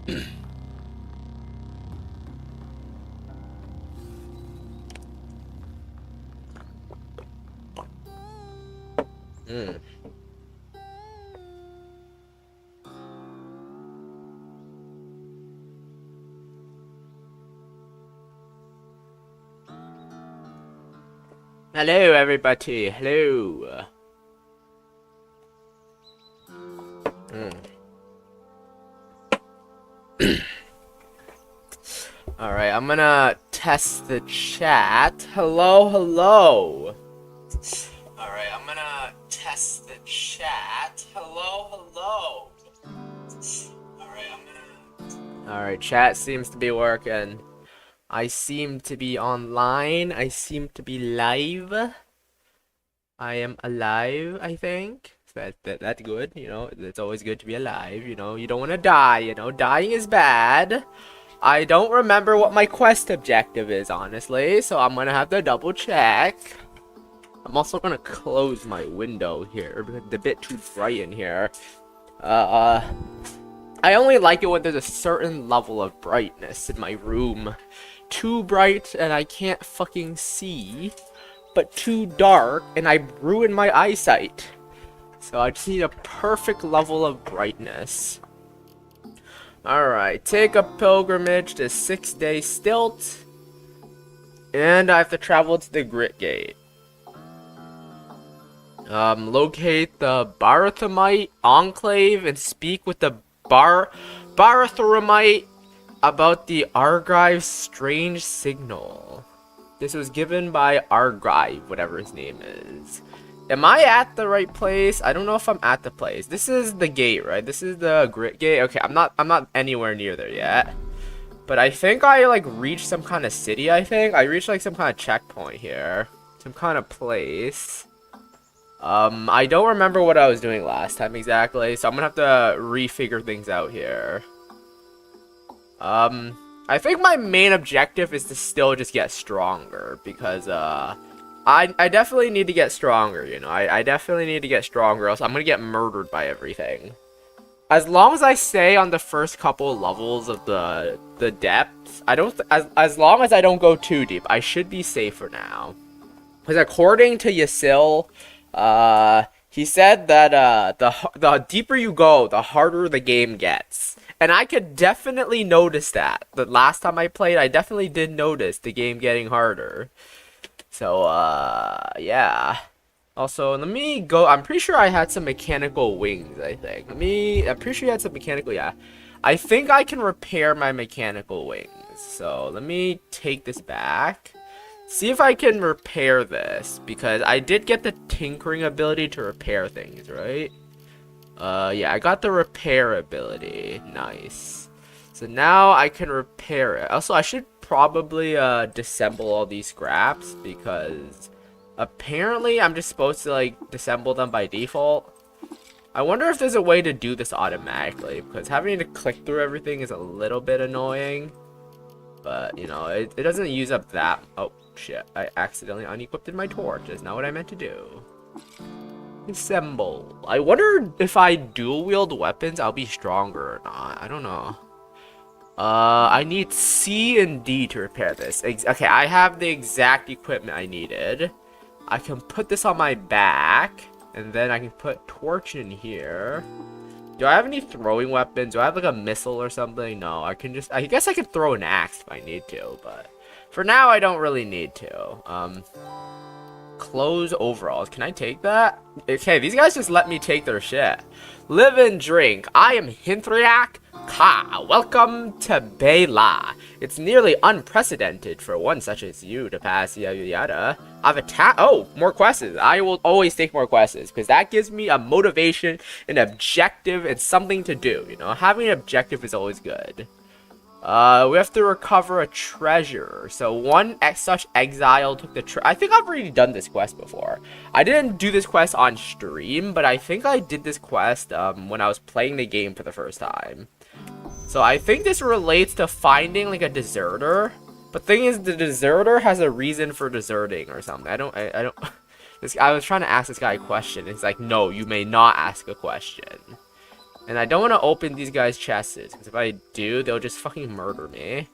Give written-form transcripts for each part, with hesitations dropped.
Hmm. Hello, everybody. Hello. Alright, I'm gonna test the chat. Hello, hello. Alright, I'm gonna test the chat. Hello, hello. Alright, chat seems to be working. I seem to be online. I seem to be live. I am alive, I think. So that's good, you know. It's always good to be alive, you know. You don't want to die, you know. Dying is bad. I don't remember what my quest objective is, honestly. So I'm going to have to double check. I'm also going to close my window here because it's a bit too bright in here. I only like it when there's a certain level of brightness in my room. Too bright and I can't fucking see, but too dark and I ruin my eyesight. So I just need a perfect level of brightness. Alright, take a pilgrimage to 6-day stilt. And I have to travel to the Grit Gate. Locate the Barathumite Enclave and speak with the Barathumite about the Argive's strange signal. This was given by Argive, whatever his name is. Am I at the right place? I don't know if I'm at the place. This is the gate, right? This is the Grit Gate. Okay, I'm not anywhere near there yet. But I think I like reached some kind of city, I think. I reached like some kind of checkpoint here. Some kind of place. I don't remember what I was doing last time exactly, so I'm gonna have to refigure things out here. I think my main objective is to still just get stronger, because, I definitely need to get stronger, you know, I definitely need to get stronger, else I'm gonna get murdered by everything. As long as I stay on the first couple levels of the depths, as long as I don't go too deep, I should be safe for now. Because according to Yasil, he said that, the deeper you go, the harder the game gets. And I could definitely notice that. The last time I played, I definitely did notice the game getting harder. So, yeah. Also, let me go. I'm pretty sure I had some mechanical wings, I think. I'm pretty sure you had some mechanical, yeah. I think I can repair my mechanical wings. So, let me take this back. See if I can repair this, because I did get the tinkering ability to repair things, right? Yeah, I got the repair ability. Nice. So now I can repair it. Also, I should probably disassemble all these scraps, because apparently I'm just supposed to like disassemble them by default. I wonder if there's a way to do this automatically, because having to click through everything is a little bit annoying. But, you know, it doesn't use up that... Oh, shit. I accidentally unequipped my torch. That's not what I meant to do. Assemble. I wonder if I dual wield weapons, I'll be stronger or not. I don't know. I need C and D to repair this. Okay, I have the exact equipment I needed. I can put this on my back, and then I can put torch in here. Do I have any throwing weapons? Do I have like a missile or something? No, I guess I can throw an axe if I need to, but for now I don't really need to. Clothes overalls. Can I take that? Okay, these guys just let me take their shit. Live and drink. I am Hinthriak Ka. Welcome to Bela. It's nearly unprecedented for one such as you to pass yada yada. I've attacked. Oh, more quests. I will always take more quests because that gives me a motivation, an objective, and something to do. You know, having an objective is always good. We have to recover a treasure. So one such exile took the I think I've already done this quest before. I didn't do this quest on stream, but I think I did this quest when I was playing the game for the first time. So I think this relates to finding like a deserter. But thing is, the deserter has a reason for deserting or something. I don't. I was trying to ask this guy a question. It's like, no, you may not ask a question. And I don't want to open these guys' chests, because if I do, they'll just fucking murder me.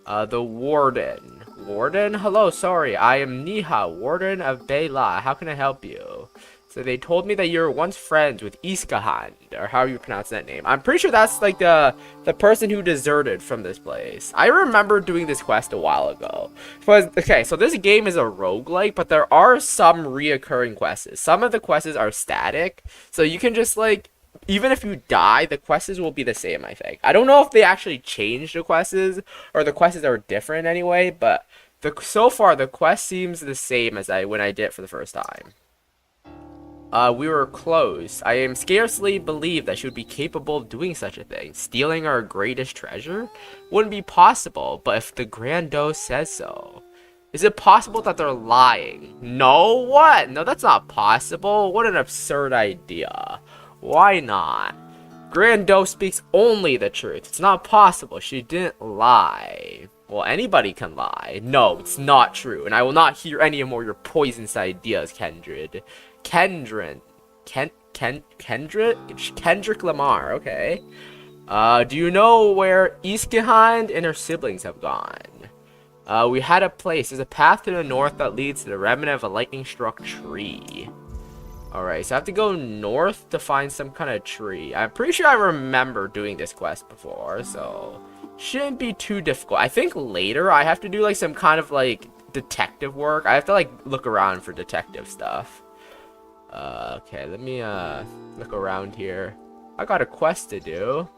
The Warden. Warden? Hello, sorry. I am Niha, Warden of Bela. How can I help you? So they told me that you were once friends with Iskahan, or how you pronounce that name. I'm pretty sure that's like the person who deserted from this place. I remember doing this quest a while ago. But, okay, so this game is a roguelike, but there are some reoccurring quests. Some of the quests are static, so you can just like, even if you die, the quests will be the same, I think. I don't know if they actually changed the quests, or the quests are different anyway, but so far the quest seems the same as when I did it for the first time. We were close. I am scarcely believe that she would be capable of doing such a thing. Stealing our greatest treasure? Wouldn't be possible, but if the Grand Doe says so. Is it possible that they're lying? No? What? No, that's not possible. What an absurd idea. Why not? Grand Doe speaks only the truth. It's not possible. She didn't lie. Well, anybody can lie. No, it's not true. And I will not hear any more of your poisonous ideas, Kendrick Lamar, okay. Do you know where Iskahan and her siblings have gone? We had a place. There's a path to the north that leads to the remnant of a lightning-struck tree. Alright, so I have to go north to find some kind of tree. I'm pretty sure I remember doing this quest before, so shouldn't be too difficult. I think later I have to do like some kind of like detective work. I have to like look around for detective stuff. Okay, let me look around here. I got a quest to do.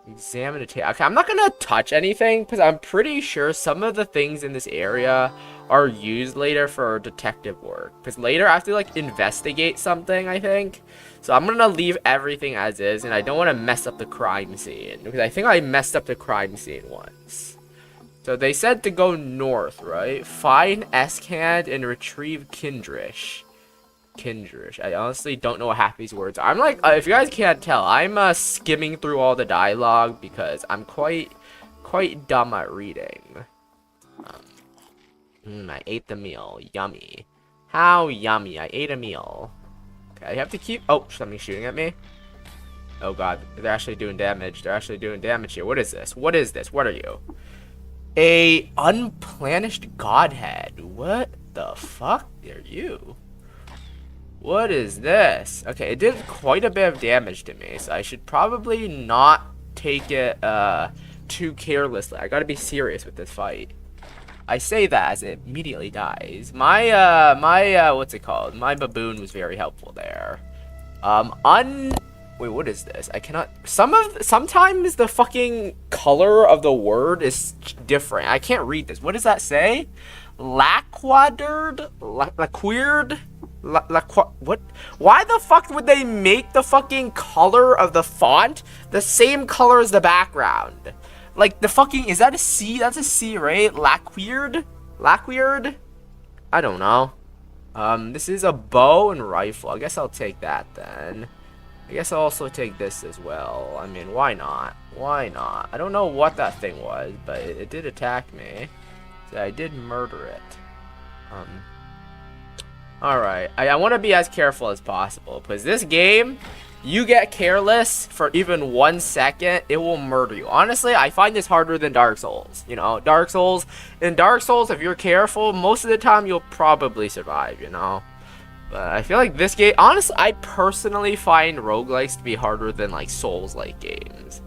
Examine the table. Okay, I'm not gonna touch anything because I'm pretty sure some of the things in this area are used later for detective work. Because later I have to like investigate something, I think. So I'm gonna leave everything as is, and I don't want to mess up the crime scene because I think I messed up the crime scene once. So they said to go north, right? Find Eskand and retrieve Kindrish. I honestly don't know what half these words are. I'm like, if you guys can't tell, I'm skimming through all the dialogue because I'm quite dumb at reading. I ate the meal. Yummy. How yummy. I ate a meal. Okay, I have to keep... Oh, something's shooting at me. Oh god, they're actually doing damage. They're actually doing damage here. What is this? What is this? What are you? A unplanished godhead. What the fuck are you? What is this? Okay, it did quite a bit of damage to me, so I should probably not take it too carelessly. I gotta be serious with this fight. I say that as it immediately dies. My what's it called? My baboon was very helpful there. Wait, what is this? I cannot... Sometimes the fucking color of the word is different. I can't read this. What does that say? Laquaderd? Laqueered? What? Why the fuck would they make the fucking color of the font the same color as the background? Like, the fucking... Is that a C? That's a C, right? Laqueered? Laqueered? I don't know. This is a bow and rifle. I guess I'll take that then. I guess I'll also take this as well. I mean, why not? Why not? I don't know what that thing was, but it did attack me. So I did murder it. Alright. I want to be as careful as possible. Because this game, you get careless for even 1 second, it will murder you. Honestly, I find this harder than Dark Souls. You know, Dark Souls. In Dark Souls, if you're careful, most of the time you'll probably survive, you know. But I feel like this game, honestly, I personally find roguelikes to be harder than like Souls-like games.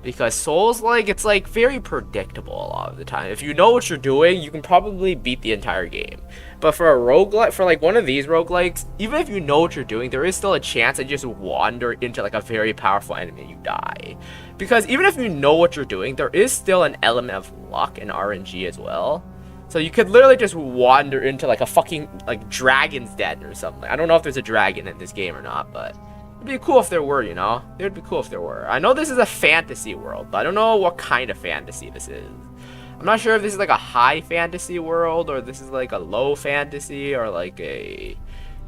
Because Souls-like, it's like very predictable a lot of the time. If you know what you're doing, you can probably beat the entire game. But for a roguelike, for like one of these roguelikes, even if you know what you're doing, there is still a chance that you just wander into like a very powerful enemy and you die. Because even if you know what you're doing, there is still an element of luck and RNG as well. So you could literally just wander into like a fucking like dragon's den or something. I don't know if there's a dragon in this game or not, but it'd be cool if there were, you know? It would be cool if there were. I know this is a fantasy world, but I don't know what kind of fantasy this is. I'm not sure if this is like a high fantasy world, or this is like a low fantasy, or like a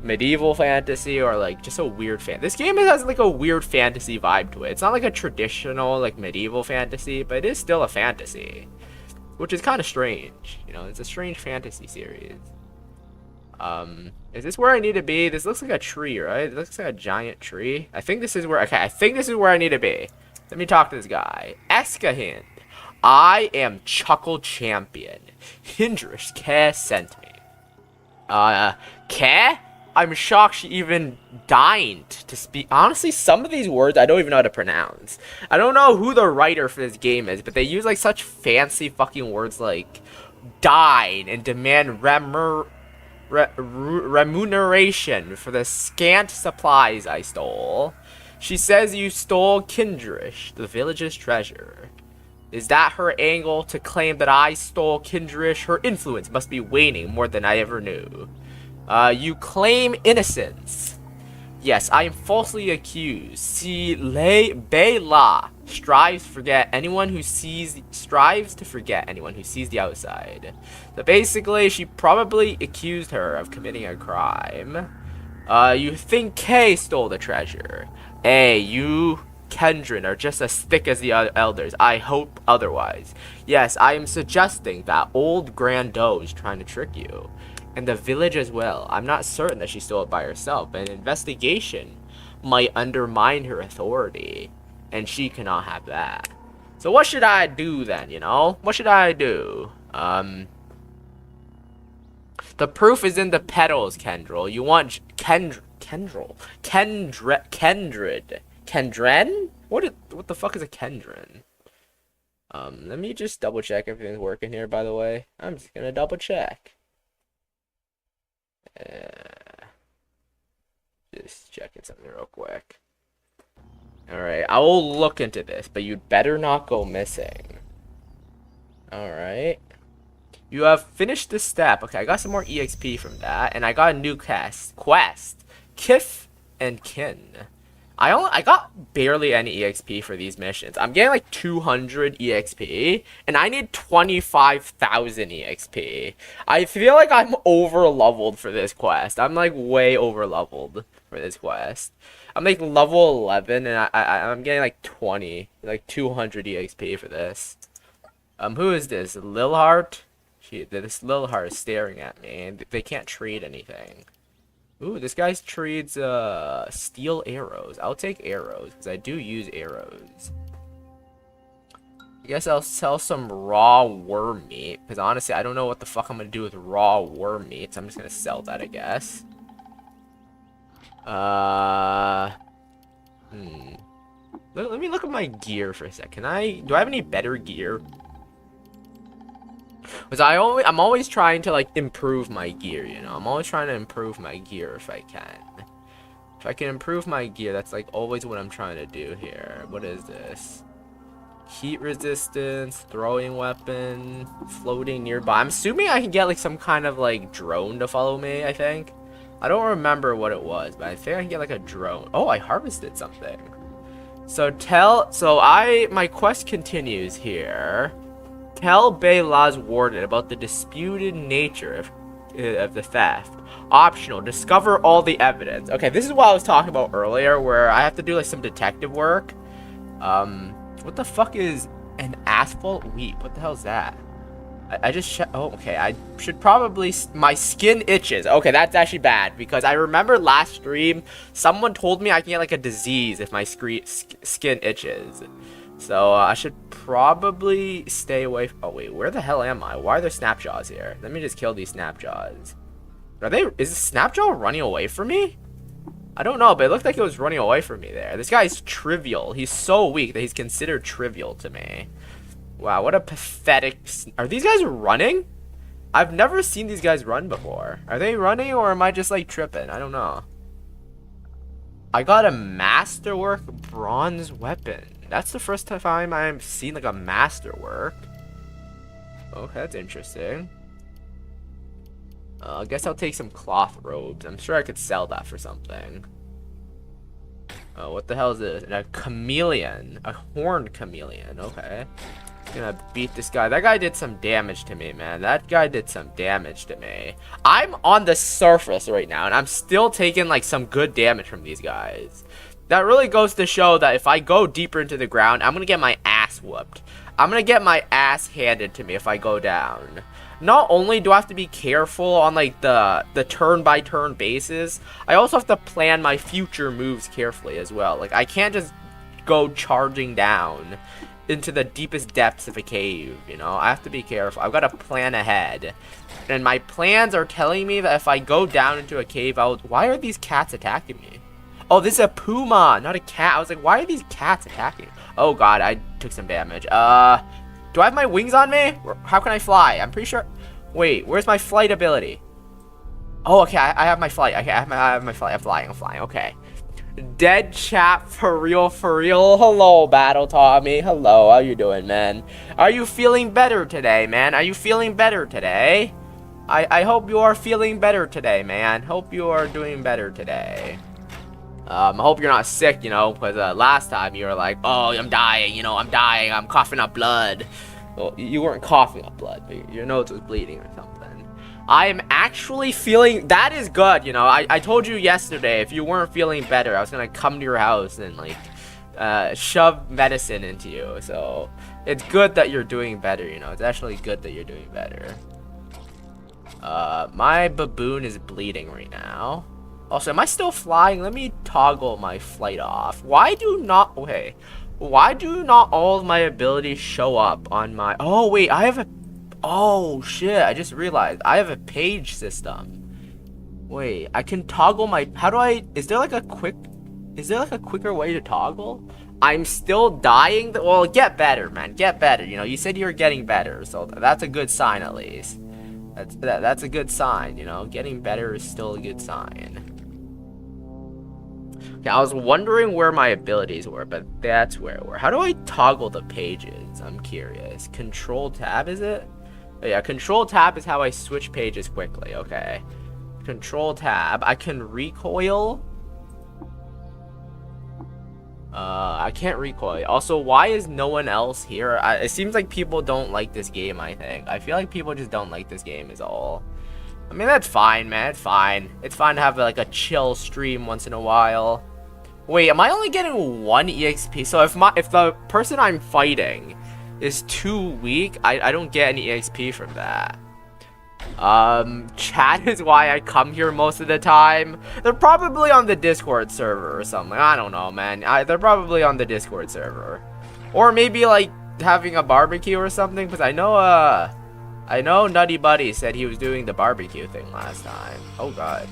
medieval fantasy, or like just a weird This game has like a weird fantasy vibe to it. It's not like a traditional like medieval fantasy, but it is still a fantasy. Which is kind of strange, you know, it's a strange fantasy series. Is this where I need to be? This looks like a tree, right? It looks like a giant tree. I think this is where, okay, I think this is where I need to be. Let me talk to this guy. Eskahind. I am Chuckle Champion. Hindrish Ke sent me. Ke? I'm shocked she even deigned to speak. Honestly, some of these words I don't even know how to pronounce. I don't know who the writer for this game is, but they use like such fancy fucking words like dine and demand remuneration for the scant supplies I stole. She says you stole Kindrish, the village's treasure. Is that her angle to claim that I stole Kindrish? Her influence must be waning more than I ever knew. You claim innocence. Yes, I am falsely accused. Si le be la strives to forget anyone who sees the outside. So basically, she probably accused her of committing a crime. You think Kay stole the treasure? Hey, you Kendrin are just as thick as the elders. I hope otherwise. Yes, I am suggesting that old Grandot is trying to trick you. And the village as well. I'm not certain that she stole it by herself. An investigation might undermine her authority. And she cannot have that. So what should I do then, you know? What should I do? The proof is in the petals, Kendril. You want Kendrid? Kendren? What the fuck is a Kendren? Let me just double check everything's working here, by the way. I'm just gonna double check. Just checking something real quick. Alright, I will look into this, but you'd better not go missing. Alright. You have finished this step. Okay, I got some more EXP from that, and I got a new quest. Kith and Kin. I got barely any EXP for these missions. I'm getting like 200 EXP, and I need 25,000 EXP. I feel like I'm over leveled for this quest. I'm like way over leveled for this quest. I'm like level 11, and I'm getting like 200 EXP for this. Who is this? Lilhart? This Lilhart is staring at me, and they can't trade anything. Ooh, this guy trades steel arrows. I'll take arrows, because I do use arrows. I guess I'll sell some raw worm meat, because honestly, I don't know what the fuck I'm going to do with raw worm meat, so I'm just going to sell that, I guess. Let me look at my gear for a sec. Do I have any better gear? Because I'm always trying to like improve my gear, you know. I'm always trying to improve my gear if I can. If I can improve my gear, that's like always what I'm trying to do here. What is this? Heat resistance, throwing weapon, floating nearby. I'm assuming I can get like some kind of like drone to follow me, I think. I don't remember what it was, but I think I can get like a drone. Oh, I harvested something. So my quest continues here. Tell Bela's warden about the disputed nature of the theft. Optional. Discover all the evidence. Okay, this is what I was talking about earlier, where I have to do like some detective work. What the fuck is an asphalt weep? What the hell is that? I just oh, okay. I should probably. My skin itches. Okay, that's actually bad because I remember last stream someone told me I can get like a disease if my skin itches. So I should probably stay away. Oh wait, where the hell am I? Why are there snapjaws here? Let me just kill these snapjaws. Is the snapjaw running away from me? I don't know, but it looked like it was running away from me there. This guy's trivial. He's so weak that he's considered trivial to me. Wow, what a pathetic. Are these guys running? I've never seen these guys run before. Are they running or am I just like tripping? I don't know. I got a masterwork bronze weapon. That's the first time I've seen like a masterwork. Okay, that's interesting. I guess I'll take some cloth robes. I'm sure I could sell that for something. Oh, what the hell is this? A chameleon. A horned chameleon. Okay. Gonna beat this guy. That guy did some damage to me, man. That guy did some damage to me. I'm on the surface right now, and I'm still taking like some good damage from these guys. That really goes to show that if I go deeper into the ground, I'm gonna get my ass whooped. I'm gonna get my ass handed to me if I go down. not only do I have to be careful on like the turn-by-turn basis, I also have to plan my future moves carefully as well. Like, I can't just go charging down into the deepest depths of a cave, you know? I have to be careful. I've got to plan ahead. And my plans are telling me that if I go down into a cave, why are these cats attacking me? Oh, this is a puma, not a cat. I was like, why are these cats attacking me? Oh god, I took some damage. Do I have my wings on me? How can I fly? I'm pretty sure. Wait, where's my flight ability? Oh, okay, I have my flight. Okay, I have my flight. I'm flying. Okay. Dead chat for real, for real. Hello, Battle Tommy. Hello, how you doing, man? Are you feeling better today, man? Are you feeling better today? I hope you are feeling better today, man. Hope you are doing better today. I hope you're not sick, you know, because last time you were like, oh, I'm dying, you know, I'm dying, I'm coughing up blood. Well, you weren't coughing up blood, but your nose was bleeding or something. I am actually feeling, that is good, you know, I told you yesterday, if you weren't feeling better, I was going to come to your house and, like, shove medicine into you, so it's good that you're doing better, you know, it's actually good that you're doing better. My baboon is bleeding right now. Also, am I still flying? Let me toggle my flight off. Why do not all of my abilities show up on my... Oh, wait, I have a... Oh, shit, I just realized. I have a page system. Wait, I can toggle my... How do I... Is there like a quicker way to toggle? I'm still dying. Well, get better, man. Get better. You know, you said you were getting better, so that's a good sign at least. That's a good sign, you know? Getting better is still a good sign. Okay, I was wondering where my abilities were, but that's where it were. How do I toggle the pages? I'm curious. Control tab, is it? Oh, yeah, control tab is how I switch pages quickly. Okay. Control tab. I can recoil. I can't recoil. Also, why is no one else here? It seems like people don't like this game, I think. I feel like people just don't like this game is all. I mean, that's fine, man. It's fine. It's fine to have, like, a chill stream once in a while. Wait, am I only getting 1 EXP? So if the person I'm fighting is too weak, I don't get any EXP from that. Chat is why I come here most of the time. They're probably on the Discord server or something. I don't know, man. They're probably on the Discord server. Or maybe, like, having a barbecue or something, because I know Nutty Buddy said he was doing the barbecue thing last time. Oh, God.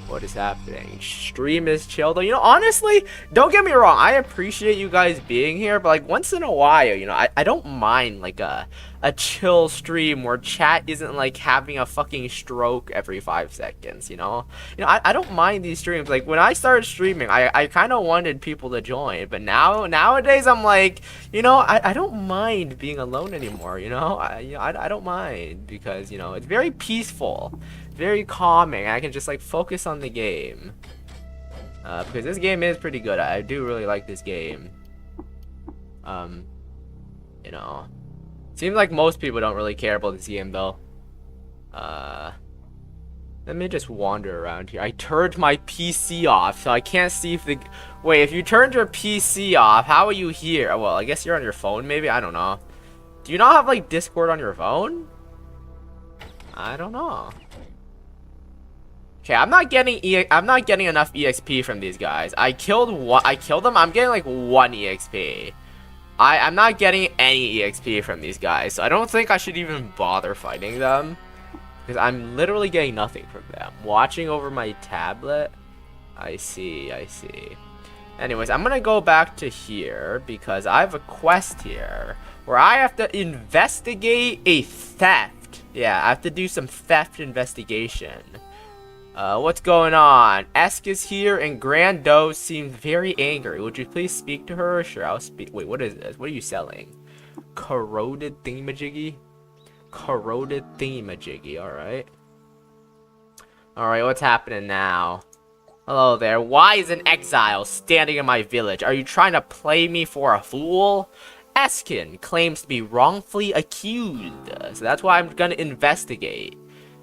What is happening? Stream is chill, though. You know, honestly, don't get me wrong. I appreciate you guys being here, but, like, once in a while, you know, I don't mind, like, a chill stream where chat isn't, like, having a fucking stroke every 5 seconds, you know? You know, I don't mind these streams. Like, when I started streaming, I kind of wanted people to join, but nowadays, I'm like, you know, I don't mind being alone anymore, you know? I don't mind, because, you know, it's very peaceful. Very calming. I can just like focus on the game because this game is pretty good. I do really like this game. You know, seems like most people don't really care about this game though. Let me just wander around here. I turned my PC off, so I can't see if the... Wait, if you turned your PC off, how are you here? Well, I guess you're on your phone maybe. I don't know. Do you not have like Discord on your phone? I don't know. Okay, I'm not getting enough EXP from these guys. I killed them. I'm getting like 1 EXP. I'm not getting any EXP from these guys, so I don't think I should even bother fighting them because I'm literally getting nothing from them. Watching over my tablet. I see. Anyways, I'm gonna go back to here because I have a quest here where I have to investigate a theft. Yeah, I have to do some theft investigation. What's going on? Esk is here and Grando seems very angry. Would you please speak to her? Sure, I'll speak. Wait, what is this? What are you selling? Corroded thingamajiggy? Corroded thingamajiggy, alright. Alright, what's happening now? Hello there. Why is an exile standing in my village? Are you trying to play me for a fool? Eskin claims to be wrongfully accused, so that's why I'm gonna investigate.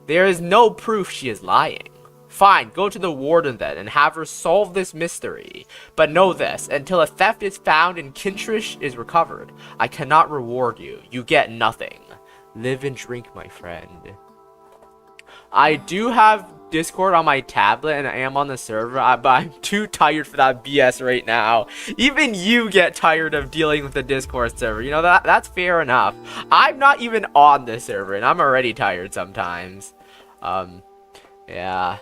There is no proof she is lying. Fine, go to the warden then and have her solve this mystery. But know this, until a theft is found and Kintrish is recovered, I cannot reward you. You get nothing. Live and drink, my friend. I do have Discord on my tablet and I am on the server, but I'm too tired for that BS right now. Even you get tired of dealing with the Discord server. You know, that's fair enough. I'm not even on the server and I'm already tired sometimes. Yeah.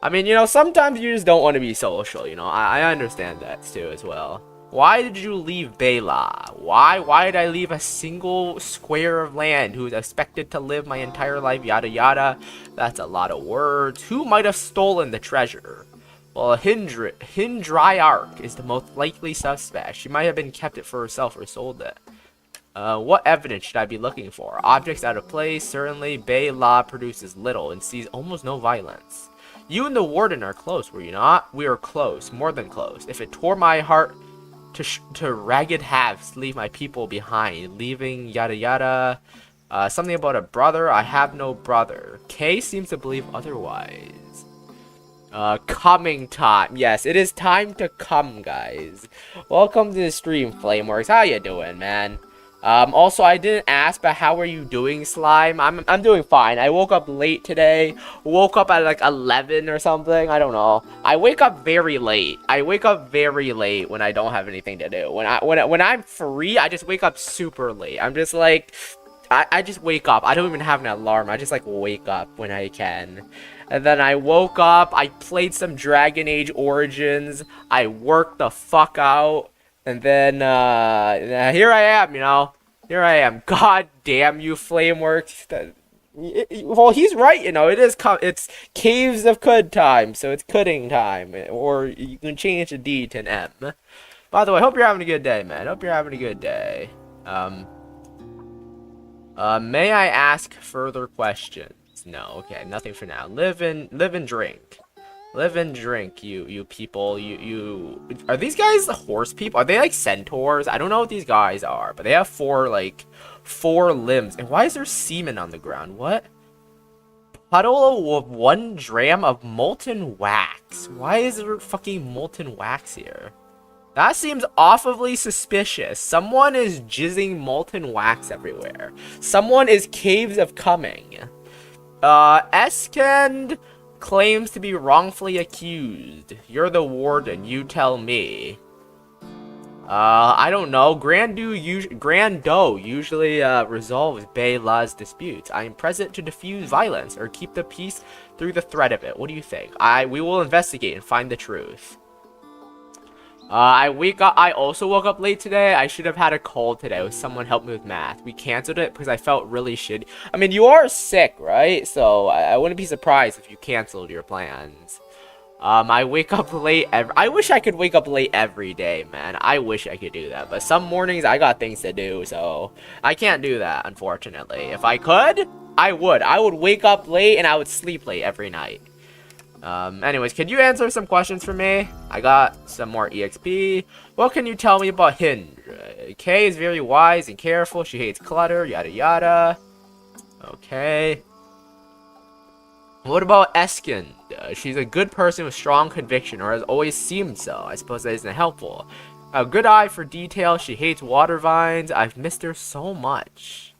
I mean, you know, sometimes you just don't want to be social, you know. I understand that too as well. Why did you leave Bela? Why did I leave a single square of land who is expected to live my entire life, yada yada? That's a lot of words. Who might have stolen the treasure? Well, Hindryark is the most likely suspect. She might have been kept it for herself or sold it. What evidence should I be looking for? Objects out of place? Certainly, Bela produces little and sees almost no violence. You and the warden are close, were you not? We are close, more than close. If it tore my heart to ragged halves, leave my people behind, leaving yada yada. Something about a brother. I have no brother. Kay seems to believe otherwise. Coming time. Yes, it is time to come, guys. Welcome to the stream, Flameworks. How you doing, man? Also, I didn't ask, but how are you doing, Slime? I'm doing fine. I woke up late today. Woke up at like 11 or something. I don't know. I wake up very late. I wake up very late when I don't have anything to do. When I'm free, I just wake up super late. I'm just like, I just wake up. I don't even have an alarm. I just like wake up when I can. And then I woke up. I played some Dragon Age Origins. I worked the fuck out. And then, here I am, you know. Here I am. God damn you, Flameworks. Well, he's right, you know. It's Caves of Cud time, so it's cudding time. Or you can change the D to an M. By the way, hope you're having a good day, man. Hope you're having a good day. May I ask further questions? No, okay, nothing for now. Live and drink. Live and drink, you people. Are these guys horse people? Are they like centaurs? I don't know what these guys are, but they have four limbs. And why is there semen on the ground? What? Puddle of 1 dram of molten wax. Why is there fucking molten wax here? That seems awfully suspicious. Someone is jizzing molten wax everywhere. Someone is caves of coming. Eskend claims to be wrongfully accused. You're the warden, you tell me. I don't know. Grando usually resolves Bela's disputes. I am present to diffuse violence or keep the peace through the threat of it. What do you think? We will investigate and find the truth. I also woke up late today. I should have had a call today. Someone helped me with math. We canceled it because I felt really shitty. I mean, you are sick, right? So I wouldn't be surprised if you canceled your plans. I wake up late I wish I could wake up late every day, man. I wish I could do that. But some mornings I got things to do, so I can't do that, unfortunately. If I could, I would. I would wake up late and I would sleep late every night. Anyways, could you answer some questions for me? I got some more EXP. What can you tell me about Hind? Kay is very wise and careful. She hates clutter, yada yada. Okay. What about Eskend? She's a good person with strong conviction, or has always seemed so. I suppose that isn't helpful. A good eye for detail. She hates water vines. I've missed her so much.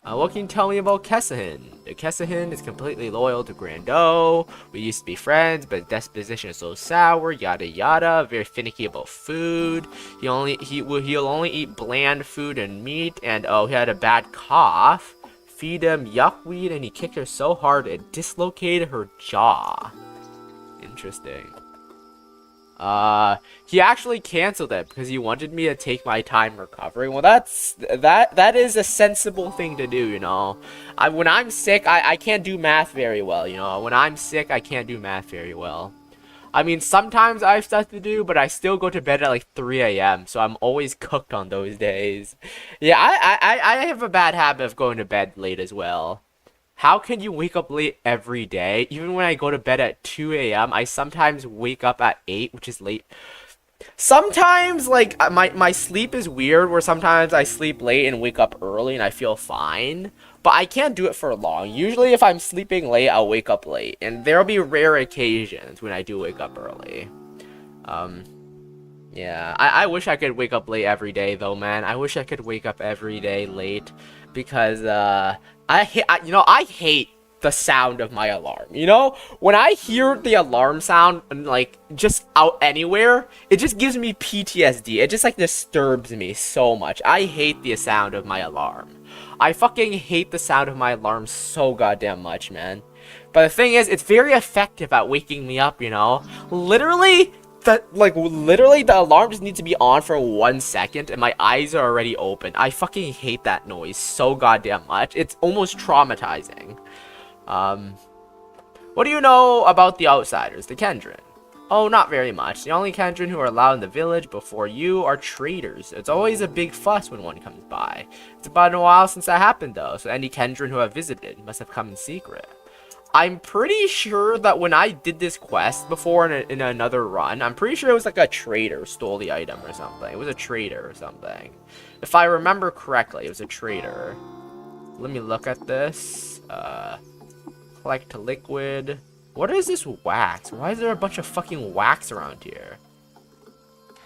What can you tell me about Kesahind? Kesahind is completely loyal to Grando. We used to be friends, but disposition is so sour, yada yada. Very finicky about food. He'll only eat bland food and meat. And oh, he had a bad cough. Feed him yuckweed, and he kicked her so hard it dislocated her jaw. Interesting. He actually canceled it because he wanted me to take my time recovering. Well, that is a sensible thing to do, you know. When I'm sick, I can't do math very well, you know. When I'm sick, I can't do math very well. I mean, sometimes I have stuff to do, but I still go to bed at like 3 a.m., so I'm always cooked on those days. Yeah, I have a bad habit of going to bed late as well. How can you wake up late every day? Even when I go to bed at 2 a.m., I sometimes wake up at 8, which is late. Sometimes, like, my sleep is weird, where sometimes I sleep late and wake up early and I feel fine. But I can't do it for long. Usually, if I'm sleeping late, I'll wake up late. And there'll be rare occasions when I do wake up early. Yeah, I wish I could wake up late every day, though, man. I wish I could wake up every day late. because I hate the sound of my alarm. You know, when I hear the alarm sound and like just out anywhere, it just gives me PTSD. It just like disturbs me so much. I hate the sound of my alarm. I fucking hate the sound of my alarm so goddamn much, man. But the thing is, it's very effective at waking me up, you know? Literally, the alarm just needs to be on for 1 second and my eyes are already open. I fucking hate that noise so goddamn much. It's almost traumatizing. What do you know about the outsiders, the Kendrin? Oh, not very much. The only Kendrin who are allowed in the village before you are traders. It's always a big fuss when one comes by. It's about a while since that happened, though, so any Kendrin who have visited must have come in secret. I'm pretty sure that when I did this quest before in another run, I'm pretty sure it was like a trader stole the item or something. It was a trader or something. If I remember correctly, it was a trader. Let me look at this. Collect liquid. What is this wax? Why is there a bunch of fucking wax around here?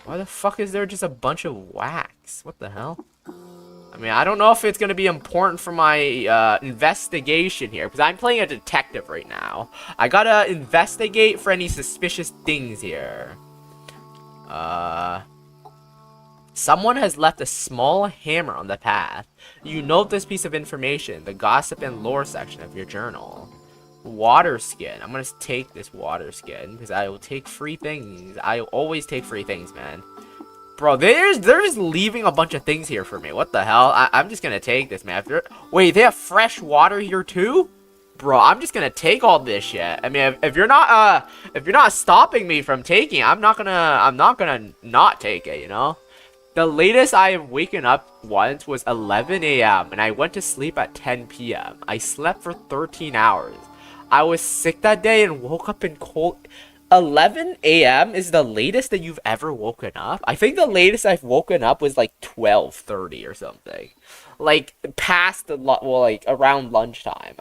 Why the fuck is there just a bunch of wax? What the hell? I mean, I don't know if it's going to be important for my investigation here, because I'm playing a detective right now. I gotta investigate for any suspicious things here. Someone has left a small hammer on the path. You note this piece of information, the gossip and lore section of your journal. Water skin. I'm gonna take this water skin because I will take free things. I always take free things, man. Bro, they're just leaving a bunch of things here for me. What the hell? I'm just gonna take this, man. Wait, they have fresh water here too? Bro, I'm just gonna take all this shit. I mean, if you're not stopping me from taking, I'm not gonna not take it, you know? The latest I have waken up once was 11 a.m. and I went to sleep at 10 p.m. I slept for 13 hours. I was sick that day and woke up in cold. 11 a.m. is the latest that you've ever woken up? I think the latest I've woken up was like 12:30 or something. Like past like around lunchtime.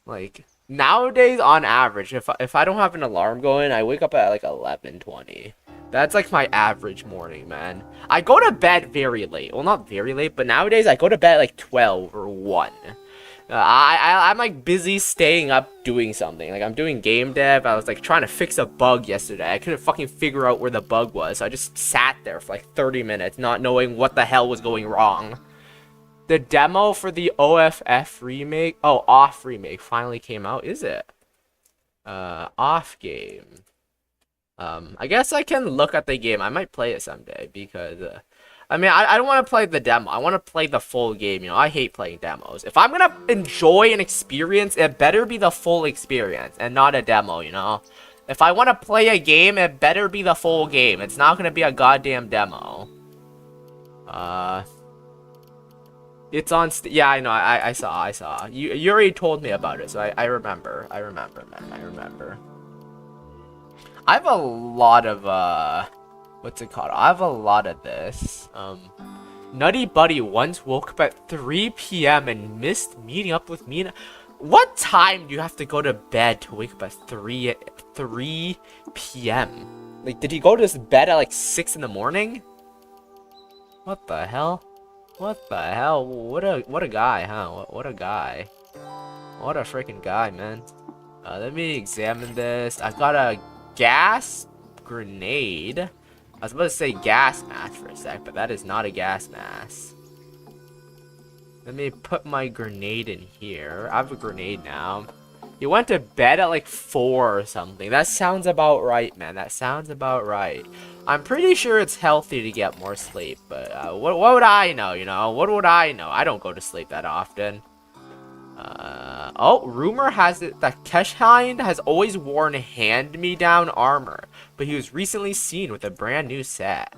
Like nowadays on average, if I don't have an alarm going, I wake up at like 11:20. That's like my average morning, man. I go to bed very late. Well, not very late, but nowadays I go to bed at like 12 or 1. I'm like busy staying up doing something. Like I'm doing game dev. I was like trying to fix a bug yesterday. I couldn't fucking figure out where the bug was. So I just sat there for like 30 minutes not knowing what the hell was going wrong. The demo for the OFF remake, off remake finally came out. Is it? Off game. I guess I can look at the game. I might play it someday because I mean, I don't want to play the demo. I want to play the full game, you know. I hate playing demos. If I'm going to enjoy an experience, it better be the full experience and not a demo, you know. If I want to play a game, it better be the full game. It's not going to be a goddamn demo. It's on yeah, I know. I saw. You already told me about it, so I remember. I remember, man. I remember. I have a lot of what's it called? I have a lot of this. Nutty Buddy once woke up at 3 p.m. and missed meeting up with me. What time do you have to go to bed to wake up at 3 p.m.? Like, did he go to his bed at like 6 in the morning? What the hell? What the hell? What a guy, huh? What a guy. What a freaking guy, man. Let me examine this. I've got a gas grenade. I was about to say gas mask for a sec, but that is not a gas mask. Let me put my grenade in here. I have a grenade now. You went to bed at like 4 or something. That sounds about right, man. That sounds about right. I'm pretty sure it's healthy to get more sleep, but what would I know, you know? What would I know? I don't go to sleep that often. Rumor has it that Keshhind has always worn hand-me-down armor, but he was recently seen with a brand new set.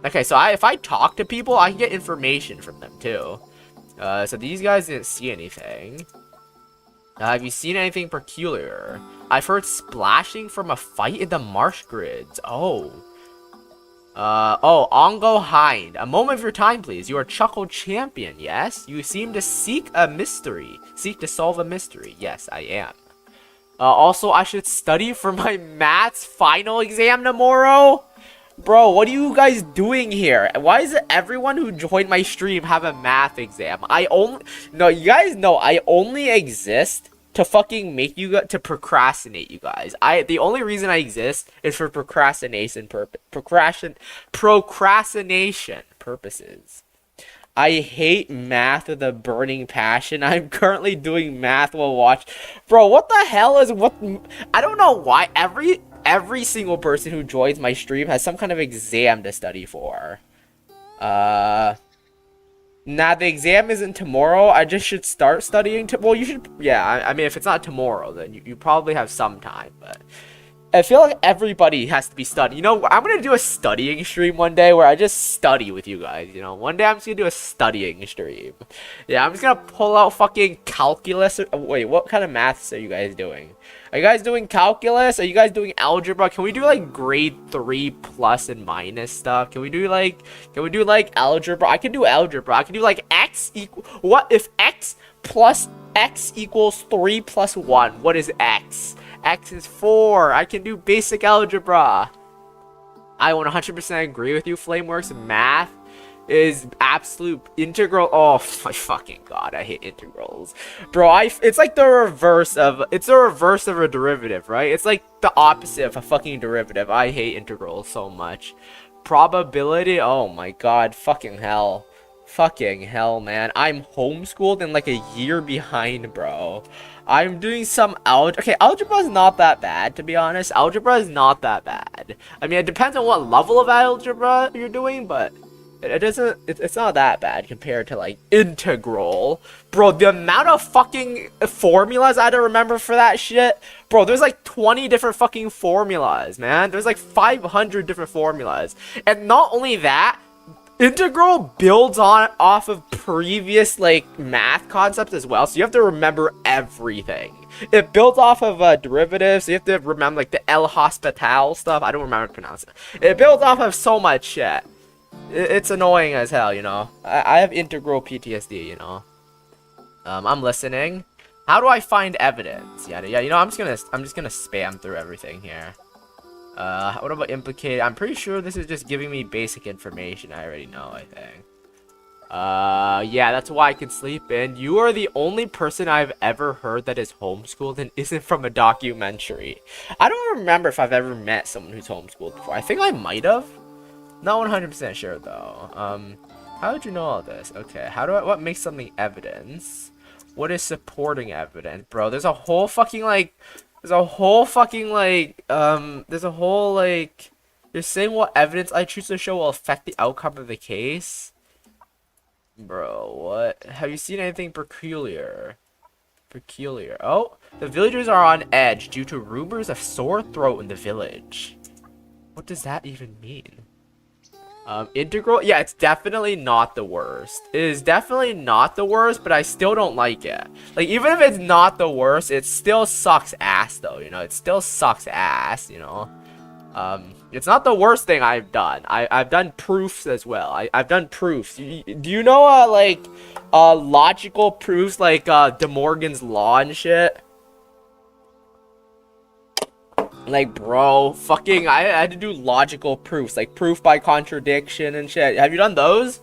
Okay, so if I talk to people, I can get information from them too. So these guys didn't see anything. Have you seen anything peculiar? I've heard splashing from a fight in the marsh grids. Ongo Hind. A moment of your time, please. You are Chuckle Champion, yes? You seem to seek a mystery. Seek to solve a mystery. Yes, I am. Also, I should study for my maths final exam tomorrow? Bro, what are you guys doing here? Why is it everyone who joined my stream have a math exam? No, you guys know I only exist to fucking make you to procrastinate, you guys. The only reason I exist is for procrastination purposes. I hate math with a burning passion. I'm currently doing math while watch. Bro, what the hell is what? I don't know why every single person who joins my stream has some kind of exam to study for. Nah, the exam isn't tomorrow. I just should start studying. Well, you should. Yeah, I mean, if it's not tomorrow, then you probably have some time. But I feel like everybody has to be studying. You know, I'm gonna do a studying stream one day where I just study with you guys. You know, one day I'm just gonna do a studying stream. Yeah, I'm just gonna pull out fucking calculus. Wait, what kind of maths are you guys doing? Are you guys doing calculus? Are you guys doing algebra? Can we do like grade 3 plus and minus stuff? Can we do like algebra? I can do algebra. I can do like x equal. What if x plus x equals 3 plus 1? What is x? X is 4. I can do basic algebra. I 100% agree with you, Flameworks. Math is absolute integral. Oh my fucking god, I hate integrals, bro. It's like the reverse of a derivative, right? It's like the opposite of a fucking derivative. I hate integrals so much. Probability, oh my god, fucking hell, man. I'm homeschooled and like a year behind, bro. I'm doing some algebra. Okay, algebra is not that bad, to be honest. Algebra is not that bad. I mean, it depends on what level of algebra you're doing, but it's not that bad compared to like integral. Bro, the amount of fucking formulas I had to remember for that shit. Bro, there's like 20 different fucking formulas, man. There's like 500 different formulas. And not only that, integral builds off of previous like math concepts as well, so you have to remember everything. It builds off of derivatives, so you have to remember like the El Hospital stuff. I don't remember how to pronounce it. It builds off of so much shit. It's annoying as hell, you know. I have integral PTSD, you know. I'm listening. How do I find evidence? Yeah, you know, I'm just gonna spam through everything here. What about implicated? I'm pretty sure this is just giving me basic information. I already know, I think. Yeah, that's why I can sleep in. You are the only person I've ever heard that is homeschooled and isn't from a documentary. I don't remember if I've ever met someone who's homeschooled before. I think I might have. Not 100% sure, though. How did you know all this? Okay, what makes something evidence? What is supporting evidence? Bro, there's a whole you're saying what evidence I choose to show will affect the outcome of the case? Bro, what? Have you seen anything peculiar? Oh, the villagers are on edge due to rumors of sore throat in the village. What does that even mean? Integral? Yeah, it's definitely not the worst. It is definitely not the worst, but I still don't like it. Like, even if it's not the worst, it still sucks ass, though, you know? It still sucks ass, you know? It's not the worst thing I've done. I've done proofs as well. I've done proofs. Do you know, logical proofs, like, De Morgan's Law and shit? Like, bro, fucking, I had to do logical proofs, like proof by contradiction and shit. Have you done those?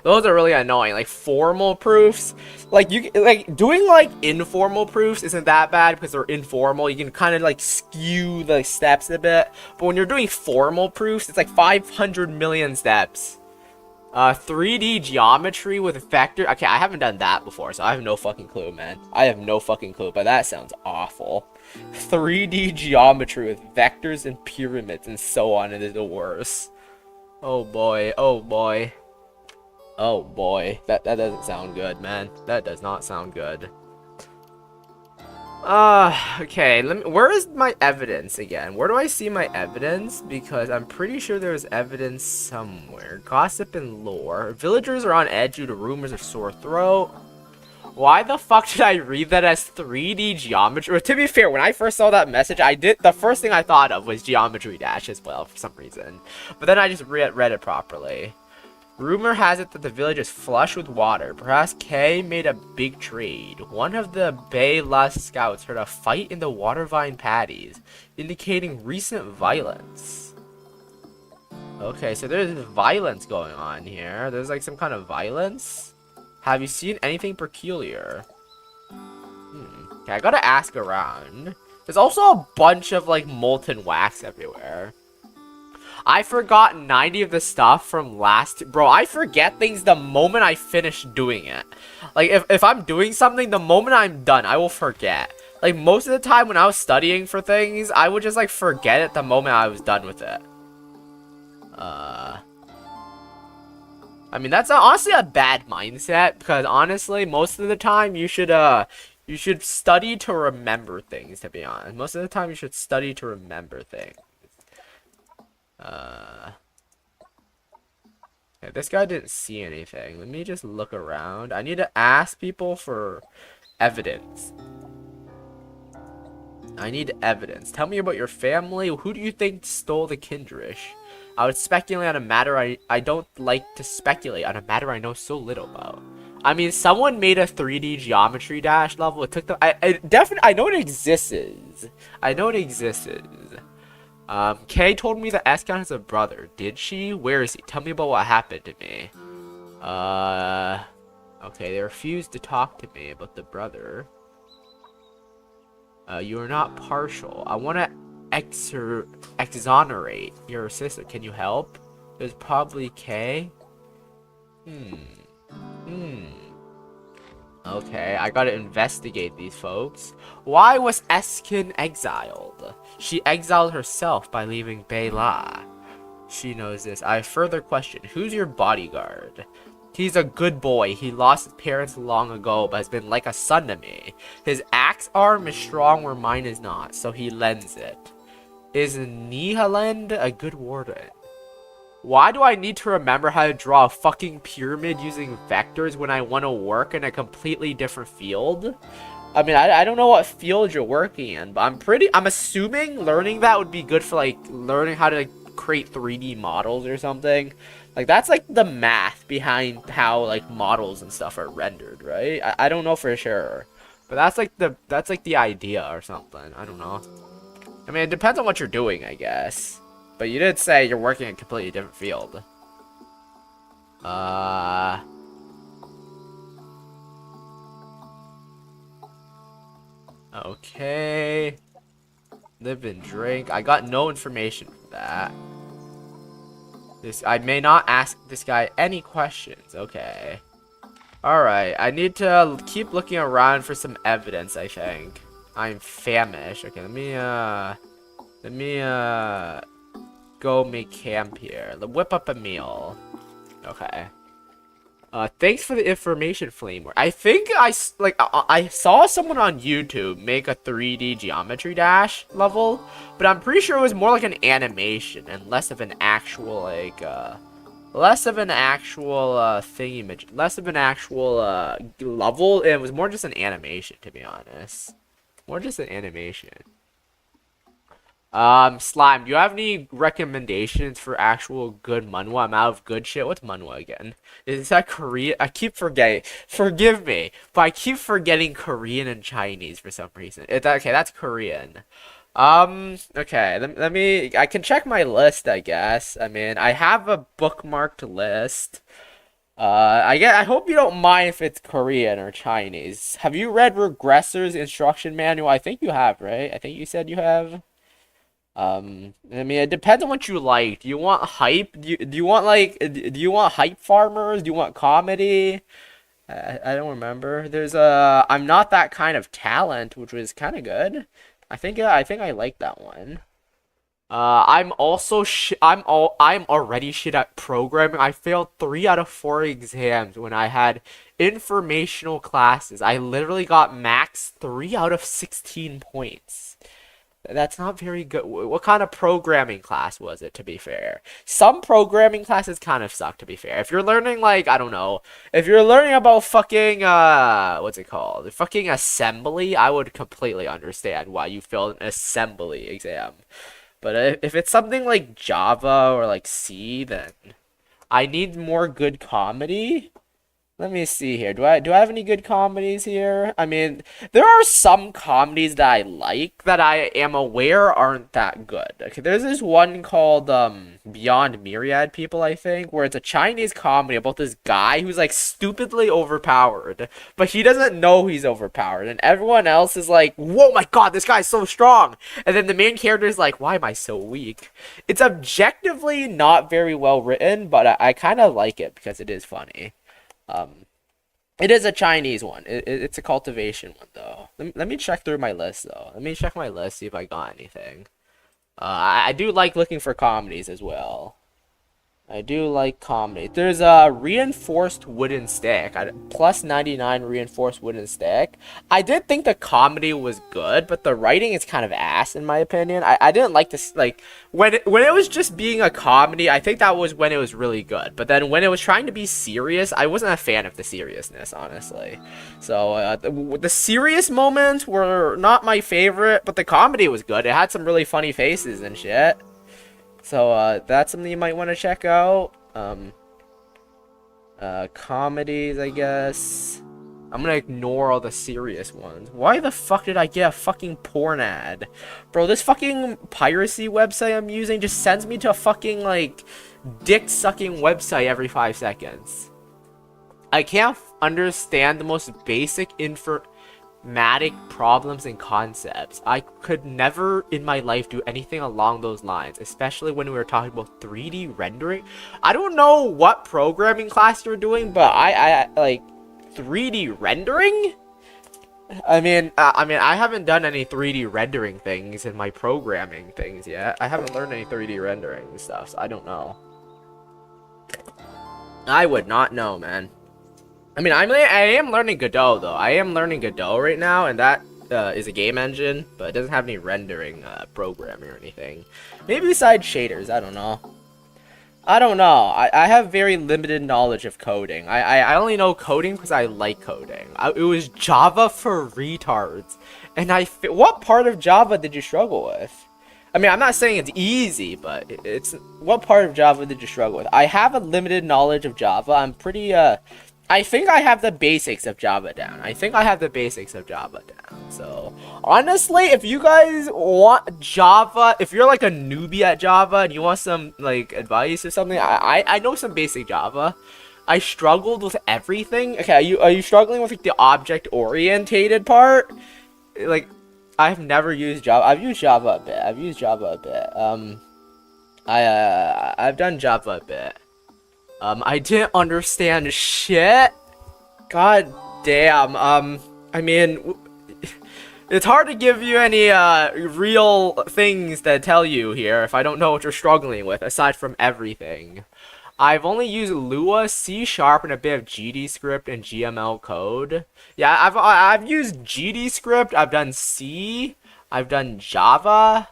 Those are really annoying. Like, formal proofs, like, doing, like, informal proofs isn't that bad because they're informal. You can kind of, like, skew the steps a bit. But when you're doing formal proofs, it's like 500 million steps. 3D geometry with vector. Okay, I haven't done that before, so I have no fucking clue, man. I have no fucking clue, but that sounds awful. 3D geometry with vectors and pyramids and so on, and it's the worst. Oh boy, oh boy. Oh boy. That doesn't sound good, man. That does not sound good. Okay, where is my evidence again? Where do I see my evidence? Because I'm pretty sure there's evidence somewhere. Gossip and lore. Villagers are on edge due to rumors of sore throat. Why the fuck did I read that as 3D geometry? To be fair, when I first saw that message, the first thing I thought of was geometry dash as well for some reason. But then I just read it properly. Rumor has it that the village is flush with water. Perhaps Kay made a big trade. One of the Bay Lust scouts heard a fight in the Watervine paddies, indicating recent violence. Okay, so there's violence going on here. There's like some kind of violence. Have you seen anything peculiar? Okay, I gotta ask around. There's also a bunch of like molten wax everywhere. I forgot 90 of the stuff from last... Bro, I forget things the moment I finish doing it. Like, if I'm doing something, the moment I'm done, I will forget. Like, most of the time when I was studying for things, I would just, like, forget it the moment I was done with it. I mean, that's honestly a bad mindset, because honestly, most of the time, you should study to remember things, to be honest. Most of the time, you should study to remember things. Yeah, this guy didn't see anything. Let me just look around. I need to ask people for evidence. I need evidence. Tell me about your family. Who do you think stole the Kindrish? I would speculate on a matter I don't like to speculate on a matter I know so little about. I mean, someone made a 3D Geometry Dash level. It took them. I know it exists. I know it exists. Kay told me that Escon has a brother. Did she? Where is he? Tell me about what happened to me. Okay, they refused to talk to me about the brother. You are not partial. I want to exonerate your sister. Can you help? It was probably Kay. Okay, I gotta investigate these folks. Why was Eskin exiled? She exiled herself by leaving Bela. She knows this. I have further question. Who's your bodyguard? He's a good boy. He lost his parents long ago, but has been like a son to me. His axe arm is strong where mine is not, so he lends it. Is Nihalend a good warden? Why do I need to remember how to draw a fucking pyramid using vectors when I want to work in a completely different field? I mean, I don't know what field you're working in, but I'm assuming learning that would be good for, like, learning how to, like, create 3D models or something. Like, that's, like, the math behind how, like, models and stuff are rendered, right? I don't know for sure. But that's, like, the idea or something. I don't know. I mean, it depends on what you're doing, I guess. But you did say you're working in a completely different field. Okay. Live and drink. I got no information from that. I may not ask this guy any questions. Okay. Alright. I need to keep looking around for some evidence, I think. I'm famished. Okay, let me go make camp here. Whip up a meal. Okay. Thanks for the information, Flamer. I think I saw someone on YouTube make a 3D Geometry Dash level, but I'm pretty sure it was more like an animation and less of an actual, like, less of an actual, less of an actual, level. It was more just an animation, to be honest. More just an animation. Slime, do you have any recommendations for actual good manhwa? I'm out of good shit. What's manhwa again? Is that Korean? I keep forgetting. Forgive me, but I keep forgetting Korean and Chinese for some reason. Okay, that's Korean. Okay, let me, I can check my list, I guess. I mean, I have a bookmarked list. I hope you don't mind if it's Korean or Chinese. Have you read Regressor's instruction manual? I think you have, right? I think you said you have. I mean, it depends on what you like. Do you want hype? Do you want, like, do you want hype farmers? Do you want comedy? I don't remember. There's I'm not that kind of talent, which was kind of good. I think I like that one. I'm already shit at programming. I failed 3 out of 4 exams when I had informational classes. I literally got max 3 out of 16 points. That's not very good. What kind of programming class was it, to be fair? Some programming classes kind of suck, to be fair. If you're learning, like, I don't know, if you're learning about fucking, what's it called? Fucking assembly, I would completely understand why you failed an assembly exam. But if it's something like Java or, like, C, then I need more good comedy. Let me see here. Do I have any good comedies here? I mean, there are some comedies that I like that I am aware aren't that good. Okay, there's this one called Beyond Myriad People, I think, where it's a Chinese comedy about this guy who's like stupidly overpowered, but he doesn't know he's overpowered, and everyone else is like, "Whoa, my God, this guy's so strong!" And then the main character is like, "Why am I so weak?" It's objectively not very well written, but I kind of like it because it is funny. Um, it is a Chinese one. It's a cultivation one though. Let me check through my list though. Let me check my list, see if I got anything. I do like looking for comedies as well. I do like comedy. There's a reinforced wooden stick. Plus 99 reinforced wooden stick. I did think the comedy was good, but the writing is kind of ass in my opinion. I didn't like this, like when it was just being a comedy, I think that was when it was really good. But then when it was trying to be serious, I wasn't a fan of the seriousness, honestly. So the serious moments were not my favorite, but the comedy was good. It had some really funny faces and shit. So, that's something you might want to check out. Comedies, I guess. I'm gonna ignore all the serious ones. Why the fuck did I get a fucking porn ad? Bro, this fucking piracy website I'm using just sends me to a fucking, like, dick-sucking website every 5 seconds. I can't understand the most basic problems and concepts. I could never in my life do anything along those lines, especially when we were talking about 3D rendering. I don't know what programming class you're doing, but I like 3D rendering? I mean, I haven't done any 3D rendering things in my programming things yet. I haven't learned any 3D rendering stuff, so I don't know. I would not know, man. I mean, I am learning Godot, though. I am learning Godot right now, and that is a game engine, but it doesn't have any rendering programming or anything. Maybe besides shaders, I don't know. I have very limited knowledge of coding. I only know coding because I like coding. It was Java for retards. And what part of Java did you struggle with? I mean, I'm not saying it's easy, but what part of Java did you struggle with? I have a limited knowledge of Java. I'm pretty, I think I have the basics of Java down. So, honestly, if you guys want Java, if you're like a newbie at Java and you want some like advice or something, I know some basic Java. I struggled with everything. Okay, are you struggling with like the object orientated part? Like, I've never used Java. I've used Java a bit. I've done Java a bit. I didn't understand shit. God damn. I mean, it's hard to give you any real things to tell you here if I don't know what you're struggling with, aside from everything. I've only used Lua, C#, and a bit of GDScript and GML code. Yeah, I've used GDScript. I've done C. I've done Java.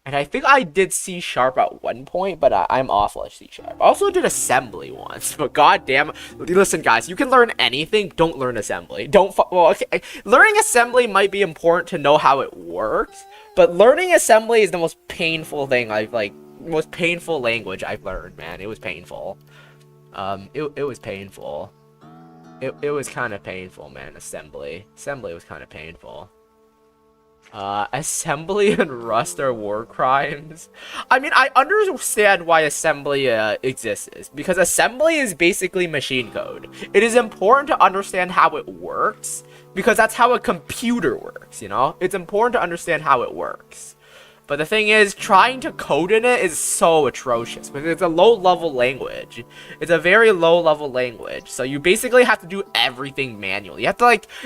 And I think I did C# at one point, but I'm awful at C#. I also did assembly once, but goddamn, listen guys, you can learn anything, don't learn assembly. Okay, learning assembly might be important to know how it works, but learning assembly is the most painful thing most painful language I've learned, man. It was painful. It was painful. It was kind of painful, man, assembly. Assembly was kind of painful. Assembly and Rust are war crimes. I mean, I understand why assembly exists, because assembly is basically machine code. It is important to understand how it works, because that's how a computer works, you know? It's important to understand how it works. But the thing is, trying to code in it is so atrocious, because it's a low-level language. It's a very low-level language, so you basically have to do everything manually.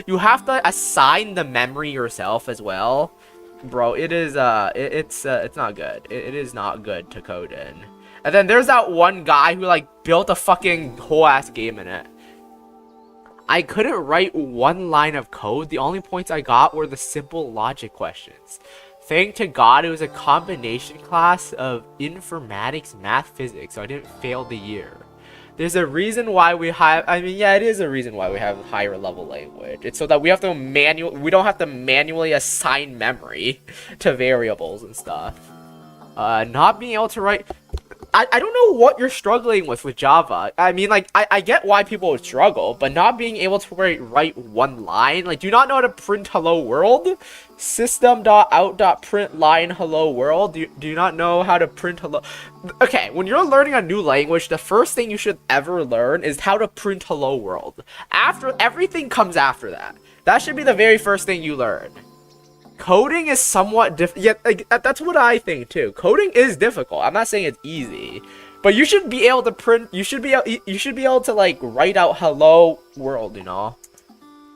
You have to assign the memory yourself as well. Bro, it is, it's not good. It is not good to code in. And then there's that one guy who, like, built a fucking whole-ass game in it. I couldn't write one line of code. The only points I got were the simple logic questions. Thank to God it was a combination class of informatics, math, physics, so I didn't fail the year. There's a reason why we have, I mean, yeah, it is a reason why we have higher level language. It's so that we don't have to manually assign memory to variables and stuff. Not being able to write, I don't know what you're struggling with Java. I mean, like, I get why people would struggle, but not being able to write one line, like, do you not know how to print hello world? System.out.print line hello world. Do you not know how to print hello? Okay, when you're learning a new language, the first thing you should ever learn is how to print hello world. After everything comes after that. That should be the very first thing you learn. Coding is somewhat difficult. Yeah, like, that's what I think too. Coding is difficult. I'm not saying it's easy, but you should be able to print. You should be able to like write out "Hello World." You know.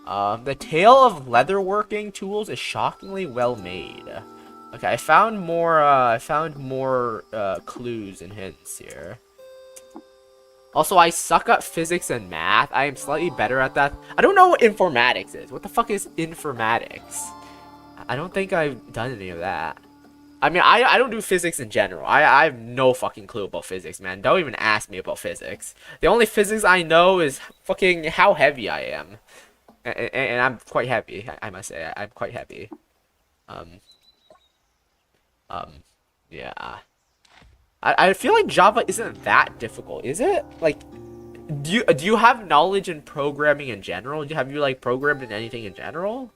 The tale of leatherworking tools is shockingly well made. Okay, I found more. Clues and hints here. Also, I suck at physics and math. I am slightly better at that. I don't know what informatics is. What the fuck is informatics? I don't think I've done any of that. I mean, I don't do physics in general. I have no fucking clue about physics, man. Don't even ask me about physics. The only physics I know is fucking how heavy I am. And I'm quite heavy, I must say. I'm quite heavy. Yeah. I feel like Java isn't that difficult, is it? Like, do you have knowledge in programming in general? Have you, like, programmed in anything in general?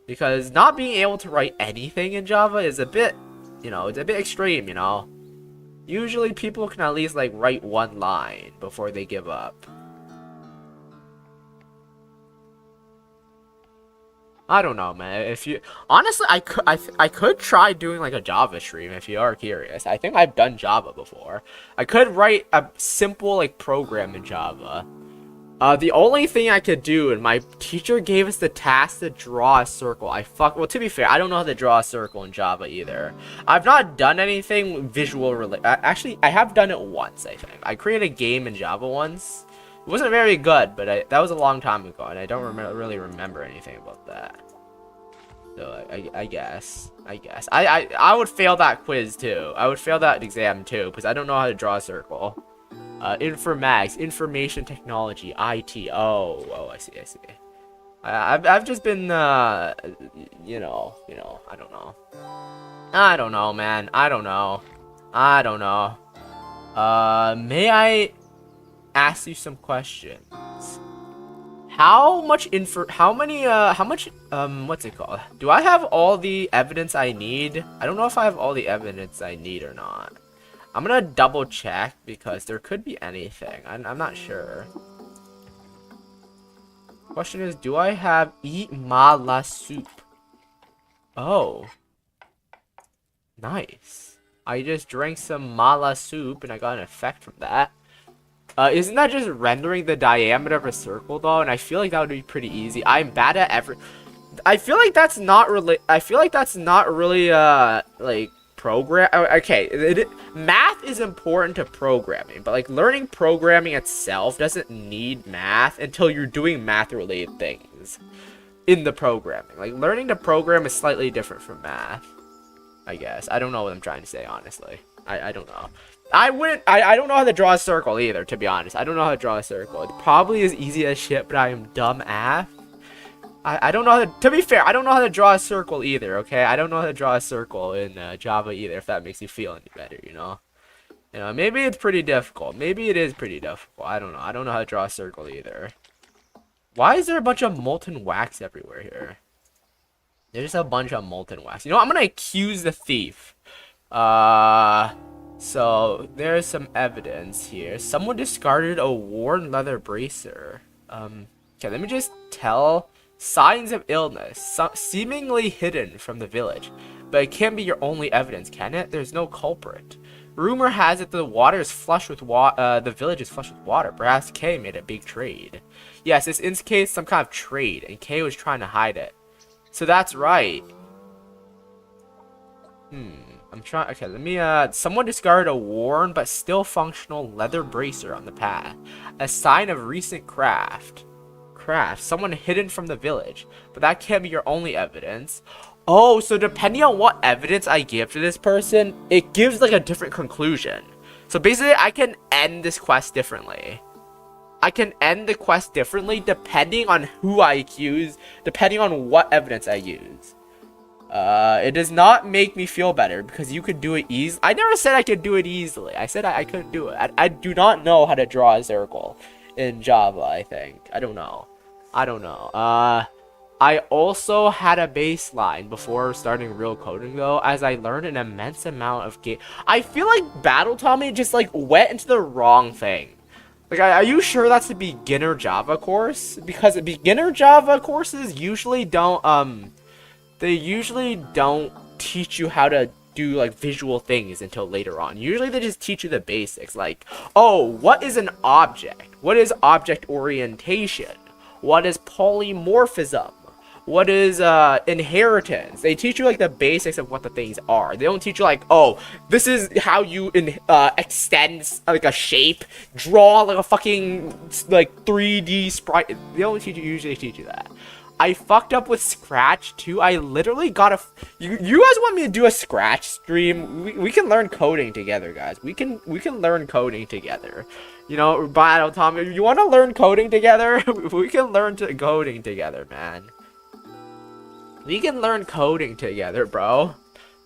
Because not being able to write anything in Java is a bit, you know, it's a bit extreme, you know. Usually people can at least, like, write one line before they give up. I don't know, man. If you honestly, I could try doing like a Java stream if you are curious. I think I've done Java before. I could write a simple like program in Java. The only thing I could do, and my teacher gave us the task to draw a circle. Well, to be fair, I don't know how to draw a circle in Java either. I've not done anything visual related. Actually, I have done it once, I think. I created a game in Java once. It wasn't very good, but that was a long time ago, and I don't really remember anything about that. So I guess. I would fail that quiz too. I would fail that exam too, because I don't know how to draw a circle. Informatics, information technology, IT. Oh, I see. I've just been, you know, I don't know. I don't know, man. I don't know. May I ask you some questions? What's it called? Do I have all the evidence I need? I don't know if I have all the evidence I need or not. I'm gonna double check because there could be anything. I'm not sure. Question is, do I have eat mala soup? Oh. Nice. I just drank some mala soup and I got an effect from that. Isn't that just rendering the diameter of a circle though? And I feel like that would be pretty easy. I'm bad at I feel like that's not really like program. Okay, math is important to programming, but like learning programming itself doesn't need math until you're doing math related things in the programming. Like learning to program is slightly different from math, I guess. I don't know what I'm trying to say, honestly. I don't know. I don't know how to draw a circle either, to be honest. I don't know how to draw a circle. It probably is easy as shit, but I am dumb AF. I don't know how to be fair, I don't know how to draw a circle either, okay? I don't know how to draw a circle in Java either, if that makes you feel any better, you know? You know, maybe it's pretty difficult. Maybe it is pretty difficult. I don't know. I don't know how to draw a circle either. Why is there a bunch of molten wax everywhere here? There's a bunch of molten wax. You know what? I'm gonna accuse the thief. So there's some evidence here. Someone discarded a worn leather bracer. Okay, let me just tell. Signs of illness, seemingly hidden from the village. But it can't be your only evidence, can it? There's no culprit. Rumor has it the water is flush with the village is flush with water. Perhaps K made a big trade. Yes, this indicates some kind of trade, and K was trying to hide it. So that's right. I'm trying. Okay, let me. Someone discarded a worn but still functional leather bracer on the path, a sign of recent craft. Someone hidden from the village, but that can't be your only evidence. Oh, so depending on what evidence I give to this person, it gives like a different conclusion. So basically, I can end this quest differently. I can end the quest differently depending on who I accuse, depending on what evidence I use. It does not make me feel better because you could do it easily. I never said I could do it easily. I said I couldn't do it. I do not know how to draw a circle in Java, I think. I don't know. I also had a baseline before starting real coding though, as I learned an immense amount of game. I feel like Battle Tommy just like went into the wrong thing. Like, are you sure that's the beginner Java course? Because beginner Java courses usually don't, they usually don't teach you how to do like visual things until later on. Usually they just teach you the basics, like, oh, what is an object? What is object orientation? What is polymorphism? What is inheritance? They teach you like the basics of what the things are. They don't teach you like, oh, this is how you extend like a shape, draw like a fucking like 3D sprite. They don't usually teach you that. I fucked up with Scratch too. I literally got a. You guys want me to do a Scratch stream? We can learn coding together, guys. We can learn coding together. You know, Battle Tommy, you want to learn coding together? We can learn coding together, man. We can learn coding together, bro.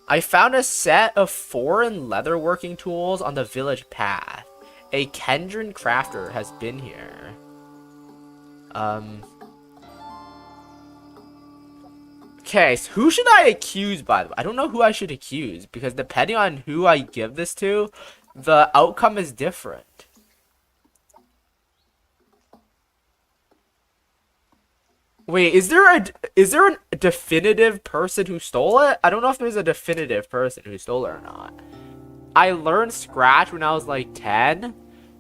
I found a set of foreign leatherworking tools on the village path. A Kendron crafter has been here. Okay, so who should I accuse, by the way? I don't know who I should accuse, because depending on who I give this to, the outcome is different. Wait, is there a definitive person who stole it? I don't know if there's a definitive person who stole it or not. I learned Scratch when I was like 10.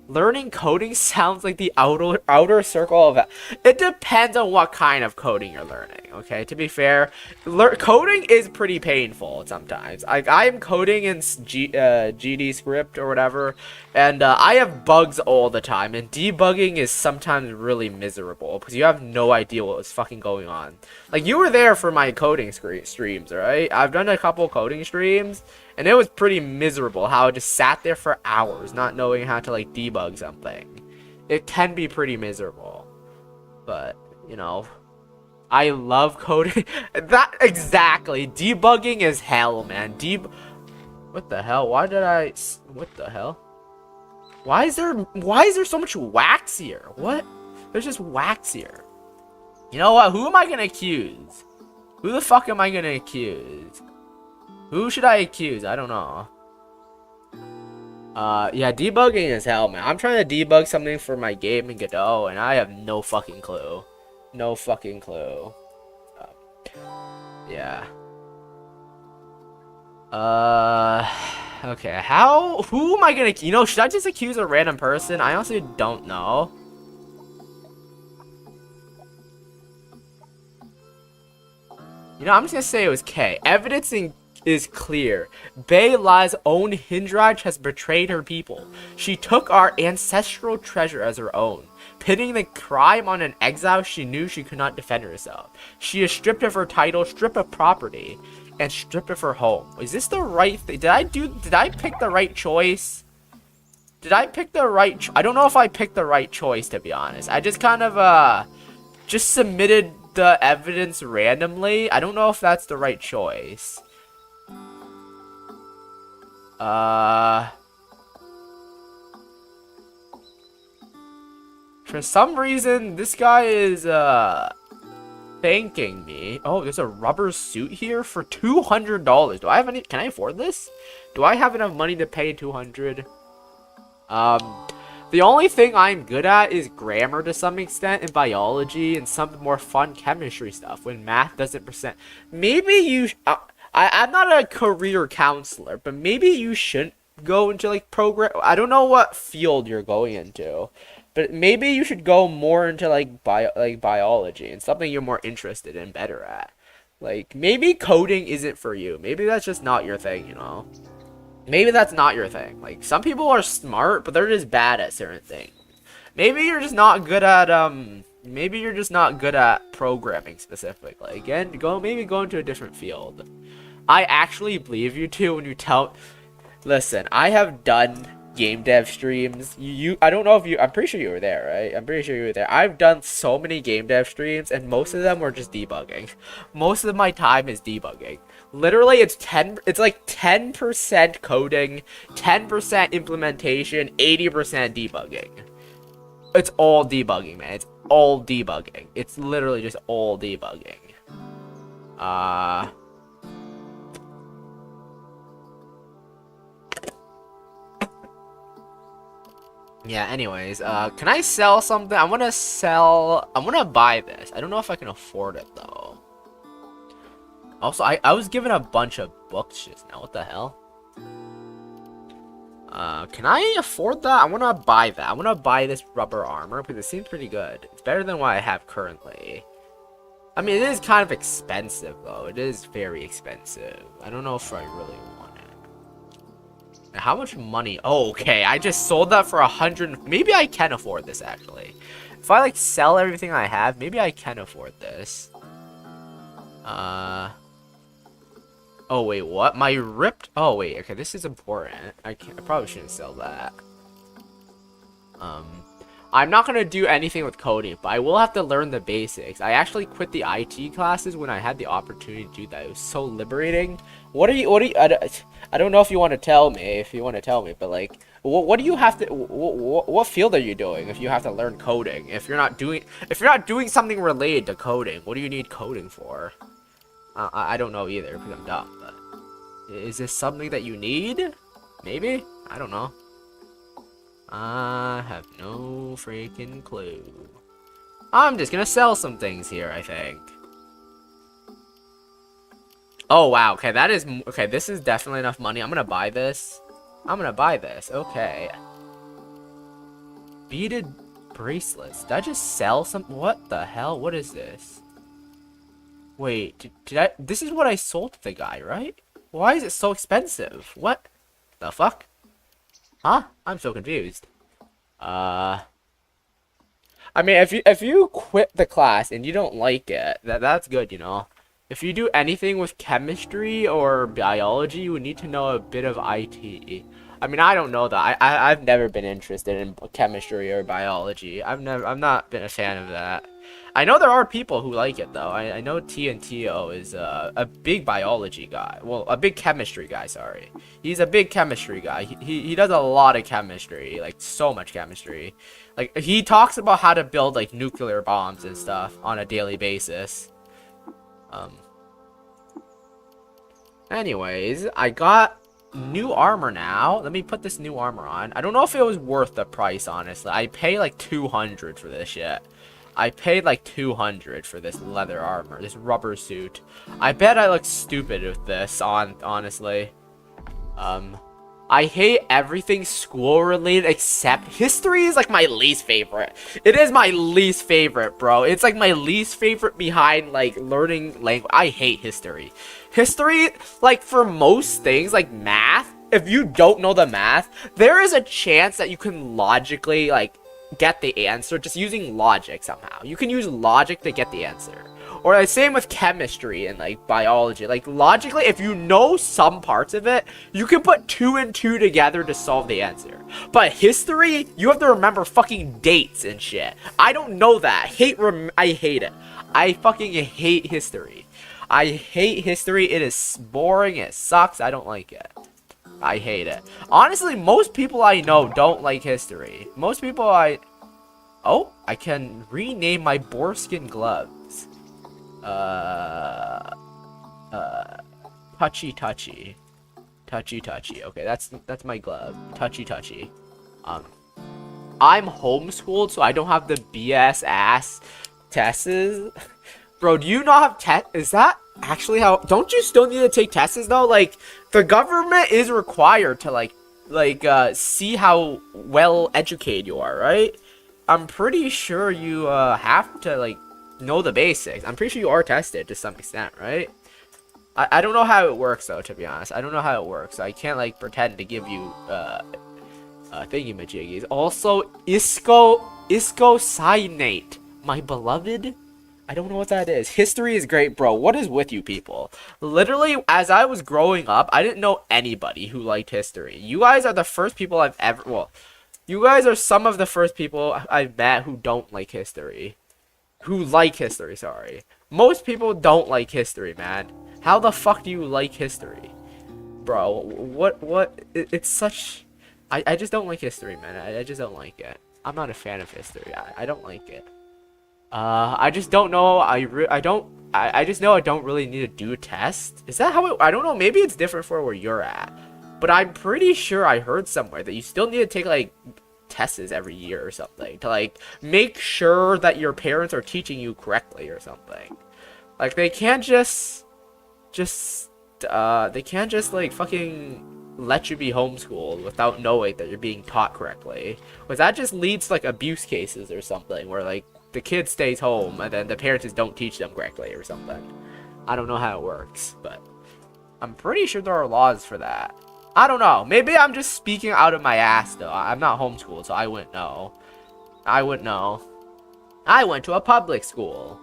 Learning coding sounds like the outer circle of it. It depends on what kind of coding you're learning, okay? To be fair, coding is pretty painful sometimes. Like, I am coding in GD script or whatever, and I have bugs all the time, and debugging is sometimes really miserable because you have no idea what is fucking going on. Like, you were there for my coding streams, right? I've done a couple coding streams, and it was pretty miserable how I just sat there for hours not knowing how to like debug something. It can be pretty miserable. But, you know, I love coding. That exactly. Debugging is hell, man. What the hell? What the hell? Why is there so much wax here? What? There's just wax here. You know what? Who am I gonna accuse? Who the fuck am I gonna accuse? Who should I accuse? I don't know. Yeah, debugging is hell, man. I'm trying to debug something for my game in Godot, and I have no fucking clue. No fucking clue. Yeah. Okay, who am I gonna, you know, should I just accuse a random person? I honestly don't know. You know, I'm just gonna say it was K. Evidencing is clear. Bei Lai's own Hindraj has betrayed her people. She took our ancestral treasure as her own, pinning the crime on an exile she knew she could not defend herself. She is stripped of her title, stripped of property, and stripped of her home. Is this the right thing? Did I pick the right choice? I don't know if I picked the right choice, to be honest. I just kind of, just submitted the evidence randomly. I don't know if that's the right choice. For some reason, this guy is, thanking me. Oh, there's a rubber suit here for $200. Do I have any? Can I afford this? Do I have enough money to pay $200? The only thing I'm good at is grammar to some extent and biology and some more fun chemistry stuff when math doesn't present. Maybe you, I'm not a career counselor, but maybe you shouldn't go into like I don't know what field you're going into, but maybe you should go more into like biology and something you're more interested in, better at. Like, maybe coding isn't for you. Maybe that's just not your thing, you know? Maybe that's not your thing. Like, some people are smart, but they're just bad at certain things. Maybe you're just not good at, maybe you're just not good at programming specifically. Again, maybe go into a different field. I actually believe you too when you listen, I have done game dev streams. I don't know if I'm pretty sure you were there, right? I'm pretty sure you were there. I've done so many game dev streams, and most of them were just debugging. Most of my time is debugging. Literally, it's like 10% coding, 10% implementation, 80% debugging. It's all debugging, man. It's all debugging. It's literally just all debugging. Yeah, anyways, can I sell something? I want to buy this. I don't know if I can afford it, though. Also, I was given a bunch of books just now. What the hell? Can I afford that? I want to buy that. I want to buy this rubber armor because it seems pretty good. It's better than what I have currently. I mean, it is kind of expensive, though. It is very expensive. I don't know if I really want it. How much money? Oh, okay. I just sold that for 100. Maybe I can afford this, actually. If I, like, sell everything I have, maybe I can afford this. Oh, wait, what? My ripped... Oh, wait, okay, this is important. I probably shouldn't sell that. I'm not gonna do anything with coding, but I will have to learn the basics. I actually quit the IT classes when I had the opportunity to do that. It was so liberating. What are you... I don't know if you want to tell me, but, like... What do you have to... What field are you doing if you have to learn coding? If you're not doing something related to coding, what do you need coding for? I don't know either, because I'm dumb, but... Is this something that you need? Maybe? I don't know. I have no freaking clue. I'm just gonna sell some things here, I think. Oh, wow, okay, that is... Okay, this is definitely enough money. I'm gonna buy this. Okay. Beaded bracelets. Did I just sell some... What the hell? What is this? Wait, did I... This is what I sold to the guy, right? Why is it so expensive? What the fuck? Huh? I'm so confused. I mean, if you quit the class and you don't like it, that's good, you know. If you do anything with chemistry or biology, you would need to know a bit of IT. I mean, I don't know that. I've never been interested in chemistry or biology. I've not been a fan of that. I know there are people who like it, though. I know TNTO is a big biology guy. Well, a big chemistry guy, sorry. He's a big chemistry guy. He does a lot of chemistry, like, so much chemistry. Like, he talks about how to build, like, nuclear bombs and stuff on a daily basis. Anyways, I got new armor now. Let me put this new armor on. I don't know if it was worth the price, honestly. I pay, like, 200 for this shit. I paid like 200 for this leather armor, this rubber suit. I bet I look stupid with this honestly. I hate everything school related except history is like my least favorite. It is my least favorite, bro. It's like my least favorite behind like learning language. I hate history. History, like for most things like math, if you don't know the math, there is a chance that you can logically like get the answer just using logic somehow. You can use logic to get the answer. Or like same with chemistry and like biology. Like logically, if you know some parts of it, you can put 2 and 2 together to solve the answer. But history, you have to remember fucking dates and shit. I don't know that. I hate it. I fucking hate history. I hate history. It is boring. It sucks. I don't like it. I hate it. Honestly, most people I know don't like history. Most people Oh, I can rename my boarskin gloves. Touchy touchy. Touchy touchy. Okay, that's my glove. Touchy touchy. I'm homeschooled, so I don't have the BS ass tests. Bro, do you not have test? Is that actually how? Don't you still need to take tests though? Like, the government is required to like see how well educated you are, right? I'm pretty sure you have to like know the basics. I'm pretty sure you are tested to some extent, right? I don't know how it works though, to be honest. I don't know how it works. I can't like pretend to give you thingy-majiggies. Also, isocyanate, my beloved. I don't know what that is. History is great, bro. What is with you people? Literally, as I was growing up, I didn't know anybody who liked history. You guys are the first people I've ever... Well, you guys are some of the first people I've met who don't like history. Who like history, sorry. Most people don't like history, man. How the fuck do you like history? Bro, it's such... I just don't like history, man. I just don't like it. I'm not a fan of history. I don't like it. I just don't know. I just know I don't really need to do a test. Is that how it... I don't know. Maybe it's different for where you're at. But I'm pretty sure I heard somewhere that you still need to take, like, tests every year or something. To, like, make sure that your parents are teaching you correctly or something. Like, they can't just... they can't just, like, fucking let you be homeschooled without knowing that you're being taught correctly. Because that just leads to, like, abuse cases or something. Where, like, the kid stays home and then the parents just don't teach them correctly or something. I don't know how it works, but I'm pretty sure there are laws for that. I don't know. Maybe I'm just speaking out of my ass, though. I'm not homeschooled, so I wouldn't know. I wouldn't know. I went to a public school.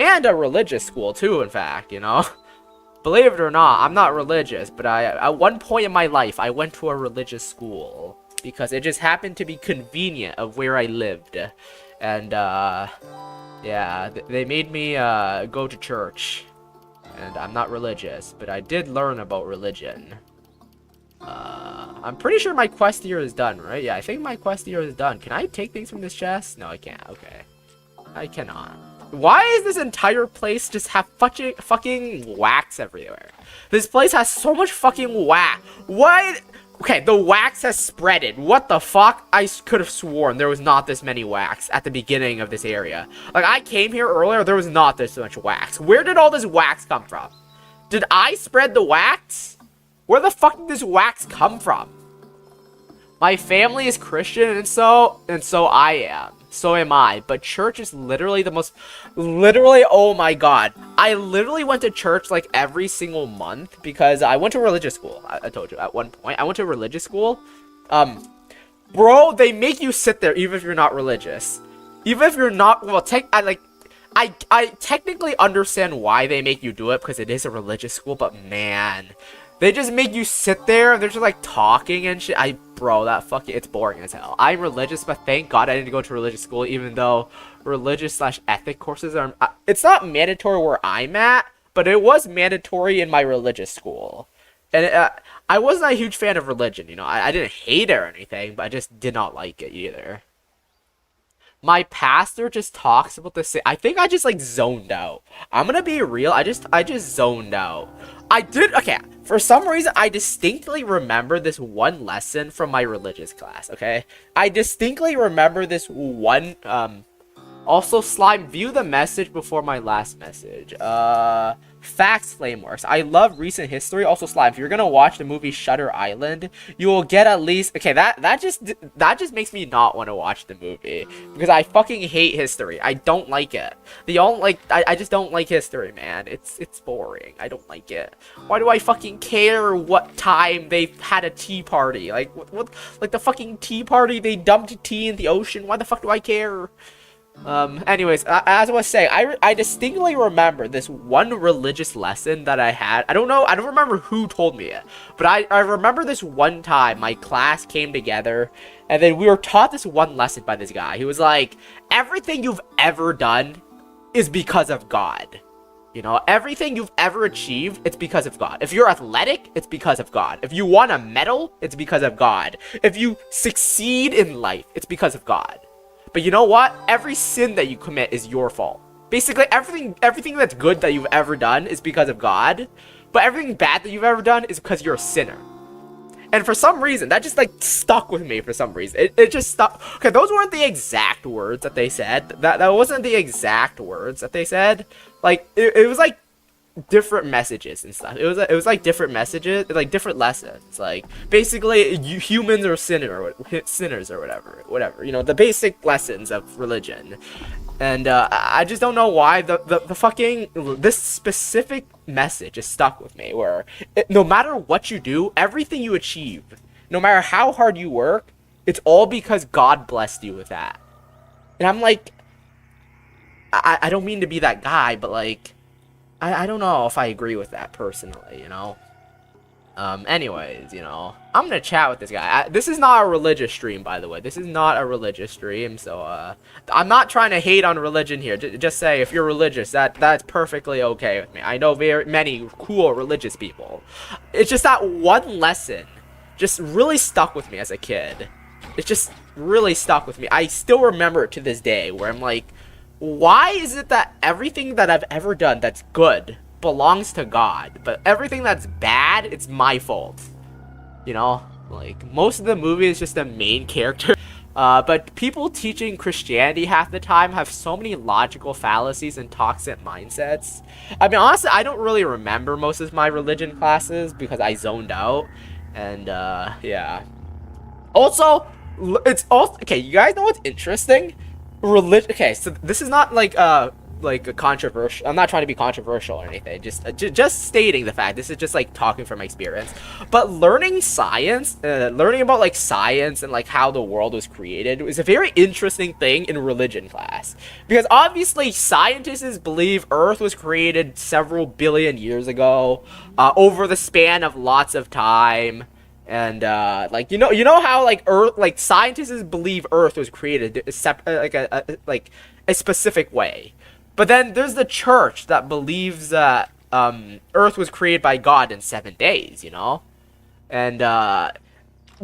And a religious school, too, in fact, you know? Believe it or not, I'm not religious, but at one point in my life, I went to a religious school. Because it just happened to be convenient of where I lived. And, yeah, they made me, go to church. And I'm not religious, but I did learn about religion. I'm pretty sure my quest here is done, right? Yeah, I think my quest here is done. Can I take things from this chest? No, I can't. Okay. I cannot. Why is this entire place just have fucking wax everywhere? This place has so much fucking wax. What? Okay, the wax has spreaded. What the fuck? I could have sworn there was not this many wax at the beginning of this area. Like, I came here earlier, there was not this much wax. Where did all this wax come from? Did I spread the wax? Where the fuck did this wax come from? My family is Christian, and so I am. So am I. But church is literally the most... Literally, oh my god. I literally went to church, like, every single month. Because I went to religious school. I told you, at one point. I went to religious school. Bro, they make you sit there, even if you're not religious. Even if you're not... Well, I technically understand why they make you do it. Because it is a religious school. But, man... They just make you sit there, and they're just, like, talking and shit. Bro, that fucking... It's boring as hell. I'm religious, but thank God I didn't go to religious school, even though religious/ethic courses are... it's not mandatory where I'm at, but it was mandatory in my religious school. And I wasn't a huge fan of religion, you know. I didn't hate it or anything, but I just did not like it either. My pastor just talks about the same... I think I just, like, zoned out. I'm gonna be real. I just zoned out. Okay, for some reason, I distinctly remember this one lesson from my religious class, okay? I distinctly remember this one, also, Slime, view the message before my last message. Facts Flameworks. I love recent history. Also, Slime, if you're gonna watch the movie Shutter Island, you will get at least... Okay, that just makes me not want to watch the movie. Because I fucking hate history. I don't like it. I just don't like history, man. It's boring. I don't like it. Why do I fucking care what time they had a tea party? Like, what like the fucking tea party, they dumped tea in the ocean? Why the fuck do I care? Anyways, as I was saying, I distinctly remember this one religious lesson that I had. I don't remember who told me it, but I remember this one time my class came together, and then we were taught this one lesson by this guy. He was like, everything you've ever done is because of God. You know, everything you've ever achieved, it's because of God. If you're athletic, it's because of God. If you won a medal, it's because of God. If you succeed in life, it's because of God. But you know what? Every sin that you commit is your fault. Basically, everything that's good that you've ever done is because of God. But everything bad that you've ever done is because you're a sinner. And for some reason, that just, like, stuck with me for some reason. It just stuck. Okay, those weren't the exact words that they said. That wasn't the exact words that they said. Like, it was, like, different messages and stuff. It was like different messages, like different lessons. Like basically, humans are sinners or whatever. You know, the basic lessons of religion. And I just don't know why this specific message is stuck with me. Where no matter what you do, everything you achieve, no matter how hard you work, it's all because God blessed you with that. And I'm like, I don't mean to be that guy, but like. I don't know if I agree with that personally, you know? Anyways, you know, I'm gonna chat with this guy. This is not a religious stream, by the way. This is not a religious stream, so, I'm not trying to hate on religion here. Just say, if you're religious, that's perfectly okay with me. I know very many cool religious people. It's just that one lesson just really stuck with me as a kid. It just really stuck with me. I still remember it to this day, where I'm like, why is it that everything that I've ever done that's good belongs to God, but everything that's bad, it's my fault? You know, like, most of the movie is just the main character. But people teaching Christianity half the time have so many logical fallacies and toxic mindsets. I mean, honestly, I don't really remember most of my religion classes because I zoned out. And, yeah. Also, it's also, okay, you guys know what's interesting? Okay, so this is not like a controversial. I'm not trying to be controversial or anything. Just stating the fact. This is just like talking from my experience. But learning science, learning about like science and like how the world was created is a very interesting thing in religion class, because obviously scientists believe Earth was created several billion years ago, over the span of lots of time. And like, you know how like Earth, like scientists believe Earth was created like a specific way. But then there's the church that believes that Earth was created by God in 7 days, you know? And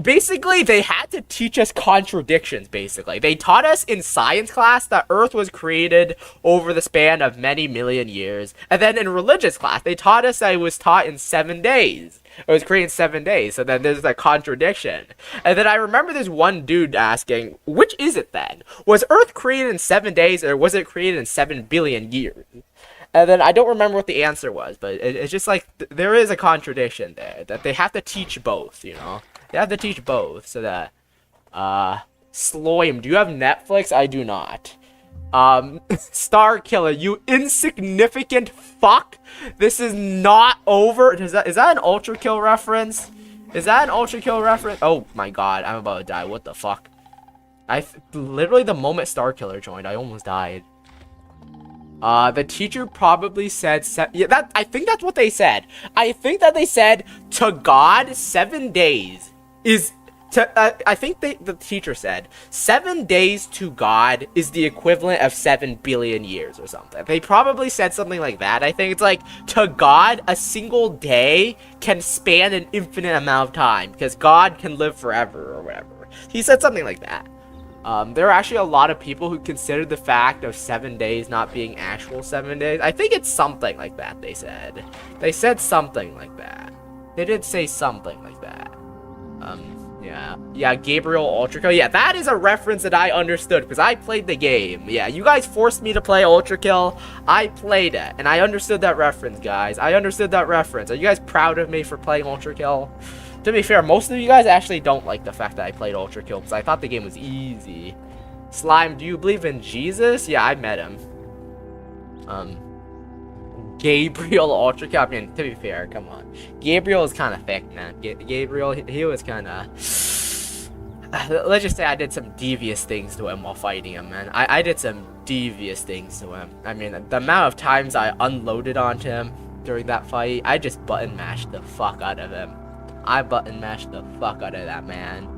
basically they had to teach us contradictions, basically. They taught us in science class that Earth was created over the span of many million years. And then in religious class, they taught us that it was taught in 7 days. It was created in 7 days, so then there's that contradiction. And then I remember this one dude asking, which is it then? Was Earth created in 7 days, or was it created in 7 billion years? And then I don't remember what the answer was, but it's just like, there is a contradiction there, that they have to teach both, you know? They have to teach both, so that, Slime, do you have Netflix? I do not. Star Killer, you insignificant fuck. This is not over. Is that an Ultra Kill reference? Is that an Ultra Kill reference? Oh my god, I'm about to die. What the fuck? Literally the moment Star Killer joined, I almost died. The teacher probably said, yeah, I think that's what they said. I think that they said, to God, 7 days is... I think the teacher said 7 days to God is the equivalent of 7 billion years or something. They probably said something like that. I think it's like, to God, a single day can span an infinite amount of time because God can live forever or whatever. He said something like that. There are actually a lot of people who consider the fact of 7 days not being actual 7 days. I think it's something like that, they said. They said something like that. They did say something like that. Yeah, Gabriel Ultra Kill. Yeah, that is a reference that I understood because I played the game. Yeah, you guys forced me to play Ultra Kill. I played it, and I understood that reference, guys. I understood that reference. Are you guys proud of me for playing Ultra Kill? To be fair, most of you guys actually don't like the fact that I played Ultra Kill because I thought the game was easy. Slime, do you believe in Jesus? Yeah, I met him. Gabriel Ultra Kill. I mean, to be fair, come on. Gabriel is kind of thick, man. Gabriel, he was kind of... let's just say I did some devious things to him while fighting him, man. I did some devious things to him. I mean, the amount of times I unloaded onto him during that fight, I just button mashed the fuck out of him. I button mashed the fuck out of that man.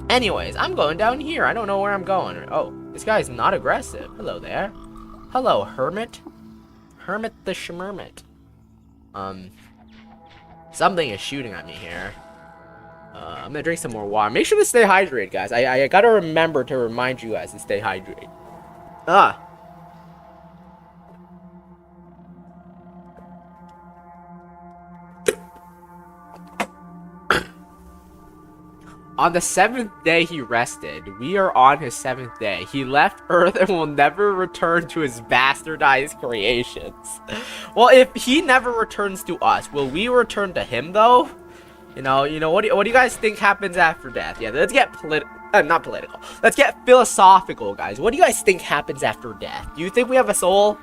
Anyways, I'm going down here. I don't know where I'm going. Oh, this guy's not aggressive. Hello there. Hello, Hermit. Hermit the Schmermit. Something is shooting at me here. I'm gonna drink some more water. Make sure to stay hydrated, guys. I gotta remember to remind you guys to stay hydrated. On the 7th day he rested. We are on his 7th day. He left Earth and will never return to his bastardized creations. Well, if he never returns to us, will we return to him though? You know, what do you guys think happens after death? Yeah, let's get not political. Let's get philosophical, guys. What do you guys think happens after death? Do you think we have a soul?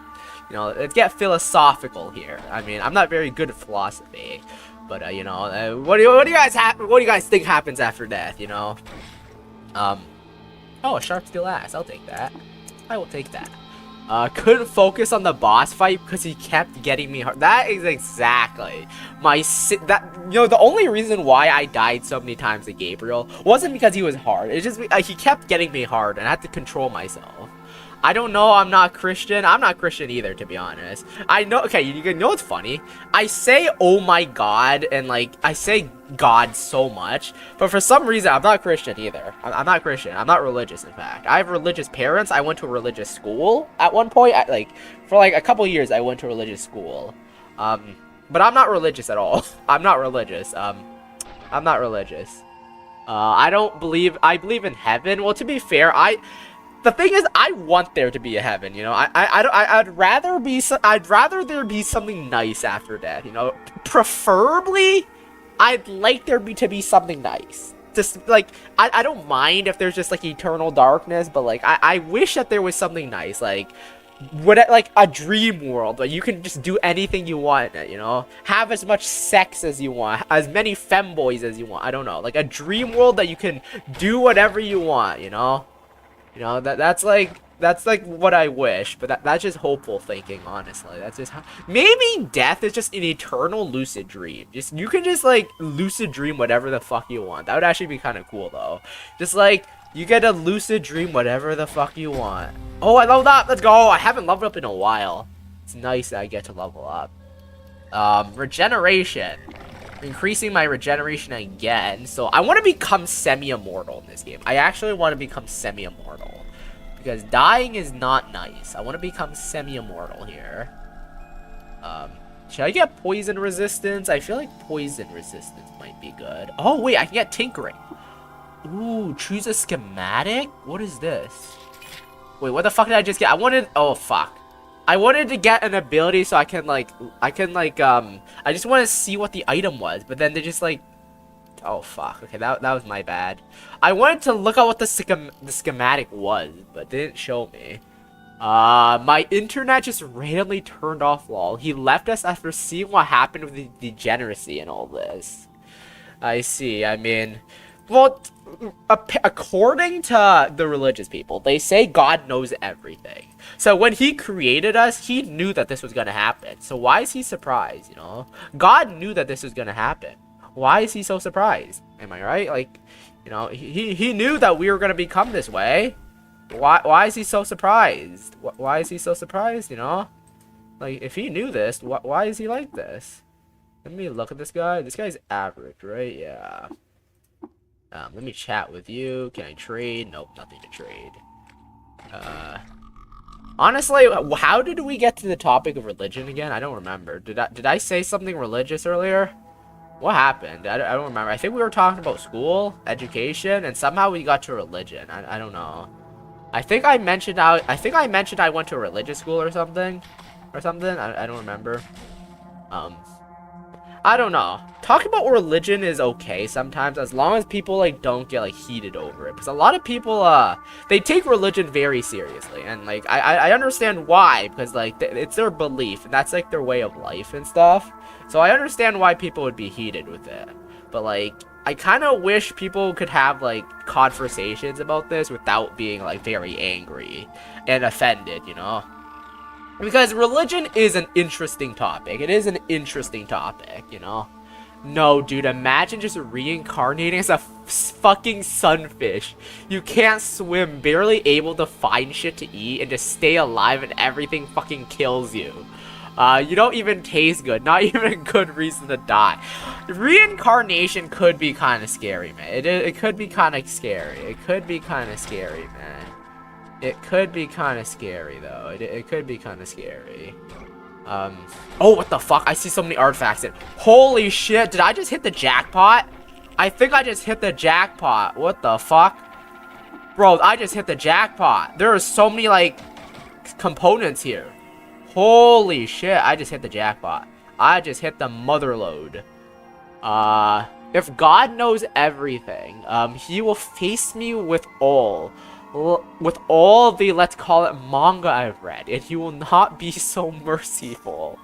You know, let's get philosophical here. I mean, I'm not very good at philosophy. But, you know, what do you guys think happens after death, you know? Oh, a sharp steel axe. I'll take that. I will take that. Couldn't focus on the boss fight because he kept getting me hard. That is exactly the only reason why I died so many times to Gabriel wasn't because he was hard. It's just he kept getting me hard, and I had to control myself. I don't know. I'm not Christian. I'm not Christian either, to be honest. I know. Okay, you know what's funny? I say, oh my God, and like, I say God so much, but for some reason, I'm not Christian either. I'm not Christian. I'm not religious, in fact. I have religious parents. I went to a religious school at one point. For like a couple years, I went to a religious school. But I'm not religious at all. I'm not religious. I'm not religious. I believe in heaven. Well, to be fair, the thing is, I want there to be a heaven, you know. I'd rather there be something nice after death, you know. Preferably, I'd like there to be something nice. Just like I don't mind if there's just like eternal darkness, but like I wish that there was something nice, like a dream world where you can just do anything you want, you know. Have as much sex as you want, as many femboys as you want. I don't know, like a dream world that you can do whatever you want, you know. You know, that's like what I wish, but that's just hopeful thinking, honestly. That's just maybe death is just an eternal lucid dream. You can just like lucid dream whatever the fuck you want. That would actually be kind of cool though. Just like you get a lucid dream whatever the fuck you want. Oh, I leveled up. Let's go. I haven't leveled up in a while. It's nice that I get to level up. Regeneration. Increasing my regeneration again. So I want to become semi-immortal in this game. I actually want to become semi-immortal because dying is not nice. I want to become semi-immortal here. Should I get poison resistance? I feel like poison resistance might be good. Oh wait, I can get tinkering. Ooh, choose a schematic. What is this? Wait, what the fuck did I just get? Oh fuck. I wanted to get an ability so I just want to see what the item was, but then they just like, oh fuck, okay, that was my bad. I wanted to look at what the schematic was, but they didn't show me. My internet just randomly turned off, lol. He left us after seeing what happened with the degeneracy and all this. I see, I mean, well, according to the religious people, they say God knows everything. So when he created us, he knew that this was going to happen. So why is he surprised, you know? God knew that this was going to happen. Why is he so surprised? Am I right? Like, you know, he knew that we were going to become this way. Why is he so surprised? Why is he so surprised, you know? Like, if he knew this, why is he like this? Let me look at this guy. This guy's average, right? Yeah. Let me chat with you. Can I trade? Nope, nothing to trade. Honestly, how did we get to the topic of religion again? I don't remember. Did I say something religious earlier? What happened? I don't remember. I think we were talking about school, education, and somehow we got to religion. I don't know. I think I mentioned I went to a religious school or something. I don't remember. I don't know. Talking about religion is okay sometimes, as long as people like don't get like heated over it. Because a lot of people they take religion very seriously, and like I understand why, because like it's their belief and that's like their way of life and stuff. So I understand why people would be heated with it. But like I kind of wish people could have like conversations about this without being like very angry and offended, you know? Because religion is an interesting topic. It is an interesting topic, you know? No, dude, imagine just reincarnating as a fucking sunfish. You can't swim, barely able to find shit to eat, and just stay alive and everything fucking kills you. You don't even taste good. Not even a good reason to die. Reincarnation could be kind of scary, man. It could be kind of scary. It could be kind of scary, man. It could be kind of scary, though. It could be kind of scary. Oh, what the fuck? I see so many artifacts in. Holy shit, did I just hit the jackpot? I think I just hit the jackpot. What the fuck? Bro, I just hit the jackpot. There are so many, like, components here. Holy shit, I just hit the jackpot. I just hit the mother load. If God knows everything, he will face me with all the, let's call it, manga I've read, and he will not be so merciful.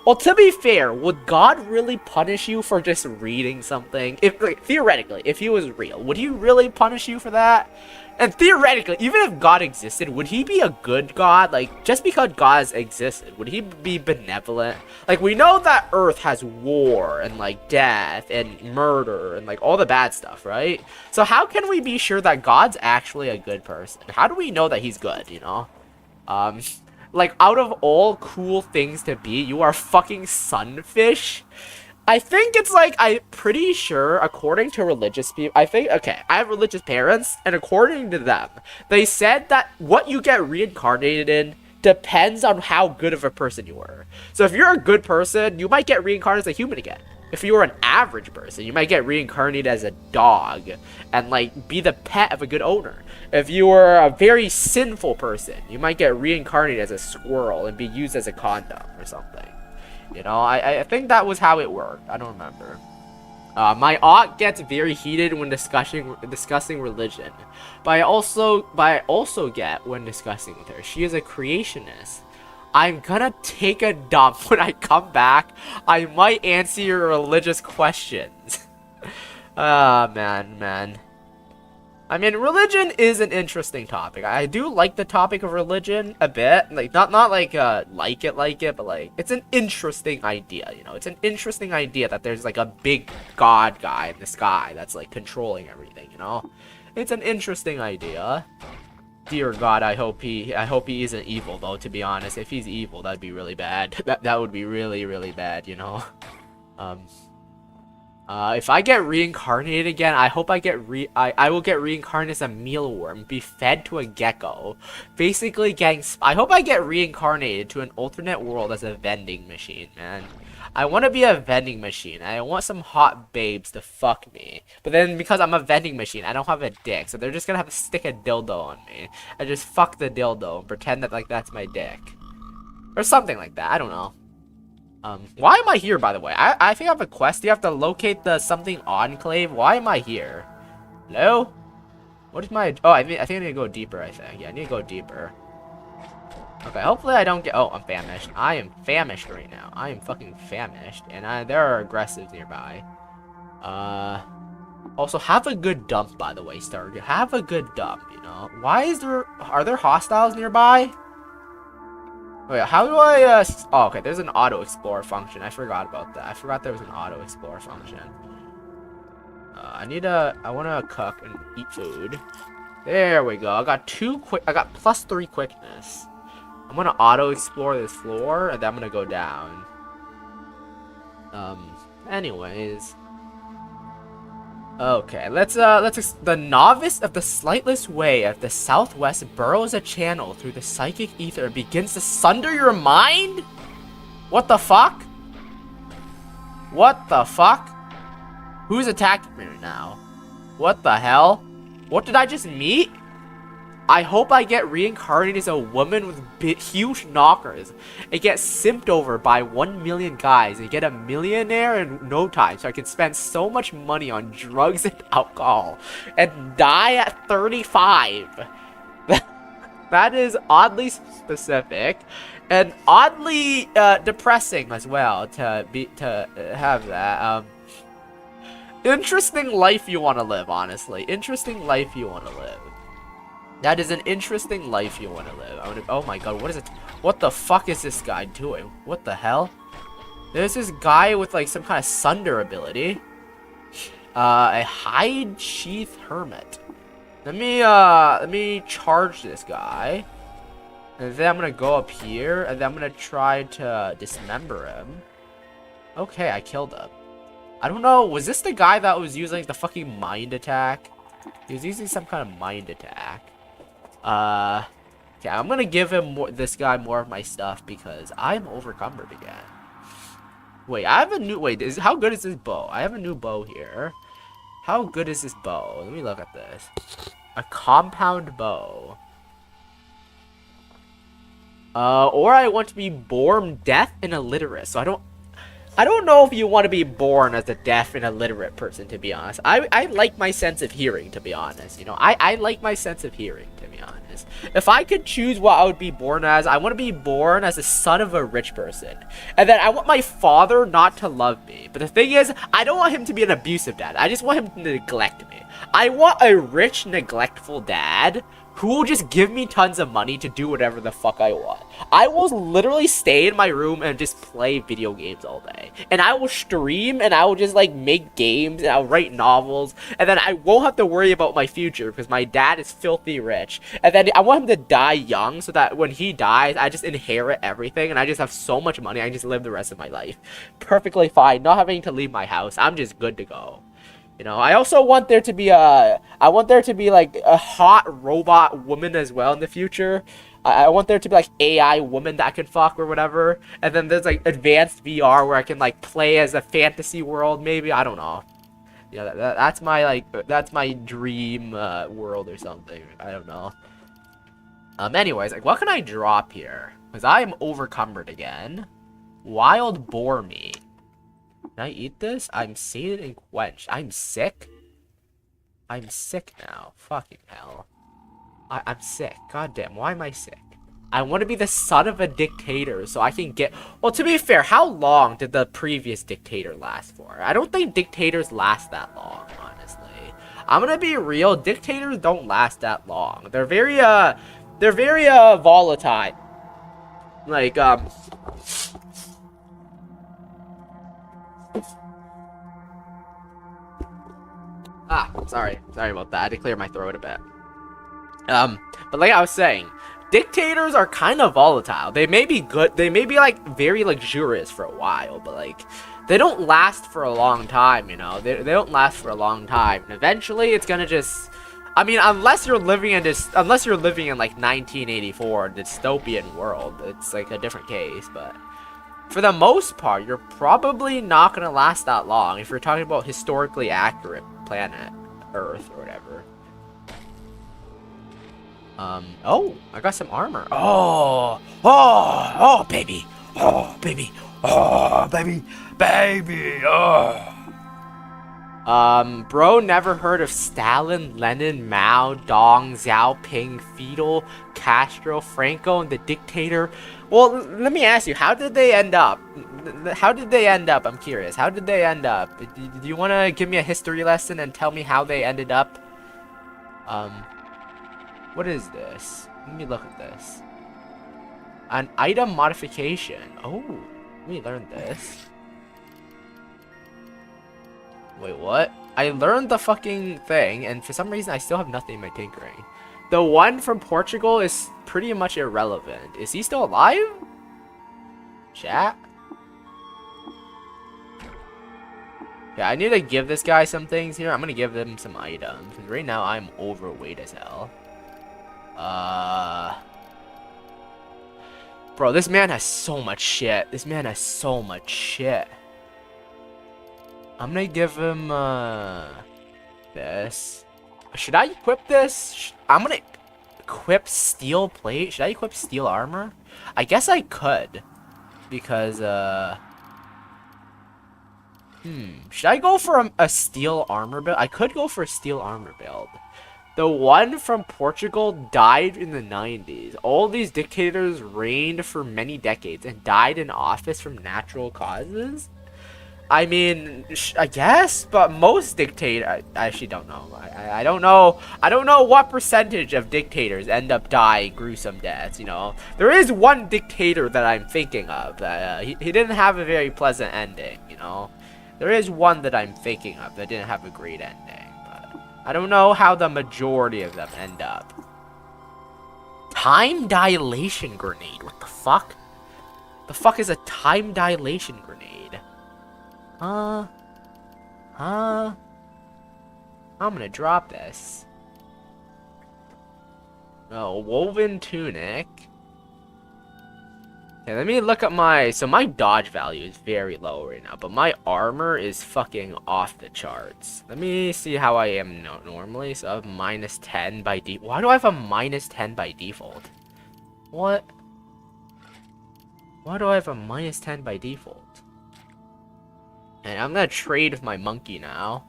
Well, to be fair, would God really punish you for just reading something? If, like, theoretically, if he was real, would he really punish you for that? And theoretically, even if God existed, would he be a good God? Like, just because God existed, would he be benevolent? Like, we know that Earth has war and, like, death and murder and, like, all the bad stuff, right? So how can we be sure that God's actually a good person? How do we know that he's good, you know? Like, out of all cool things to be, you are fucking sunfish? I think it's like, I'm pretty sure, according to religious people, okay, I have religious parents, and according to them, they said that what you get reincarnated in depends on how good of a person you were. So if you're a good person, you might get reincarnated as a human again. If you were an average person, you might get reincarnated as a dog, and like, be the pet of a good owner. If you were a very sinful person, you might get reincarnated as a squirrel and be used as a condom or something. You know, I think that was how it worked. I don't remember. My aunt gets very heated when discussing religion, but I also get when discussing with her. She is a creationist. I'm gonna take a dump when I come back. I might answer your religious questions. Man. I mean, religion is an interesting topic. I do like the topic of religion a bit. Like, not like it, but like, it's an interesting idea, you know? It's an interesting idea that there's like a big god guy in the sky that's like controlling everything, you know? It's an interesting idea. Dear God, I hope he isn't evil, though, to be honest. If he's evil, that'd be really bad. That would be really, really bad, you know? If I get reincarnated again, I hope I will get reincarnated as a mealworm, be fed to a gecko. Basically I hope I get reincarnated to an alternate world as a vending machine, man. I want to be a vending machine. I want some hot babes to fuck me. But then because I'm a vending machine, I don't have a dick. So they're just gonna have to stick a dildo on me. I just fuck the dildo and pretend that like that's my dick. Or something like that. I don't know. Why am I here, by the way? I think I have a quest. You have to locate the something enclave. Why am I here? Hello? What is my... Oh, I think I need to go deeper, I think. Yeah, I need to go deeper. Okay, hopefully I don't get... Oh, I'm famished. I am famished right now. I am fucking famished. And there are aggressives nearby. Also, have a good dump, by the way, Stargate. Have a good dump, you know? Why is there... Are there hostiles nearby? Wait, how do I, Oh, okay, there's an auto-explore function. I forgot about that. I forgot there was an auto-explore function. I wanna cook and eat food. There we go. I got +3 quickness. I'm gonna auto-explore this floor, and then I'm gonna go down. Anyways. Okay, the novice of the slightless way of the southwest burrows a channel through the psychic ether and begins to sunder your mind? What the fuck? What the fuck? Who's attacking me right now? What the hell? What did I just meet? I hope I get reincarnated as a woman with huge knockers and get simped over by 1 million guys and get a millionaire in no time so I can spend so much money on drugs and alcohol and die at 35. That is oddly specific and oddly depressing as well to have that. Interesting life you want to live, honestly. Interesting life you want to live. That is an interesting life you want to live. Oh my god, what is it? What the fuck is this guy doing? What the hell? There's this guy with like some kind of sunder ability. A hide sheath hermit. Let me charge this guy. And then I'm gonna go up here, and then I'm gonna try to dismember him. Okay, I killed him. I don't know, was this the guy that was using the fucking mind attack? He was using some kind of mind attack. Okay, I'm gonna give him this guy more of my stuff because I'm overcumbered again. Wait, I have a new... Wait, how good is this bow? I have a new bow here. How good is this bow? Let me look at this. A compound bow. Or I want to be born deaf and illiterate, so I don't know if you want to be born as a deaf and illiterate person, to be honest. I like my sense of hearing, to be honest. You know, I like my sense of hearing, to be honest. If I could choose what I would be born as, I want to be born as the son of a rich person. And then I want my father not to love me. But the thing is, I don't want him to be an abusive dad. I just want him to neglect me. I want a rich, neglectful dad who will just give me tons of money to do whatever the fuck I want. I will literally stay in my room and just play video games all day. And I will stream and I will just like make games and I'll write novels. And then I won't have to worry about my future because my dad is filthy rich. And then I want him to die young so that when he dies, I just inherit everything and I just have so much money. I can just live the rest of my life. Perfectly fine. Not having to leave my house. I'm just good to go. You know, I also want there to be like a hot robot woman as well in the future. I want there to be like AI woman that I can fuck or whatever. And then there's like advanced VR where I can like play as a fantasy world maybe. I don't know. You know, that's my dream world or something. I don't know. Anyways, like what can I drop here? Because I am overcumbered again. Wild boar meat. Can I eat this? I'm sated and quenched. I'm sick? I'm sick now. Fucking hell. I'm sick. God damn, why am I sick? I want to be the son of a dictator so I can get... Well, to be fair, how long did the previous dictator last for? I don't think dictators last that long, honestly. I'm gonna be real. Dictators don't last that long. They're very volatile. Like, sorry about that. I had to clear my throat a bit. But like I was saying, dictators are kind of volatile. They may be good, they may be like very luxurious for a while, but like they don't last for a long time, you know. They don't last for a long time. And eventually it's gonna just, I mean, unless you're living in like 1984 dystopian world, it's like a different case, but for the most part, you're probably not gonna last that long if you're talking about historically accurate planet Earth or whatever. Oh, I got some armor. Oh, baby. Oh, baby. Oh, baby. Baby. Oh. Bro never heard of Stalin, Lenin, Mao, Dong, Xiaoping, Fidel, Castro, Franco, and the dictator. Well, let me ask you, how did they end up? I'm curious. How did they end up? Do you want to give me a history lesson and tell me how they ended up? What is this? Let me look at this. An item modification. Oh, let me learn this. Wait, what? I learned the fucking thing, and for some reason I still have nothing in my tinkering. The one from Portugal is pretty much irrelevant. Is he still alive? Chat? Yeah, I need to give this guy some things here. I'm gonna give him some items. And right now I'm overweight as hell. Bro, this man has so much shit. This man has so much shit. I'm gonna give him, this. Should I equip this? I'm gonna equip steel plate. Should I equip steel armor? I guess I could. Because, should I go for a steel armor build? I could go for a steel armor build. The one from Portugal died in the 90s. All these dictators reigned for many decades and died in office from natural causes. I mean, I guess, but most dictators, I actually don't know. I don't know. I don't know what percentage of dictators end up dying gruesome deaths, you know. There is one dictator that I'm thinking of that he didn't have a very pleasant ending, you know. There is one that I'm thinking of that didn't have a great ending, but I don't know how the majority of them end up. Time dilation grenade. What the fuck? The fuck is a time dilation grenade? I'm gonna drop this. Oh, woven tunic. Okay, let me look at so my dodge value is very low right now, but my armor is fucking off the charts. Let me see how I am normally. So I have -10 by default. Why do I have a -10 by default? What? Why do I have a -10 by default? And I'm gonna trade with my monkey now.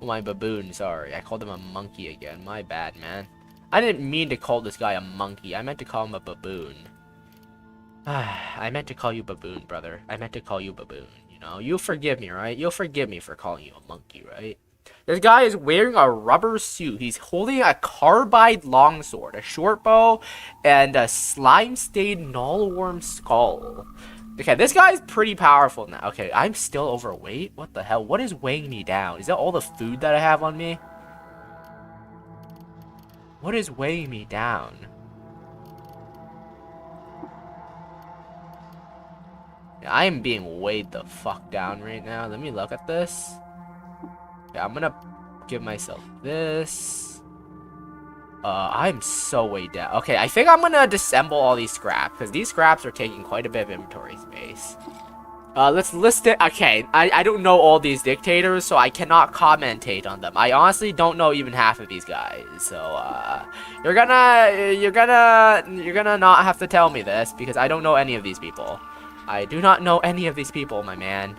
My baboon, sorry. I called him a monkey again. My bad, man. I didn't mean to call this guy a monkey. I meant to call him a baboon. I meant to call you baboon, brother. I meant to call you baboon, you know? You'll forgive me, right? You'll forgive me for calling you a monkey, right? This guy is wearing a rubber suit. He's holding a carbide longsword, a short bow, and a slime-stained nullworm skull. Okay, this guy's pretty powerful now. Okay, I'm still overweight? What the hell? What is weighing me down? Is that all the food that I have on me? What is weighing me down? Yeah, I am being weighed the fuck down right now. Let me look at this. Yeah, I'm gonna give myself this. I'm so weighed down. Okay, I think I'm gonna disassemble all these scraps, because these scraps are taking quite a bit of inventory space. Let's list it. Okay, I don't know all these dictators, so I cannot commentate on them. I honestly don't know even half of these guys. So, you're gonna not have to tell me this, because I don't know any of these people. I do not know any of these people, my man.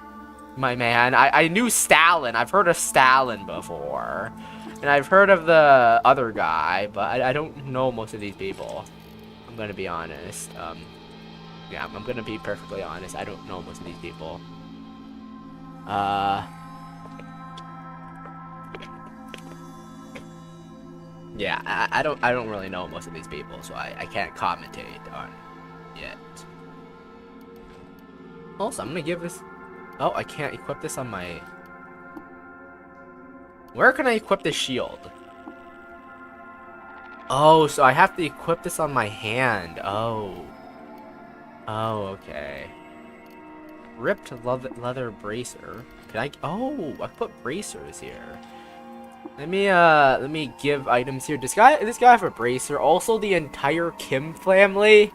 I knew Stalin. I've heard of Stalin before. And I've heard of the other guy, but I don't know most of these people. I'm gonna be honest. Yeah, I'm gonna be perfectly honest. I don't know most of these people. Yeah, I don't really know most of these people, so I can't commentate on yet. Also, I'm gonna give this. Oh, I can't equip this on my. Where can I equip this shield? Oh, so I have to equip this on my hand. Oh. Oh, okay. Ripped leather bracer. Can I? Oh, I put bracers here. Let me give items here. This guy have a bracer. Also, the entire Kim family.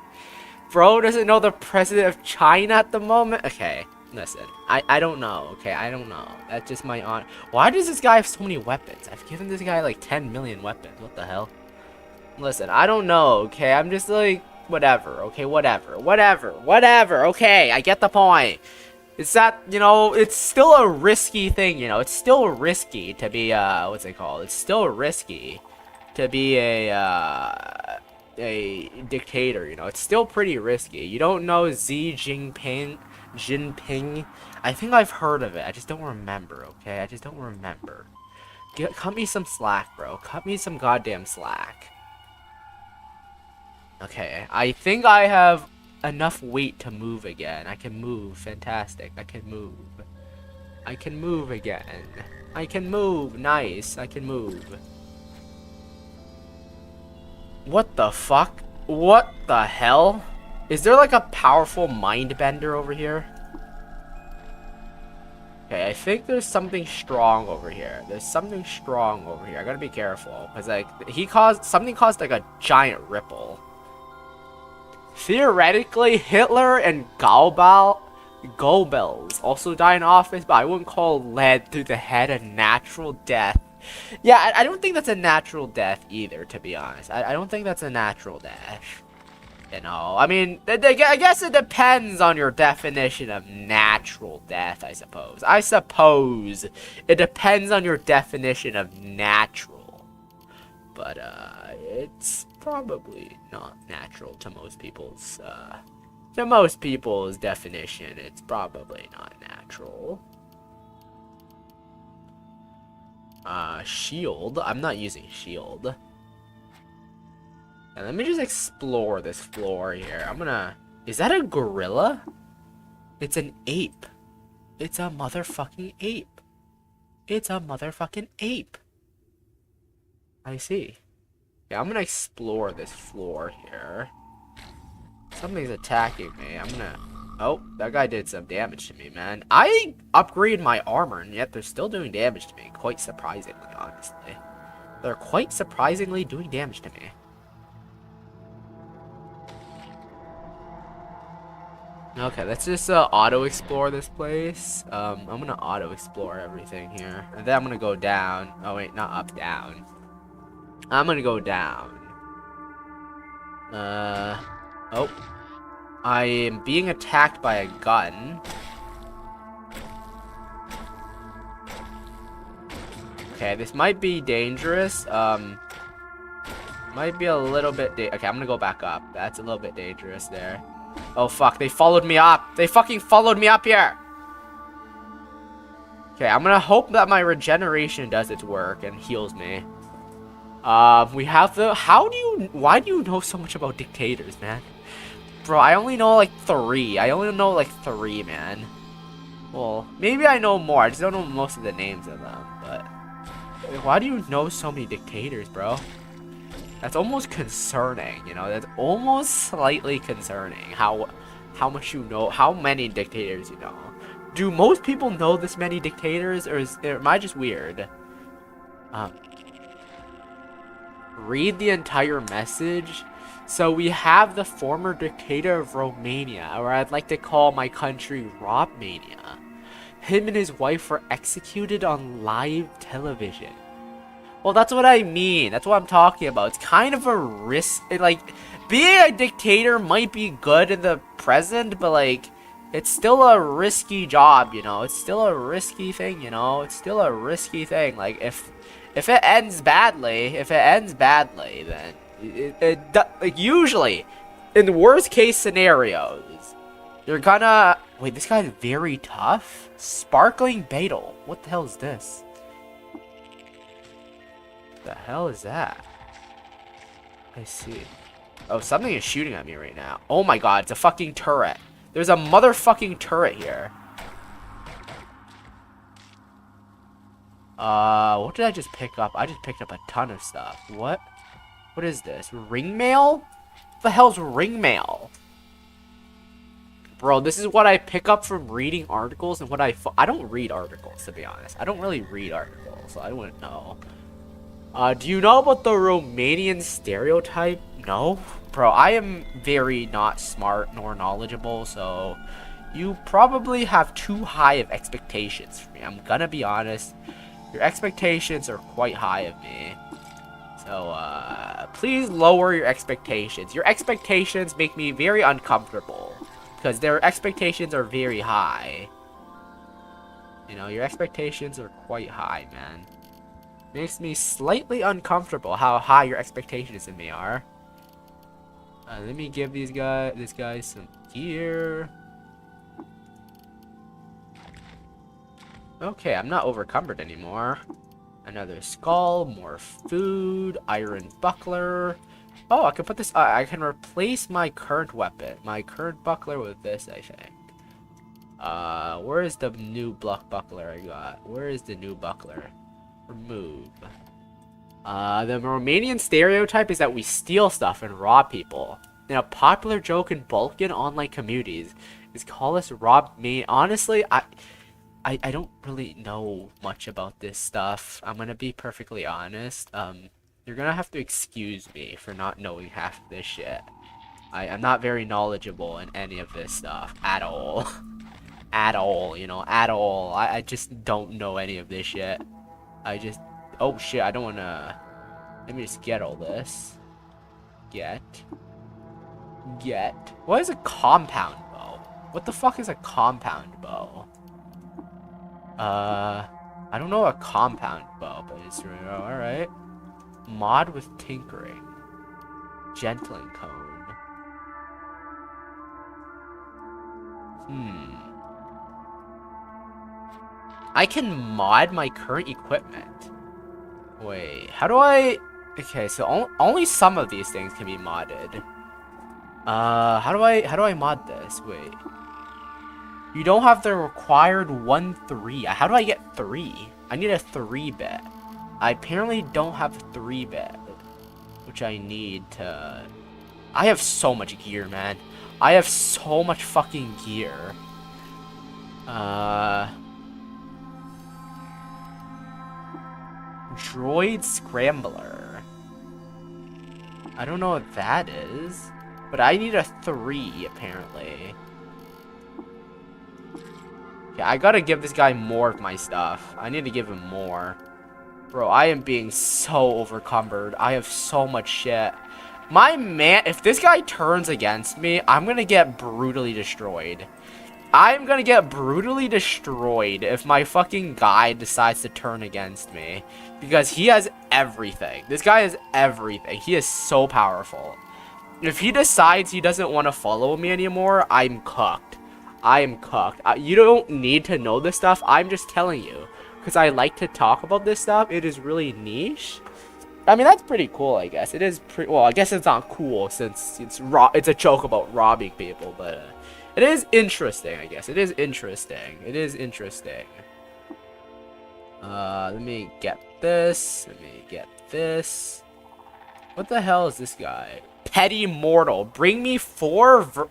Bro doesn't know the president of China at the moment. Okay. Listen, I don't know, okay? I don't know. That's just my honor. Why does this guy have so many weapons? I've given this guy like 10 million weapons. What the hell? Listen, I don't know, okay? I'm just like, whatever, okay? Whatever. Okay, I get the point. It's that, you know, it's still a risky thing, you know? It's still risky to be, what's it called? It's still risky to be a dictator, you know? It's still pretty risky. You don't know Xi Jinping. I think I've heard of it. I just don't remember, okay? I just don't remember. Cut me some slack, bro. Cut me some goddamn slack. Okay, I think I have enough weight to move again. I can move. Fantastic. I can move. I can move again. I can move. Nice. I can move. What the fuck? What the hell? Is there like a powerful mind bender over here? Okay, I think there's something strong over here. There's something strong over here. I gotta be careful. Because like something caused like a giant ripple. Theoretically, Hitler and Goebbels also died in office, but I wouldn't call lead through the head a natural death. Yeah, I don't think that's a natural death either, to be honest. I don't think that's a natural death. You know, I mean, I guess it depends on your definition of natural death, I suppose. I suppose it depends on your definition of natural. But, it's probably not natural to most people's, definition. It's probably not natural. Shield. I'm not using shield. And let me just explore this floor here. Is that a gorilla? It's an ape. It's a motherfucking ape. It's a motherfucking ape. I see. Yeah, I'm gonna explore this floor here. Something's attacking me. Oh, that guy did some damage to me, man. I upgraded my armor, and yet they're still doing damage to me. Quite surprisingly, honestly. They're quite surprisingly doing damage to me. Okay, let's just auto-explore this place. I'm gonna auto-explore everything here. And then I'm gonna go down. Oh wait, not up, down. I'm gonna go down. Oh. I am being attacked by a gun. Okay, this might be dangerous. Might be a little bit okay, I'm gonna go back up. That's a little bit dangerous there. Oh fuck, they followed me up. They fucking followed me up here. Okay, I'm gonna hope that my regeneration does its work and heals me. We have the... Why do you know so much about dictators, man? Bro, I only know like 3. I only know like 3, man. Well, maybe I know more. I just don't know most of the names of them, but... Why do you know so many dictators, bro? That's almost concerning, you know? That's almost slightly concerning how much you know, how many dictators you know. Do most people know this many dictators, or am I just weird? Read the entire message. So we have the former dictator of Romania, or I'd like to call my country Romania. Him and his wife were executed on live television. Well, that's what I mean. That's what I'm talking about. It's kind of a risk. Like, being a dictator might be good in the present, but like, it's still a risky job, you know? It's still a risky thing, you know? It's still a risky thing. Like, if it ends badly, then like, usually, in the worst case scenarios, you're gonna... Wait, this guy's very tough? Sparkling Beetle. What the hell is this? The hell is that? I see. Oh, something is shooting at me right now. Oh my god, it's a fucking turret. There's a motherfucking turret here. What did I just pick up? I just picked up a ton of stuff. What? What is this? Ring mail? What the hell's ring mail? Bro, this is what I pick up from reading articles and what I don't read articles, to be honest. I don't really read articles, so I wouldn't know. Do you know about the Romanian stereotype? No? Bro, I am very not smart nor knowledgeable, so you probably have too high of expectations for me. I'm gonna be honest. Your expectations are quite high of me. So, please lower your expectations. Your expectations make me very uncomfortable, because their expectations are very high. You know, your expectations are quite high, man. Makes me slightly uncomfortable how high your expectations of me are. Let me give this guy some gear. Okay, I'm not overcumbered anymore. Another skull, more food, iron buckler. Oh, I can put this. I can replace my current weapon, my current buckler, with this, I think. Where is the new buckler I got? Where is the new buckler? Remove. The Romanian stereotype is that we steal stuff and rob people. And a popular joke in Balkan online communities is call us rob me. Honestly, I don't really know much about this stuff. I'm gonna be perfectly honest. You're gonna have to excuse me for not knowing half of this shit. I'm not very knowledgeable in any of this stuff at all. At all, you know, at all. I just don't know any of this shit. Oh shit, I don't wanna... Let me just get all this. Get. What is a compound bow? What the fuck is a compound bow? I don't know a compound bow, but it's alright. Mod with tinkering. Gentling cone. I can mod my current equipment. Wait, how do I... Okay, so only some of these things can be modded. How do I mod this? Wait. You don't have the required 1-3. How do I get 3? I need a 3-bit. I apparently don't have a 3-bit, which I need to... I have so much gear, man. I have so much fucking gear. Droid Scrambler. I don't know what that is, but I need a 3 apparently. Yeah, I gotta give this guy more of my stuff. I need to give him more. Bro, I am being so overcumbered. I have so much shit. My man, if this guy turns against me, I'm gonna get brutally destroyed. I'm gonna get brutally destroyed if my fucking guy decides to turn against me. Because he has everything. This guy has everything. He is so powerful. If he decides he doesn't want to follow me anymore, I'm cooked. I am cooked. You don't need to know this stuff. I'm just telling you. Because I like to talk about this stuff. It is really niche. I mean, that's pretty cool, I guess. It is pretty... Well, I guess it's not cool since it's a joke about robbing people. But it is interesting, I guess. It is interesting. It is interesting. Let me get this. Let me get this. What the hell is this guy? Petty mortal. Bring me 4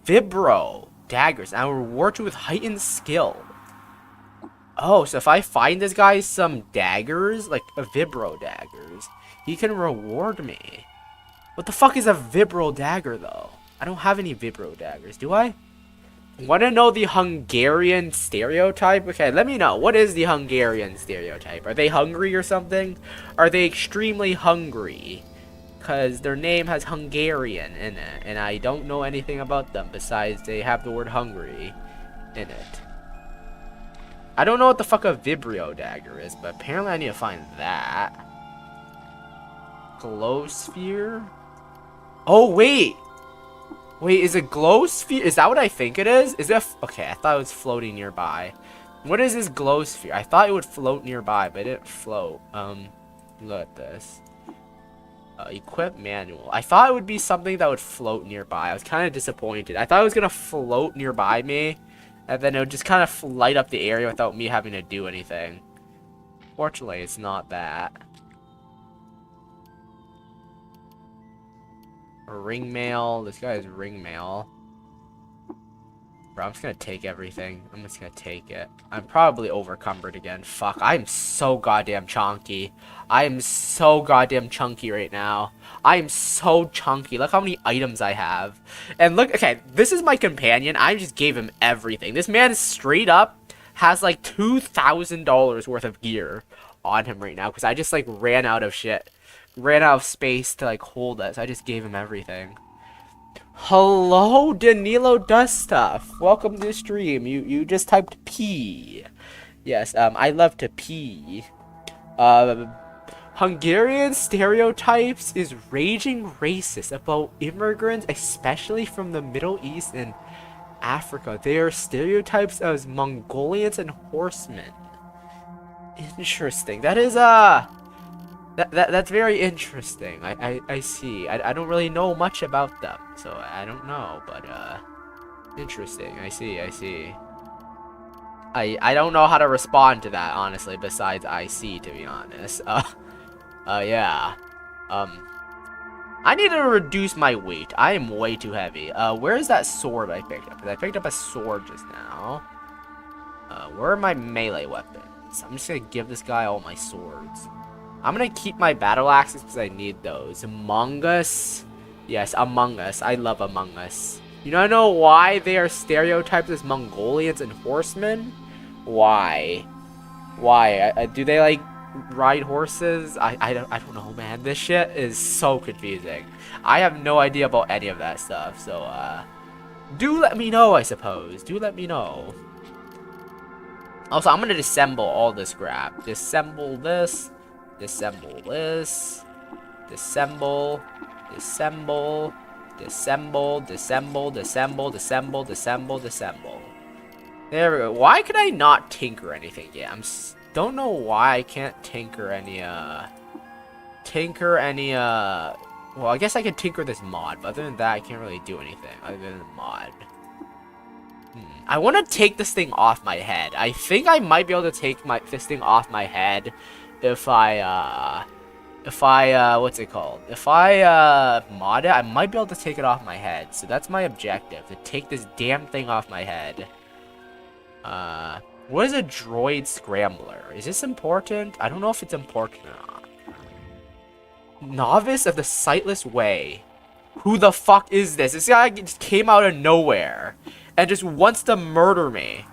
vibro daggers. And I will reward you with heightened skill. Oh, so if I find this guy some daggers, like vibro daggers, he can reward me. What the fuck is a vibro dagger, though? I don't have any vibro daggers, do I? Want to know the Hungarian stereotype? Okay, let me know. What is the Hungarian stereotype? Are they hungry or something? Are they extremely hungry? Because their name has Hungarian in it, and I don't know anything about them besides they have the word hungry in it. I don't know what the fuck a vibrio dagger is, but apparently I need to find that. Glow sphere? Oh, wait! Wait, is it glow sphere? Is that what I think it is? Is it... Okay, I thought it was floating nearby. What is this glow sphere? I thought it would float nearby, but it didn't float. Look at this. Equip manual. I thought it would be something that would float nearby. I was kind of disappointed. I thought it was going to float nearby me. And then it would just kind of light up the area without me having to do anything. Fortunately, it's not that. Ring mail. This guy is ring mail. Bro, I'm just gonna take everything. I'm just gonna take it. I'm probably overcumbered again. Fuck, I'm so goddamn chunky. I am so goddamn chunky right now. I am so chunky. Look how many items I have. And look, okay, this is my companion. I just gave him everything. This man straight up has like $2,000 worth of gear on him right now. Because I just like ran out of shit. Ran out of space to like hold it. So I just gave him everything. Hello, Danilo does stuff. Welcome to the stream. You just typed P. Yes, I love to pee. Hungarian stereotypes is raging racist about immigrants, especially from the Middle East and Africa. They are stereotypes as Mongolians and horsemen. Interesting. That is that's very interesting. I see. I don't really know much about them, so I don't know, but interesting. I see. I don't know how to respond to that, honestly, besides I see, to be honest. Yeah. I need to reduce my weight. I am way too heavy. Where is that sword I picked up? Because I picked up a sword just now. Where are my melee weapons? I'm just gonna give this guy all my swords. I'm gonna keep my battle axes because I need those. Among Us. Yes, Among Us. I love Among Us. You don't know why they are stereotyped as Mongolians and horsemen? Why? Why? Do they like ride horses? I don't know, man. This shit is so confusing. I have no idea about any of that stuff. So do let me know, I suppose. Do let me know. Also, I'm gonna disassemble all this crap. Disassemble this. Disassemble this. Disassemble. Disassemble. Disassemble. Disassemble. Disassemble. Disassemble. Disassemble. Disassemble. There we go. Why could I not tinker anything yet? Don't know why I can't tinker any, well, I guess I can tinker this mod, but other than that, I can't really do anything other than the mod. I want to take this thing off my head. I think I might be able to take this thing off my head if I what's it called? If I, mod it, I might be able to take it off my head. So that's my objective, to take this damn thing off my head. What is a droid scrambler? Is this important? I don't know if it's important or not. Novice of the Sightless Way. Who the fuck is this? This guy just came out of nowhere and just wants to murder me.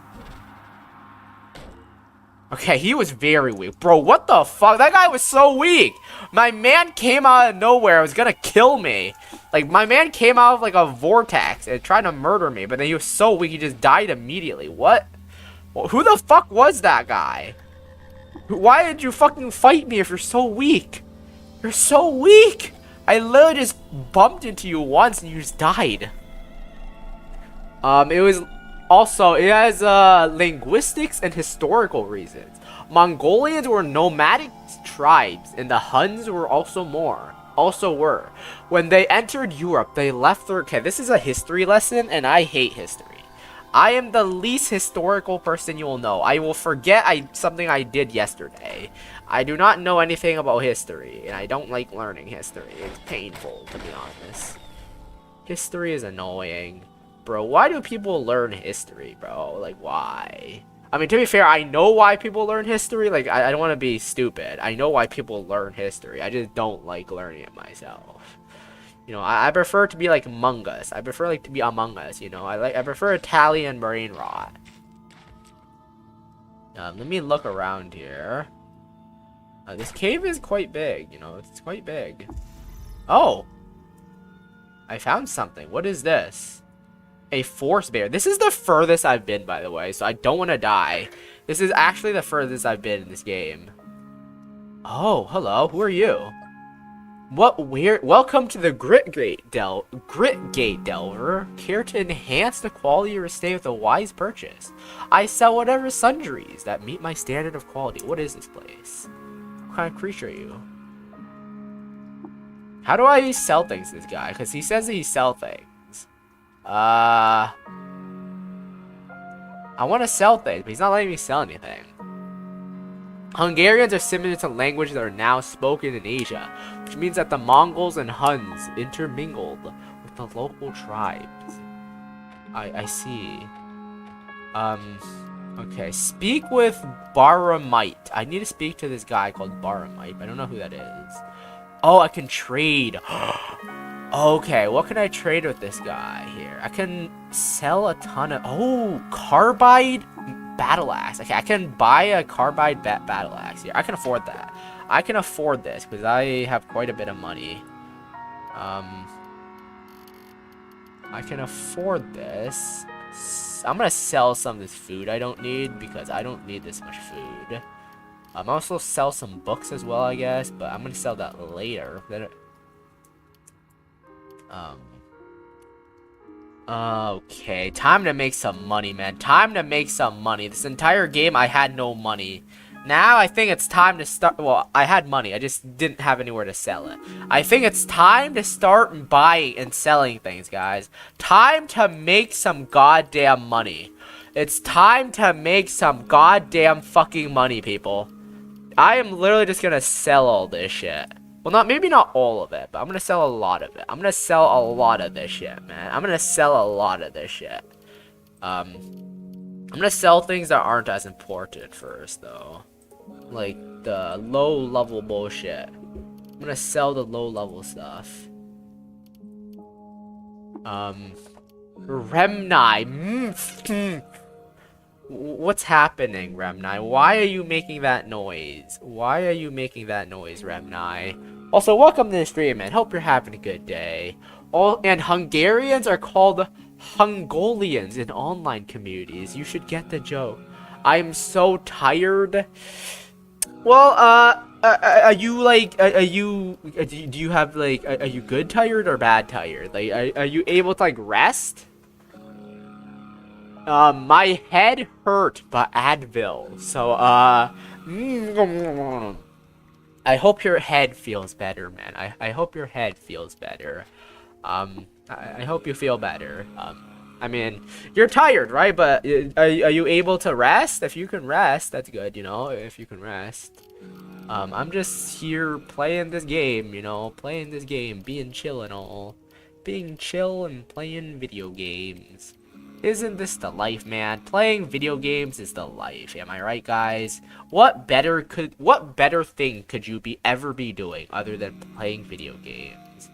Okay, he was very weak. Bro, what the fuck? That guy was so weak. My man came out of nowhere. Was gonna kill me. Like, my man came out of, like, a vortex and tried to murder me. But then he was so weak, he just died immediately. What? Who the fuck was that guy? Why did you fucking fight me if you're so weak? You're so weak. I literally just bumped into you once and you just died. It was Also, it has linguistics and historical reasons. Mongolians were nomadic tribes, and the Huns were also were. When they entered Europe, they left their... Okay, this is a history lesson, and I hate history. I am the least historical person you will know. I will forget something I did yesterday. I do not know anything about history, and I don't like learning history. It's painful, to be honest. History is annoying. Bro, why do people learn history, bro? Like, why? I mean, to be fair, I know why people learn history. Like, I don't want to be stupid. I know why people learn history. I just don't like learning it myself. You know, I prefer to be like Among Us. I prefer like to be Among Us, you know. I prefer Italian brain rot. Let me look around here. This cave is quite big, you know. It's quite big. Oh! I found something. What is this? A force bear. This is the furthest I've been, by the way, so I don't want to die. This is actually the furthest I've been in this game. Oh, hello. Who are you? What weird... Welcome to the Grit Gate Delver. Care to enhance the quality of your stay with a wise purchase. I sell whatever sundries that meet my standard of quality. What is this place? What kind of creature are you? How do I sell things to this guy? Because he says that he sells things. I want to sell things, but he's not letting me sell anything. Hungarians are similar to languages that are now spoken in Asia, which means that the Mongols and Huns intermingled with the local tribes. I see. Okay. Speak with Baramite. I need to speak to this guy called Baramite, but I don't know who that is. Oh, I can trade. Okay, what can I trade with this guy here? I can sell a ton of... Oh, carbide battle axe. Okay, I can buy a carbide battle axe here. I can afford that. I can afford this because I have quite a bit of money. I can afford this. I'm going to sell some of this food I don't need because I don't need this much food. I'm also sell some books as well, I guess, but I'm going to sell that later. Okay, time to make some money, man. Time to make some money. This entire game, I had no money. Now, I think it's time to start... Well, I had money. I just didn't have anywhere to sell it. I think it's time to start buying and selling things, guys. Time to make some goddamn money. It's time to make some goddamn fucking money, people. I am literally just gonna sell all this shit. Well, maybe not all of it, but I'm gonna sell a lot of it. I'm gonna sell a lot of this shit, man. I'm gonna sell a lot of this shit. I'm gonna sell things that aren't as important first, though. Like, the low-level bullshit. I'm gonna sell the low-level stuff. Remni. What's happening, Remni? Why are you making that noise? Why are you making that noise, Remni? Also, welcome to the stream, man. Hope you're having a good day. And Hungarians are called Hungolians in online communities. You should get the joke. I'm so tired. Well, are you like, do you have like, are you good tired or bad tired? Like, are you able to like rest? My head hurt by Advil, so, I hope your head feels better, man. I hope your head feels better. I hope you feel better. I mean, you're tired, right? But are you able to rest? If you can rest, that's good, you know, if you can rest. I'm just here playing this game, you know, being chill and all. Being chill and playing video games. Isn't this the life, man? Playing video games is the life. Am I right, guys? What better thing could you ever be doing other than playing video games?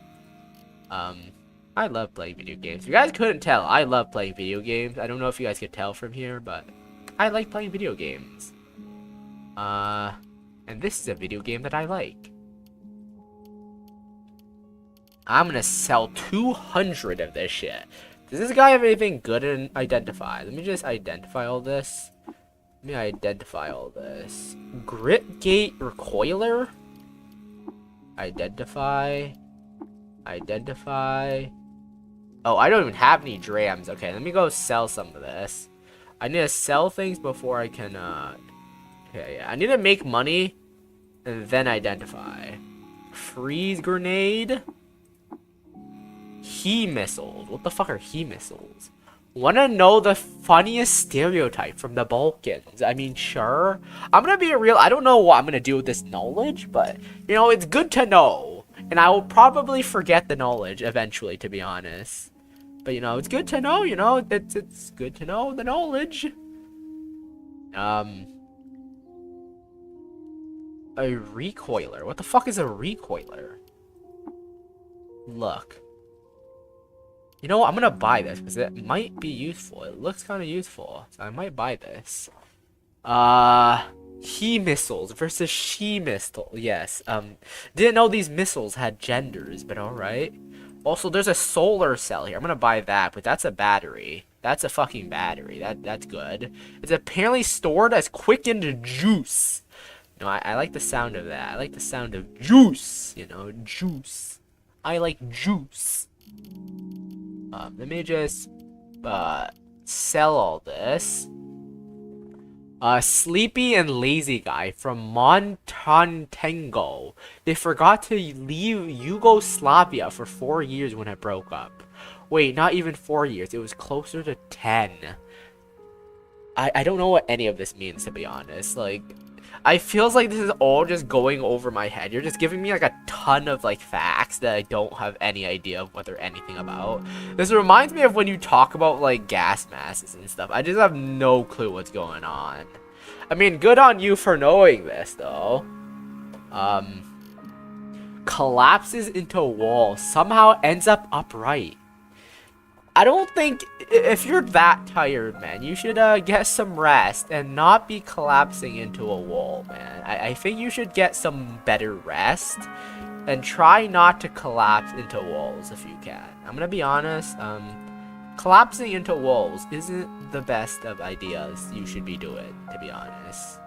I love playing video games. If you guys couldn't tell, I love playing video games. I don't know if you guys could tell from here, but I like playing video games. And this is a video game that I like. I'm gonna sell 200 of this shit. Does this guy have anything good in identify? Let me just identify all this. Grit Gate Recoiler? Identify. Oh, I don't even have any drams. Okay, let me go sell some of this. I need to sell things before I can, okay, yeah. I need to make money and then identify. Freeze grenade. He missiles. What the fuck are he missiles? Wanna know the funniest stereotype from the Balkans? I mean, sure. I'm gonna be real. I don't know what I'm gonna do with this knowledge, but, you know, it's good to know. And I will probably forget the knowledge eventually, to be honest. But, you know, it's good to know, you know. It's good to know the knowledge. A recoiler. What the fuck is a recoiler? Look. You know what? I'm gonna buy this because it might be useful. It looks kind of useful, so I might buy this. He missiles versus she missile. Yes. Didn't know these missiles had genders, but all right. Also, there's a solar cell here. I'm gonna buy that, but that's a battery. That's a fucking battery. That's good. It's apparently stored as quickened juice. You know, I like the sound of that. I like the sound of juice. You know, juice. I like juice. Let me just sell all this. Sleepy and lazy guy from Montenegro. They forgot to leave Yugoslavia for 4 years when it broke up. Wait, not even 4 years. It was closer to 10. I don't know what any of this means, to be honest. Like, I feels like this is all just going over my head. You're just giving me like a ton of like facts that I don't have any idea of what they're anything about. This reminds me of when you talk about like gas masses and stuff. I just have no clue what's going on. I mean, good on you for knowing this though. Collapses into a wall, somehow ends up upright. I don't think, if you're that tired, man, you should get some rest and not be collapsing into a wall, man. I think you should get some better rest and try not to collapse into walls if you can. I'm gonna be honest, collapsing into walls isn't the best of ideas you should be doing, to be honest.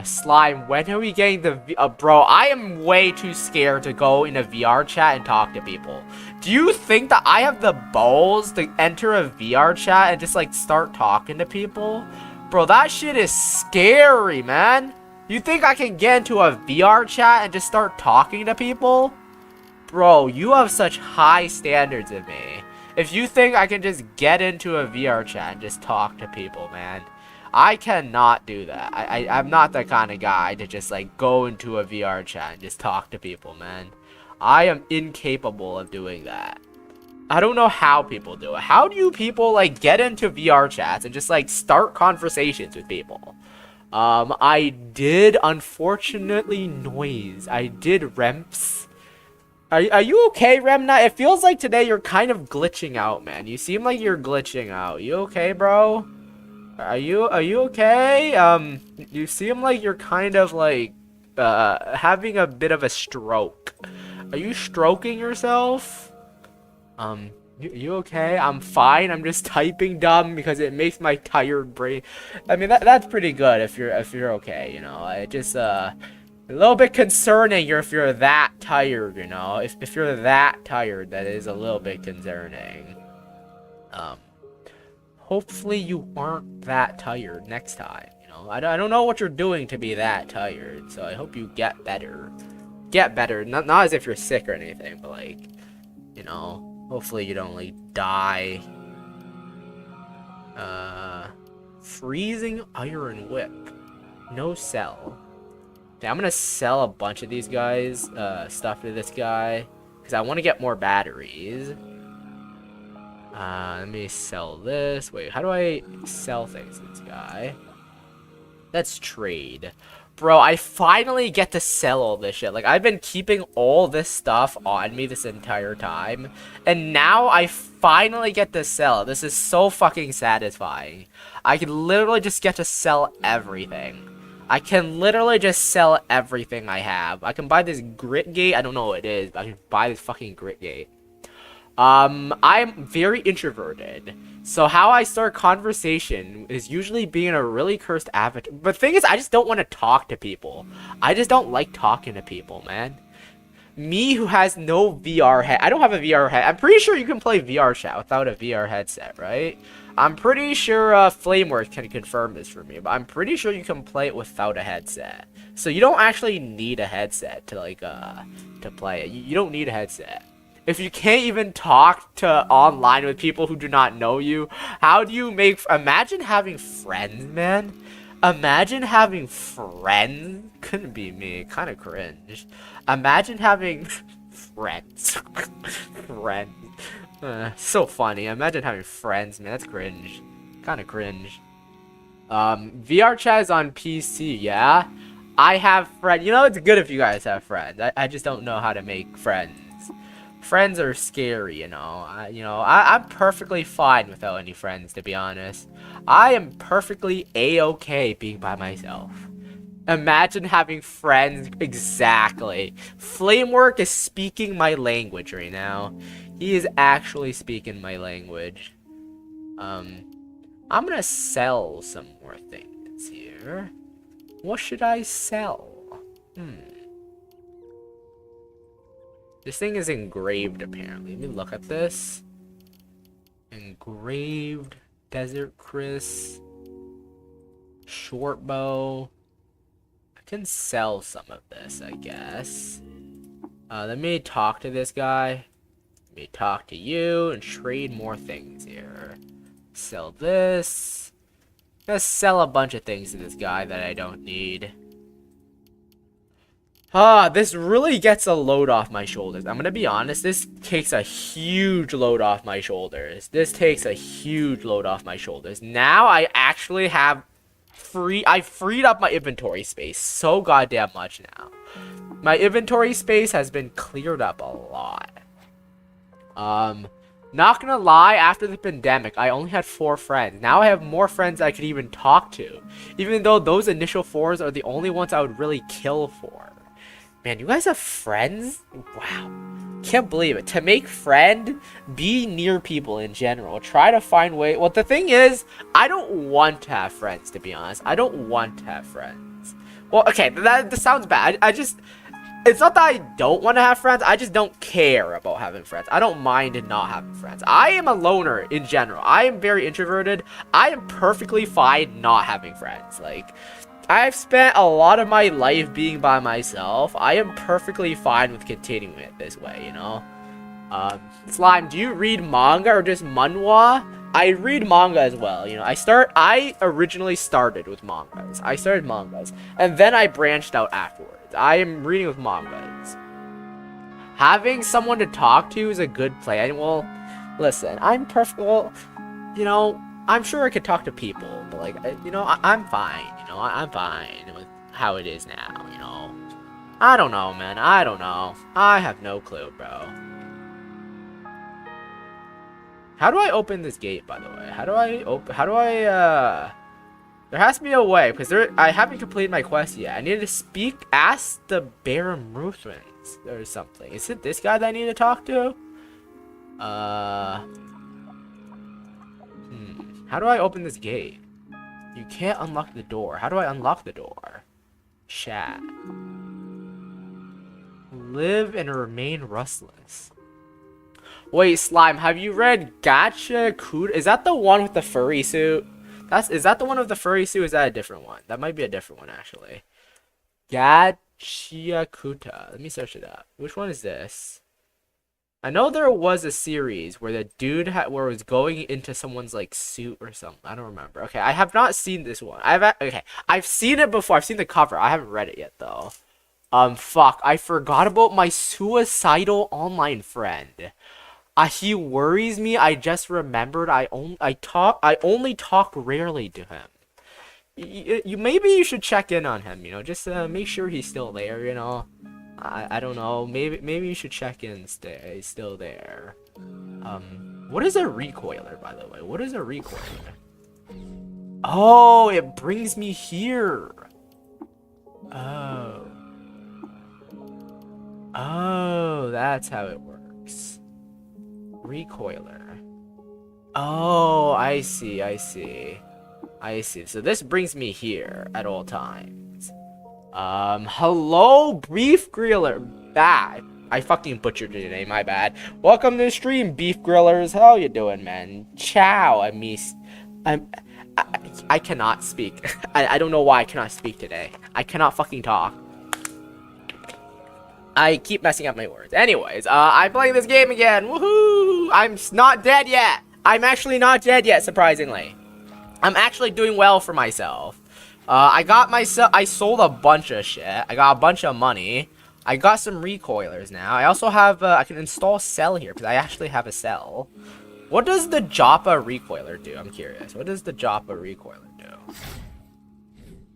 Slime, when are we getting the bro, I am way too scared to go in a VR chat and talk to people. Do you think that I have the balls to enter a VR chat and just like start talking to people? Bro, that shit is scary, man. You think I can get into a VR chat and just start talking to people? Bro, you have such high standards of me. If you think I can just get into a VR chat and just talk to people, man, I cannot do that. I'm not the kind of guy to just like go into a VR chat and just talk to people, man. I am incapable of doing that. I don't know how people do it. How do you people like get into VR chats and just like start conversations with people? I did, unfortunately, noise. I did Remps. Are you okay, Remna? It feels like today you're kind of glitching out, man. You seem like you're glitching out. You okay, bro? Are you okay? You seem like you're kind of like having a bit of a stroke. Are you stroking yourself? You okay? I'm fine. I'm just typing dumb because it makes my tired brain. I mean, that's pretty good if you're okay, you know. It just a little bit concerning if you're that tired, you know. If you're that tired, that is a little bit concerning. Hopefully you aren't that tired next time, you know. I don't know what you're doing to be that tired, so I hope you get better. Get better, not as if you're sick or anything, but like, you know, hopefully you don't like die. Freezing iron whip. No sell. Okay, I'm gonna sell a bunch of these guys, stuff to this guy, because I want to get more batteries. Let me sell this. Wait, how do I sell things to this guy? Let's trade. Bro, I finally get to sell all this shit. Like, I've been keeping all this stuff on me this entire time. And now I finally get to sell. This is so fucking satisfying. I can literally just get to sell everything. I can literally just sell everything I have. I can buy this grit gate. I don't know what it is, but I can buy this fucking grit gate. I'm very introverted, so how I start conversation is usually being a really cursed avatar. But the thing is, I just don't want to talk to people. I just don't like talking to people, man. Me who has no VR head. I don't have a VR head. I'm pretty sure you can play VR chat without a VR headset, right? I'm pretty sure Flameworth can confirm this for me, but I'm pretty sure you can play it without a headset. So you don't actually need a headset to like to play it. You don't need a headset. If you can't even talk to online with people who do not know you, how do you make... Imagine having friends, man. Imagine having friends. Couldn't be me. Kind of cringe. Imagine having friends. Friends. So funny. Imagine having friends, man. That's cringe. Kind of cringe. VR chat is on PC, yeah? I have friends. You know, it's good if you guys have friends. I just don't know how to make friends. Friends are scary, you know. I'm perfectly fine without any friends, to be honest. I am perfectly a-okay being by myself. Imagine having friends. Exactly. Flamework is speaking my language right now. He is actually speaking my language. I'm gonna sell some more things here. What should I sell? This thing is engraved, apparently. Let me look at this. Engraved. Desert Chris. Short bow. I can sell some of this, I guess. Let me talk to this guy. Let me talk to you and trade more things here. Sell this. I'm gonna sell a bunch of things to this guy that I don't need. This really gets a load off my shoulders. I'm gonna be honest, this takes a huge load off my shoulders. This takes a huge load off my shoulders. Now I actually have I freed up my inventory space so goddamn much now. My inventory space has been cleared up a lot. Not gonna lie, after the pandemic, I only had 4 friends. Now I have more friends I could even talk to. Even though those initial 4s are the only ones I would really kill for. Man, you guys have friends? Wow. Can't believe it. To make friend, be near people in general. Try to find way. Well, the thing is, I don't want to have friends, to be honest. I don't want to have friends. Well, okay, that sounds bad. I just... It's not that I don't want to have friends. I just don't care about having friends. I don't mind not having friends. I am a loner in general. I am very introverted. I am perfectly fine not having friends. Like... I've spent a lot of my life being by myself. I am perfectly fine with continuing it this way, you know? Slime, do you read manga or just manhwa? I read manga as well, you know? I originally started with mangas. I started mangas. And then I branched out afterwards. I am reading with mangas. Having someone to talk to is a good plan. Well, listen, well, you know, I'm sure I could talk to people, but like, you know, I'm fine. You know, I'm fine with how it is now. You know, I don't know, man. I don't know. I have no clue, bro. How do I open this gate, by the way? How do I there has to be a way, because I haven't completed my quest yet. I need to ask the Baron Ruthrans or something. Is it this guy that I need to talk to? How do I open this gate? You can't unlock the door. How do I unlock the door? Chat. Live and remain rustless. Wait, Slime, have you read Gacha Kuta? Is that the one with the furry suit? Is that the one with the furry suit? Or is that a different one? That might be a different one, actually. Gacha Kuta. Let me search it up. Which one is this? I know there was a series where the dude was going into someone's like suit or something. I don't remember. Okay, I have not seen this one. I've seen it before. I've seen the cover. I haven't read it yet though. Fuck. I forgot about my suicidal online friend. He worries me. I just remembered. I only talk rarely to him. Maybe you should check in on him. You know, just make sure he's still there. You know. I don't know. Maybe you should check in. He's still there. What is a recoiler, by the way? What is a recoiler? Oh, it brings me here. Oh. Oh, that's how it works. Recoiler. Oh, I see. So this brings me here at all times. Hello, Beef Griller. I fucking butchered your name, my bad. Welcome to the stream, beef grillers. How you doing, man? Ciao, I cannot speak. I don't know why I cannot speak today. I cannot fucking talk. I keep messing up my words. Anyways, I'm playing this game again. Woohoo! I'm not dead yet. I'm actually not dead yet, surprisingly. I'm actually doing well for myself. I sold a bunch of shit. I got a bunch of money. I got some recoilers now. I also have, I can install a cell here, because I actually have a cell. What does the Joppa recoiler do? I'm curious. What does the Joppa recoiler do?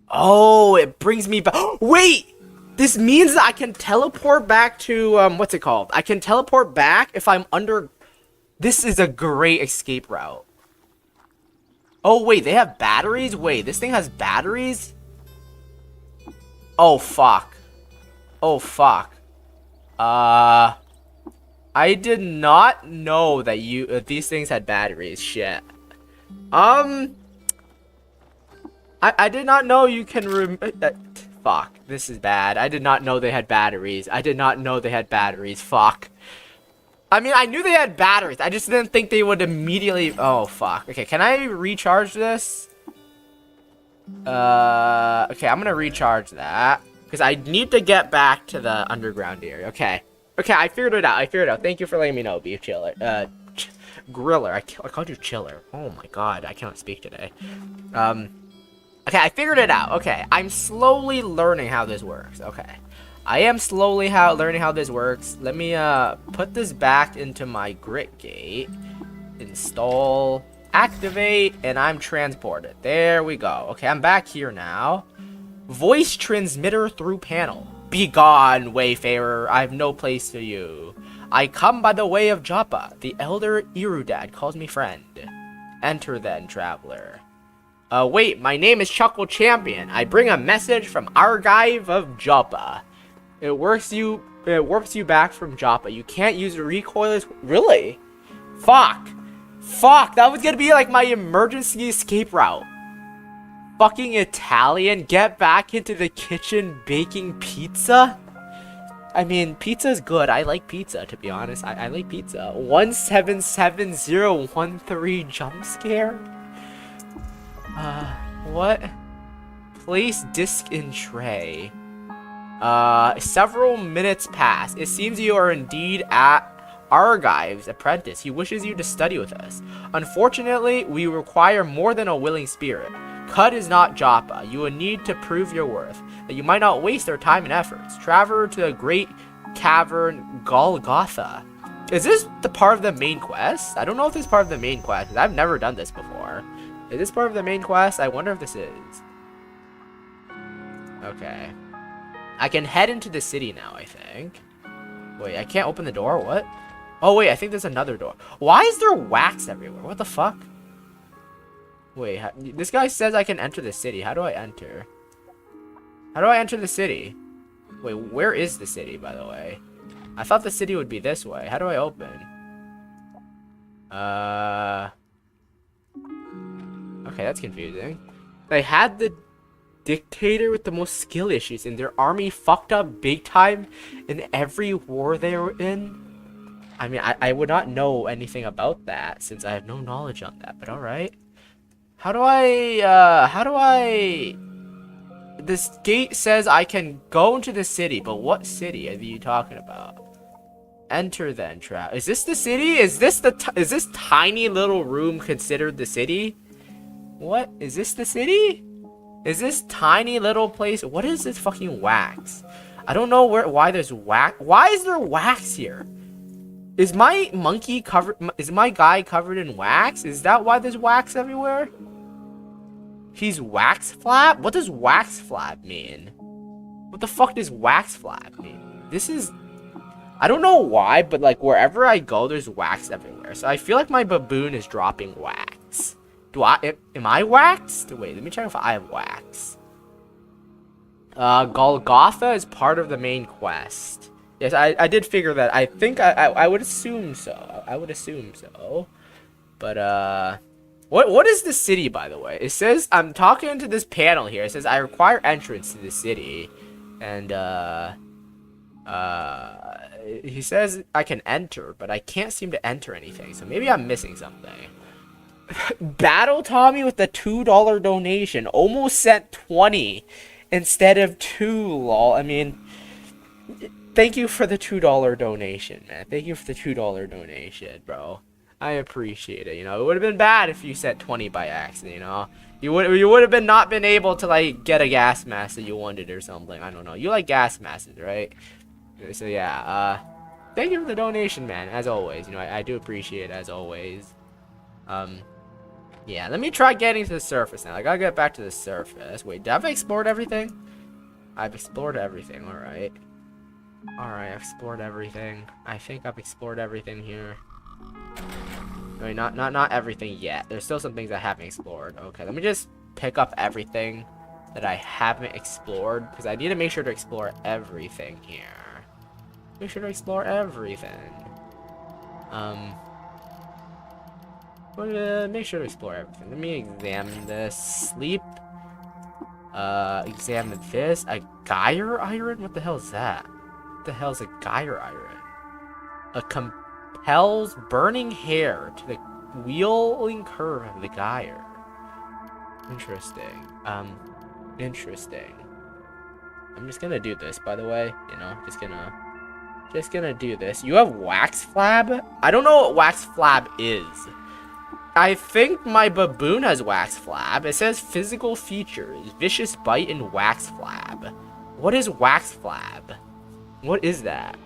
Oh, it brings me back. Wait! This means that I can teleport back to, what's it called? I can teleport back if I'm under... This is a great escape route. Oh, wait, they have batteries? Wait, this thing has batteries? Oh, fuck. Oh, fuck. I did not know that these things had batteries. Shit. I did not know you can fuck. This is bad. I did not know they had batteries. I did not know they had batteries. Fuck. I mean, I knew they had batteries. I just didn't think they would immediately... Oh, fuck. Okay, can I recharge this? Okay, I'm gonna recharge that. Because I need to get back to the underground area. Okay. Okay, I figured it out. Thank you for letting me know, Beef Chiller. Griller. I called you Chiller. Oh my god, I cannot speak today. Okay, I figured it out. Okay, I'm slowly learning how this works. Okay. I am slowly learning how this works. Let me put this back into my grit gate. Install, activate, and I'm transported. There we go. Okay, I'm back here now. Voice transmitter through panel. Be gone, wayfarer. I have no place for you. I come by the way of Joppa. The elder Irudad calls me friend. Enter then, traveler. Wait, my name is Chuckle Champion. I bring a message from Argive of Joppa. It warps you back from Joppa. You can't use the recoilers. Really? Fuck. Fuck, that was gonna be like my emergency escape route. Fucking Italian, get back into the kitchen baking pizza? I mean, pizza's good. I like pizza, to be honest. I like pizza. 177013 jump scare? What? Place disc in tray. Several minutes pass. It seems you are indeed at Argive's apprentice. He wishes you to study with us. Unfortunately, we require more than a willing spirit. Cud is not Joppa. You will need to prove your worth, that you might not waste their time and efforts. Travel to the great cavern Golgotha. Is this the part of the main quest? I don't know if this is part of the main quest, because I've never done this before. Is this part of the main quest? I wonder if this is. Okay. I can head into the city now, I think. Wait, I can't open the door? What? Oh, wait, I think there's another door. Why is there wax everywhere? What the fuck? Wait, this guy says I can enter the city. How do I enter? How do I enter the city? Wait, where is the city, by the way? I thought the city would be this way. How do I open? Okay, that's confusing. They had the dictator with the most skill issues, and their army fucked up big time in every war they were in. I mean, I would not know anything about that, since I have no knowledge on that, but alright. How do I... This gate says I can go into the city, but what city are you talking about? Enter then, trap. Is this the city? Is this tiny little room considered the city? What? Is this the city? Is this tiny little place? What is this fucking wax? I don't know why there's wax. Why is there wax here? Is my monkey covered? Is my guy covered in wax? Is that why there's wax everywhere? He's wax flap? What does wax flap mean? What the fuck does wax flap mean? This is... I don't know why, but like wherever I go, there's wax everywhere. So I feel like my baboon is dropping wax. Am I waxed? Wait, let me check if I have wax. Golgotha is part of the main quest. Yes, I did figure that. I think I would assume so. I would assume so. But, what is the city, by the way? It says, I'm talking to this panel here. It says, I require entrance to the city. And, He says I can enter, but I can't seem to enter anything. So maybe I'm missing something. Battle Tommy with the $2 donation almost sent 20 instead of 2, lol. I mean, thank you for the $2 donation, man. Thank you for the $2 donation, bro. I appreciate it. You know, it would have been bad if you sent 20 by accident, you know. You would have not been able to like get a gas mask that you wanted or something. I don't know. You like gas masks, right? So yeah, thank you for the donation, man. As always, you know, I do appreciate it as always. Yeah, let me try getting to the surface now. I gotta get back to the surface. Wait, have I explored everything? I've explored everything. All right. I've explored everything. I think I've explored everything here. I mean, not everything yet. There's still some things I haven't explored. Okay, let me just pick up everything that I haven't explored because I need to make sure to explore everything here. Make sure to explore everything. Make sure to explore everything. Let me examine this. Sleep. Examine this. A gyre iron? What the hell is that? What the hell is a gyre iron? A compels burning hair to the wheeling curve of the gyre. Interesting. Interesting. I'm just gonna do this, by the way. You know, just gonna do this. You have wax flab? I don't know what wax flab is. I think my baboon has wax flab. It says physical features, vicious bite, and wax flab. What is wax flab? What is that?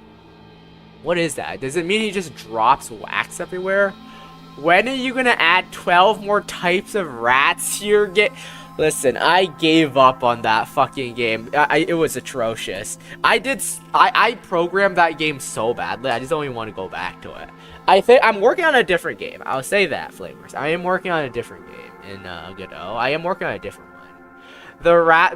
What is that? Does it mean he just drops wax everywhere? When are you gonna add 12 more types of rats to your game? Listen, I gave up on that fucking game. It was atrocious. I programmed that game so badly. I just don't even want to go back to it. I think I'm working on a different game. I'll say that, Flavors. I am working on a different game in Godot. I am working on a different one.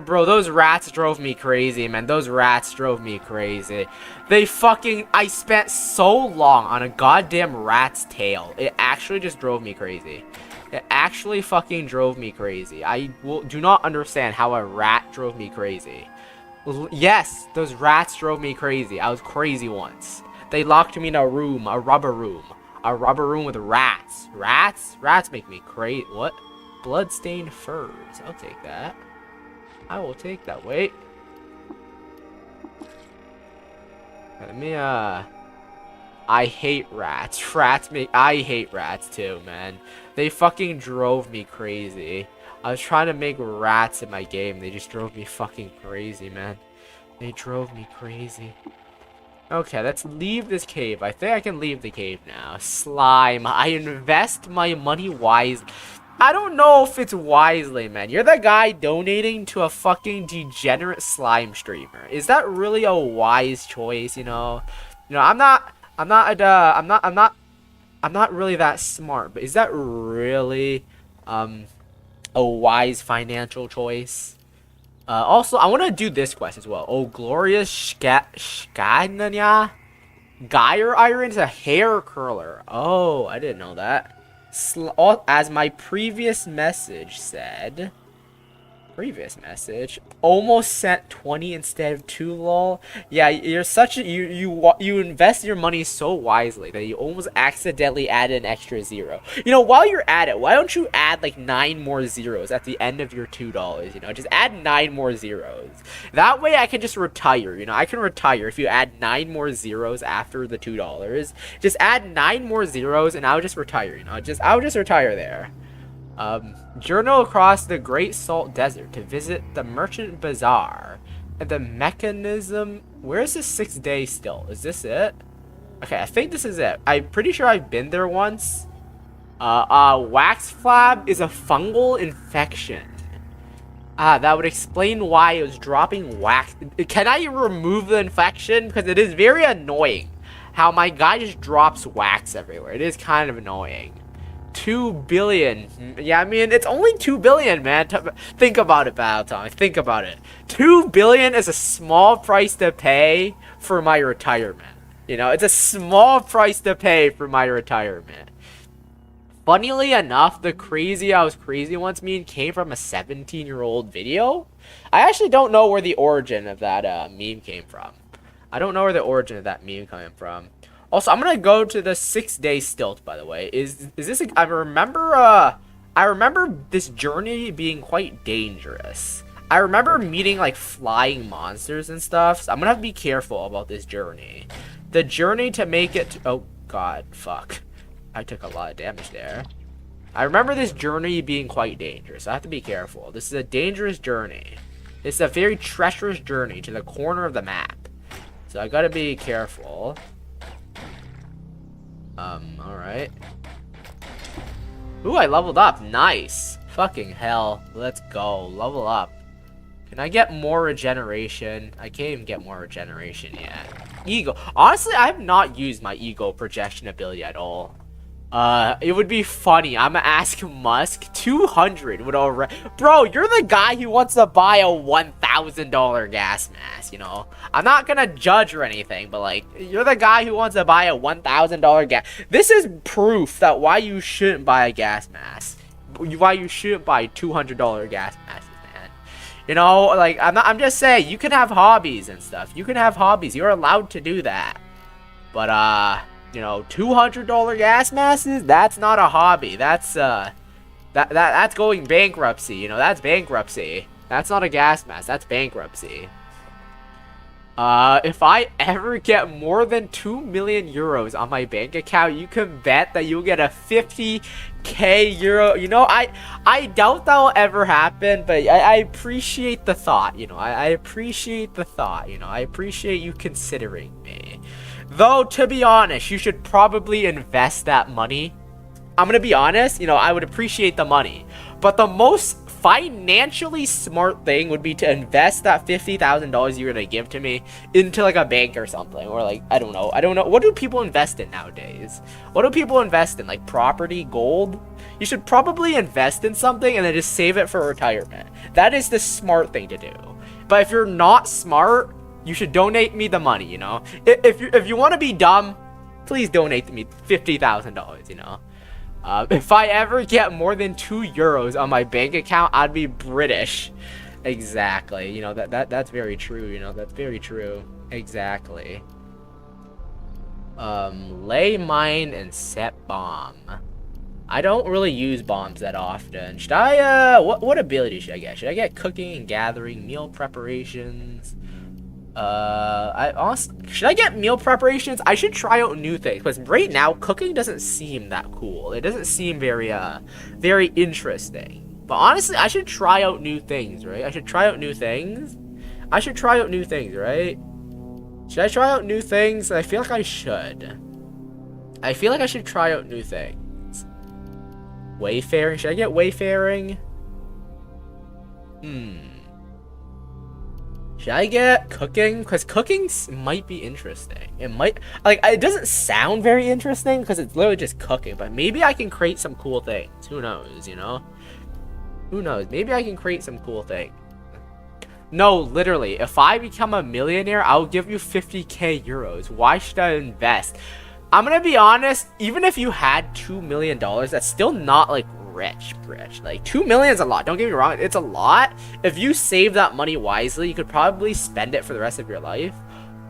Bro, those rats drove me crazy, man. Those rats drove me crazy. I spent so long on a goddamn rat's tail. It actually just drove me crazy. It actually fucking drove me crazy. Do not understand how a rat drove me crazy. Yes, those rats drove me crazy. I was crazy once. They locked me in a room, a rubber room with rats. Rats make me crazy. What? Bloodstained furs. I'll take that. I will take that. Wait. Let me, I hate rats. I hate rats too, man. They fucking drove me crazy. I was trying to make rats in my game. They just drove me fucking crazy, man. They drove me crazy. Okay, let's leave this cave. I think I can leave the cave now. Slime. I invest my money wisely. I don't know if it's wisely, man. You're the guy donating to a fucking degenerate slime streamer. Is that really a wise choice, you know? You know, I'm not really that smart, but is that really a wise financial choice? Also, I want to do this quest as well. Oh, glorious Shkadnanya. Gyre iron is a hair curler. Oh, I didn't know that. As my previous message said. Almost sent 20 instead of 2, lol. Yeah, you're such a you invest your money so wisely that you almost accidentally add an extra 0. You know, while you're at it, why don't you add like 9 more zeros at the end of your $2, you know? Just add 9 more zeros. That way I can just retire, you know? I can retire if you add 9 more zeros after the $2. Just add 9 more zeros and I'll just retire, you know? I'll just retire there. Journal across the Great Salt Desert to visit the Merchant Bazaar. And the mechanism... Where's the 6th day still? Is this it? Okay, I think this is it. I'm pretty sure I've been there once. Wax flab is a fungal infection. That would explain why it was dropping wax. Can I remove the infection? Because it is very annoying how my guy just drops wax everywhere. It is kind of annoying. 2 billion. Yeah, I mean, it's only 2 billion, man. Think about it, Battle Tommy. Think about it. 2 billion is a small price to pay for my retirement. You know, it's a small price to pay for my retirement. Funnily enough, the crazy I was crazy once meme came from a 17-year-old video. I actually don't know where the origin of that meme came from. I don't know where the origin of that meme coming from. Also, I'm gonna go to the 6-day stilt. By the way, is this? I remember this journey being quite dangerous. I remember meeting like flying monsters and stuff. So I'm gonna have to be careful about this journey. The journey to make it. Oh God, fuck! I took a lot of damage there. I remember this journey being quite dangerous. I have to be careful. This is a dangerous journey. It's a very treacherous journey to the corner of the map. So I gotta be careful. Alright. Ooh, I leveled up. Nice. Fucking hell. Let's go. Level up. Can I get more regeneration? I can't even get more regeneration yet. Ego. Honestly, I have not used my ego projection ability at all. It would be funny. I'm gonna ask Musk. 200 would already. Bro, you're the guy who wants to buy a $1,000 gas mask. You know, I'm not gonna judge or anything, but like, you're the guy who wants to buy a $1,000 gas. This is proof that why you shouldn't buy a gas mask. Why you shouldn't buy $200 gas masks, man. You know, like I'm just saying, you can have hobbies and stuff. You can have hobbies. You're allowed to do that. But you know, $200 gas masks, that's not a hobby. That's that's going bankruptcy. You know, that's bankruptcy. That's not a gas mask. That's bankruptcy. If I ever get more than 2 million euros on my bank account, you can bet that you'll get a 50k euro. You know, I doubt that'll ever happen, but I appreciate the thought. You know, I appreciate the thought. You know, I appreciate you considering me. Though, to be honest, you should probably invest that money. I'm gonna be honest, you know, I would appreciate the money. But the most financially smart thing would be to invest that $50,000 you're gonna give to me into like a bank or something. Or like, I don't know. What do people invest in nowadays? What do people invest in? Like property, gold? You should probably invest in something and then just save it for retirement. That is the smart thing to do. But if you're not smart, you should donate me the money, you know? If you want to be dumb, please donate me $50,000, you know? If I ever get more than 2 euros on my bank account, I'd be British. Exactly. You know, that's very true, you know? That's very true. Exactly. Lay mine and set bomb. I don't really use bombs that often. Should I, what ability should I get? Should I get cooking and gathering, meal preparations? Should I get meal preparations? I should try out new things, because right now cooking doesn't seem that cool. It doesn't seem very very interesting. But honestly, I should try out new things, right? I should try out new things. I should try out new things, right? Should I try out new things? I feel like I should. I feel like I should try out new things. Wayfaring? Should I get wayfaring? Should I get cooking? Because cooking might be interesting. It might, like, it doesn't sound very interesting because it's literally just cooking, but maybe I can create some cool things. Who knows, you know? Who knows? Maybe I can create some cool things. No, literally, if I become a millionaire, I'll give you 50k euros. Why should I invest? I'm gonna be honest, even if you had $2 million, that's still not, like, rich. Like, 2 million is a lot. Don't get me wrong, it's a lot. If you save that money wisely, you could probably spend it for the rest of your life.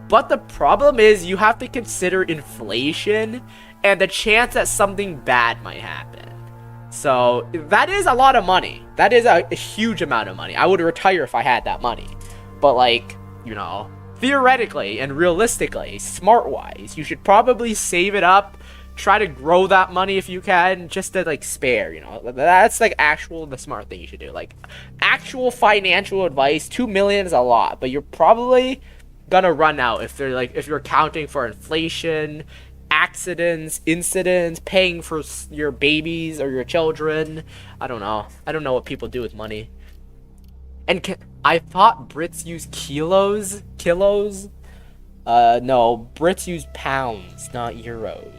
But the problem is, you have to consider inflation and the chance that something bad might happen. So, that is a lot of money. That is a huge amount of money. I would retire if I had that money. But, like, you know, theoretically and realistically, smart-wise, you should probably save it up. Try to grow that money if you can, just to, like, spare, you know? That's, like, the smart thing you should do. Like, actual financial advice, 2 million is a lot, but you're probably gonna run out if they're, like, if you're accounting for inflation, accidents, incidents, paying for your babies or your children. I don't know. I don't know what people do with money. And I thought Brits use kilos? No, Brits use pounds, not euros.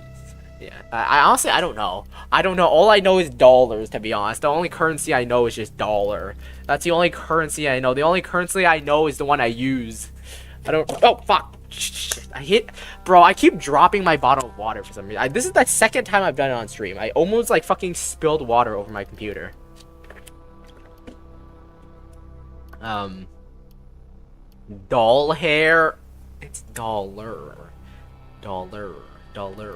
Yeah, I honestly, I don't know. All I know is dollars, to be honest. The only currency I know is just dollar. That's the only currency I know. The only currency I know is the one I use. I don't... Oh, fuck. Shit. Bro, I keep dropping my bottle of water for some reason. This is the second time I've done it on stream. I almost, like, fucking spilled water over my computer. Doll hair. It's dollar. Dollar. Dollar.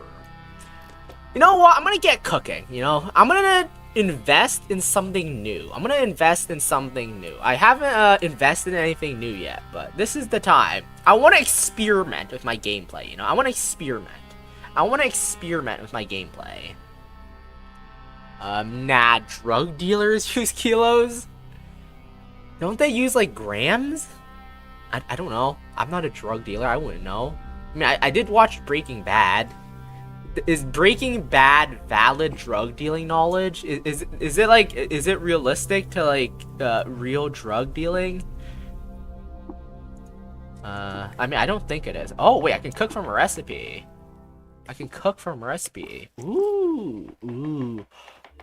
You know what? I'm gonna get cooking, you know? I'm gonna invest in something new. I'm gonna invest in something new. I haven't invested in anything new yet, but this is the time. I want to experiment with my gameplay, you know? I want to experiment. I want to experiment with my gameplay. Nah, drug dealers use kilos? Don't they use, like, grams? I don't know. I'm not a drug dealer. I wouldn't know. I mean, I did watch Breaking Bad. Is Breaking Bad valid drug dealing knowledge? Is it, like, is it realistic to, like, real drug dealing? I mean, I don't think it is. Oh, wait, I can cook from a recipe. I can cook from a recipe. Ooh, ooh.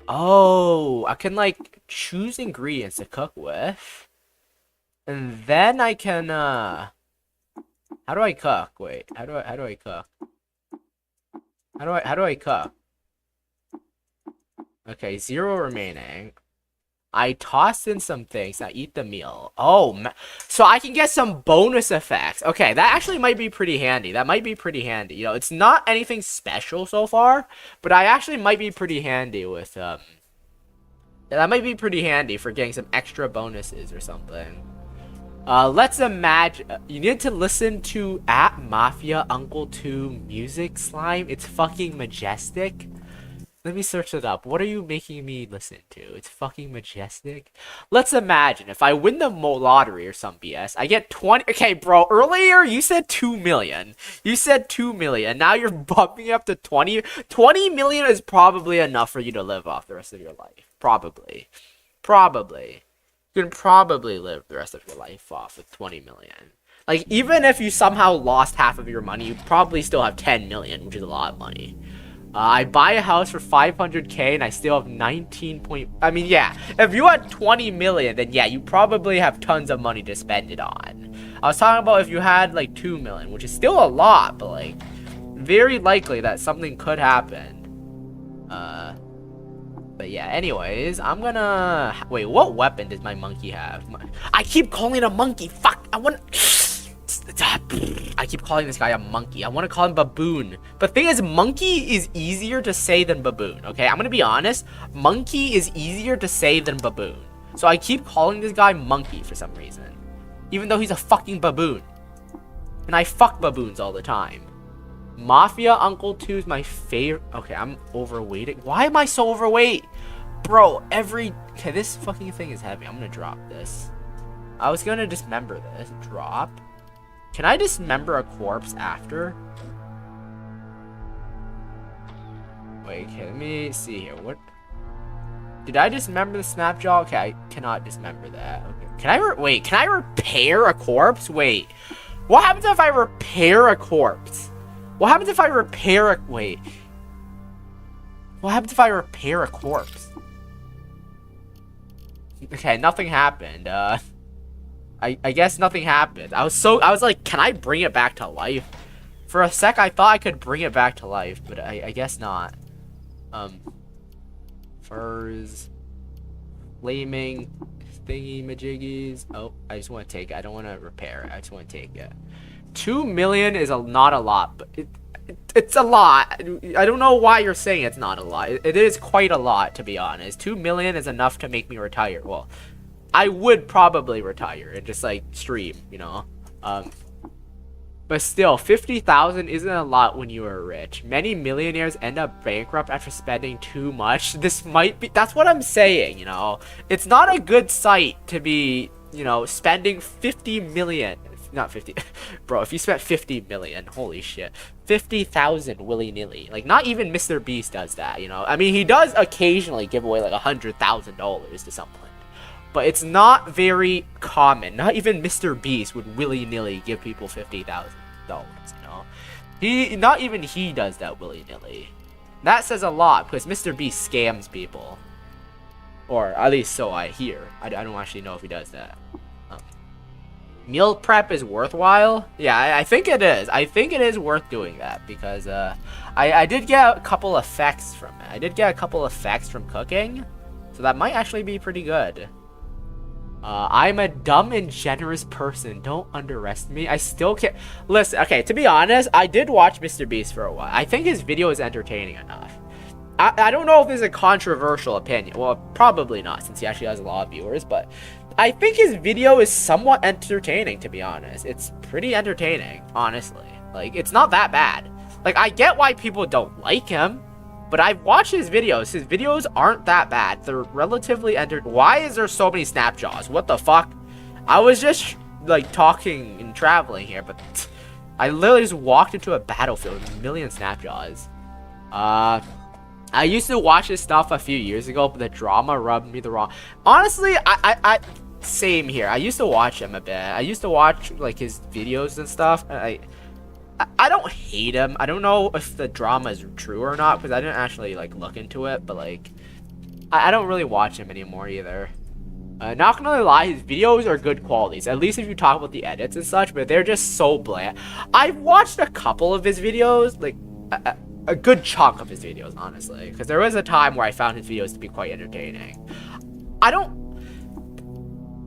Oh, I can, like, choose ingredients to cook with. And then I can, how do I cook? Wait, how do I cook? How do I cook? Okay, 0 remaining. I toss in some things. I eat the meal. Oh, so I can get some bonus effects. Okay, that actually might be pretty handy. That might be pretty handy. You know, it's not anything special so far, but I actually might be pretty handy with, that might be pretty handy for getting some extra bonuses or something. Let's imagine, you need to listen to @Mafia Uncle 2 music, Slime. It's fucking majestic. Let me search it up. What are you making me listen to? It's fucking majestic. Let's imagine if I win the lottery or some BS, I get 20. Okay, bro, earlier you said 2 million. You said 2 million. Now you're bumping up to 20. 20 million is probably enough for you to live off the rest of your life. Probably. Probably. You can probably live the rest of your life off with 20 million. Like, even if you somehow lost half of your money, you probably still have 10 million, which is a lot of money. I buy a house for 500k and I still have 19 point... I mean, yeah, if you had 20 million, then yeah, you probably have tons of money to spend it on. I was talking about if you had, like, 2 million, which is still a lot, but, like, very likely that something could happen. But yeah, anyways, I'm gonna... Wait, what weapon does my monkey have? I keep calling it a monkey. Fuck, I keep calling this guy a monkey. I want to call him baboon. But the thing is, monkey is easier to say than baboon, okay? I'm gonna be honest. Monkey is easier to say than baboon. So I keep calling this guy monkey for some reason. Even though he's a fucking baboon. And I fuck baboons all the time. Mafia Uncle 2 is my favorite. Okay, I'm overweight. Why am I so overweight? Bro, okay, this fucking thing is heavy. I'm gonna drop this. I was gonna dismember this. Drop. Can I dismember a corpse after? Wait, okay, let me see here. What? Did I dismember the snap jaw? Okay, I cannot dismember that. Okay. Can I repair a corpse? Wait. What happens if I repair a corpse? What happens if I repair a... Wait. What happens if I repair a corpse? Okay, nothing happened. I guess nothing happened. I was like, can I bring it back to life? For a sec, I thought I could bring it back to life, but I guess not. Furs. Flaming thingy majiggies. Oh, I just want to take it. I don't want to repair it. I just want to take it. 2 million is not a lot, but it's a lot. I don't know why you're saying it's not a lot. It is quite a lot, to be honest. 2 million is enough to make me retire. Well, I would probably retire and just, like, stream, you know. But still, 50,000 isn't a lot when you are rich. Many millionaires end up bankrupt after spending too much. This might be... That's what I'm saying, you know. It's not a good sight to be, you know, spending 50 million... Not 50, bro, if you spent 50 million, holy shit, 50,000 willy-nilly, like, not even Mr. Beast does that, you know. I mean, he does occasionally give away, like, $100,000 to someone, but it's not very common. Not even Mr. Beast would willy-nilly give people $50,000, you know. Not even he does that willy-nilly. That says a lot, because Mr. Beast scams people, or at least so I hear. I don't actually know if he does that. Meal prep is worthwhile? Yeah, I think it is. I think it is worth doing that because I did get a couple effects from it. I did get a couple effects from cooking, so that might actually be pretty good. I'm a dumb and generous person. Don't underestimate me. I still can't. Listen, okay, to be honest, I did watch Mr. Beast for a while. I think his video is entertaining enough. I don't know if it's a controversial opinion. Well, probably not, since he actually has a lot of viewers, but I think his video is somewhat entertaining, to be honest. It's pretty entertaining, honestly. Like, it's not that bad. Like, I get why people don't like him, but I've watched his videos. His videos aren't that bad. They're relatively Why is there so many Snapjaws? What the fuck? I was just, like, talking and traveling here, but I literally just walked into a battlefield with a million Snapjaws. I used to watch his stuff a few years ago, but the drama rubbed me the wrong. Honestly, same here. I used to watch him a bit. I used to watch, like, his videos and stuff. I don't hate him. I don't know if the drama is true or not, because I didn't actually, like, look into it, but, like, I don't really watch him anymore either. Not gonna lie, his videos are good qualities, at least if you talk about the edits and such, but they're just so bland. I've watched a couple of his videos, like, a good chunk of his videos, honestly, because there was a time where I found his videos to be quite entertaining.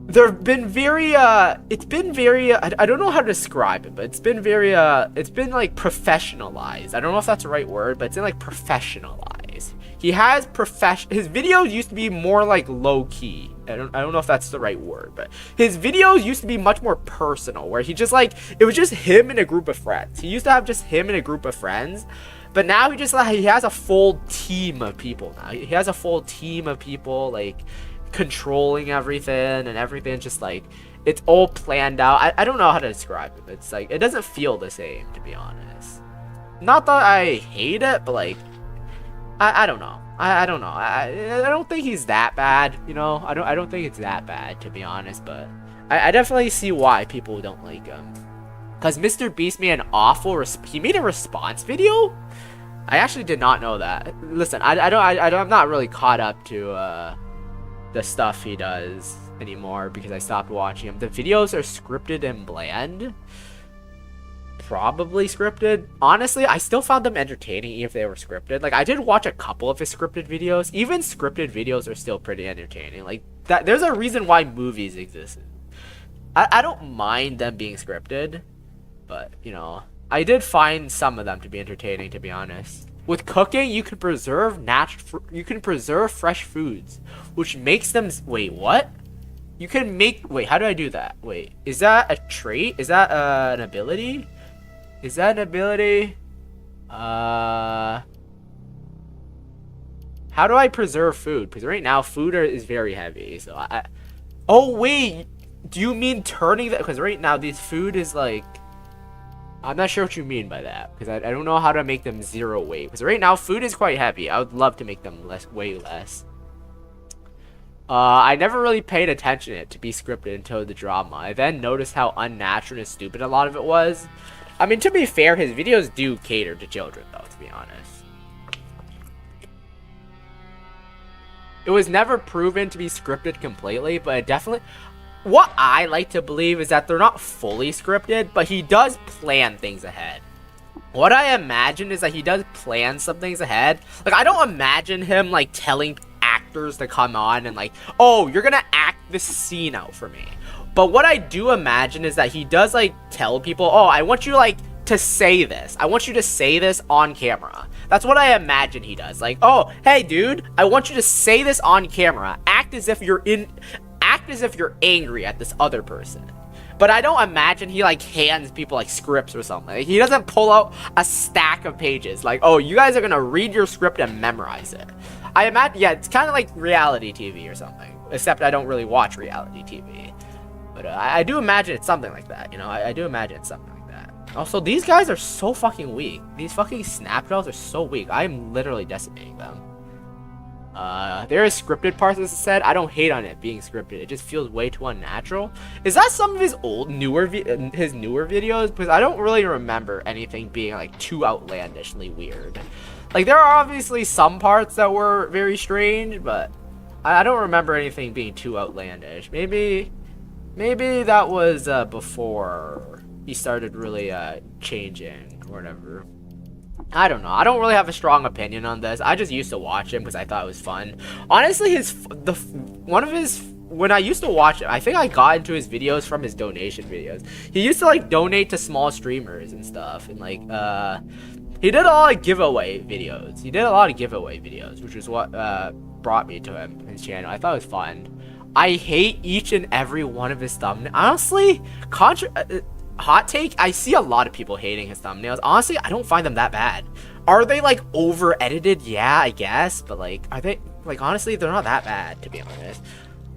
There have been very, it's been very, I don't know how to describe it, but it's been very, it's been, like, professionalized. I don't know if that's the right word, but it's been, like, professionalized. He has his videos used to be more, like, low-key. I don't know if that's the right word, but his videos used to be much more personal, where he just, like, it was just him and a group of friends. He used to have just him and a group of friends, but now he just, like, he has a full team of people now. He has a full team of people, like, controlling everything, and everything just, like, it's all planned out. I don't know how to describe it, but it's, like, it doesn't feel the same, to be honest. Not that I hate it, but, like, I don't know. I don't know. I don't think he's that bad, you know? I don't think it's that bad, to be honest, but I definitely see why people don't like him. Because Mr. Beast made an awful he made a response video? I actually did not know that. Listen, I'm not really caught up to the stuff he does anymore because I stopped watching him. The videos are scripted and bland. Probably scripted. Honestly, I still found them entertaining even if they were scripted. Like, I did watch a couple of his scripted videos. Even scripted videos are still pretty entertaining. Like, that, there's a reason why movies exist. I don't mind them being scripted, but, you know, I did find some of them to be entertaining, to be honest. With cooking, you can preserve fresh foods, which makes them. Wait, what? You can make. Wait, how do I do that? Wait, is that a trait? Is that an ability? Is that an ability? How do I preserve food? Because right now, food is very heavy. So Oh wait, do you mean turning that? Because right now, this food is like. I'm not sure what you mean by that, because I don't know how to make them zero weight. Because right now, food is quite heavy. I would love to make them way less. I never really paid attention to it to be scripted until the drama. I then noticed how unnatural and stupid a lot of it was. I mean, to be fair, his videos do cater to children, though, to be honest. It was never proven to be scripted completely, but it definitely... What I like to believe is that they're not fully scripted, but he does plan things ahead. What I imagine is that he does plan some things ahead. Like, I don't imagine him, like, telling actors to come on and, like, oh, you're gonna act this scene out for me. But what I do imagine is that he does, like, tell people, oh, I want you, like, to say this. I want you to say this on camera. That's what I imagine he does. Like, oh, hey, dude, I want you to say this on camera. Act as if you're angry at this other person. But I don't imagine he, like, hands people, like, scripts or something. Like, he doesn't pull out a stack of pages. Like, oh, you guys are gonna read your script and memorize it. I imagine, yeah, it's kind of like reality TV or something. Except I don't really watch reality TV. But I do imagine it's something like that, you know? I do imagine it's something like that. Also, these guys are so fucking weak. These fucking Snapjaws are so weak. I'm literally decimating them. There is scripted parts, as I said. I don't hate on it being scripted. It just feels way too unnatural. Is that some of his newer videos? Because I don't really remember anything being, like, too outlandishly weird. Like, there are obviously some parts that were very strange, but I don't remember anything being too outlandish. Maybe that was before he started really changing or whatever. I don't know. I don't really have a strong opinion on this. I just used to watch him because I thought it was fun. Honestly, one when I used to watch it, I think I got into his videos from his donation videos. He used to like donate to small streamers and stuff, and like he did a lot of giveaway videos. Which is what brought me to his channel. I thought it was fun. I hate each and every one of his thumbnails. Honestly, hot take, I see a lot of people hating his thumbnails. Honestly, I don't find them that bad. Are they like over edited? Yeah, I guess, but like, are they like, honestly, they're not that bad, to be honest.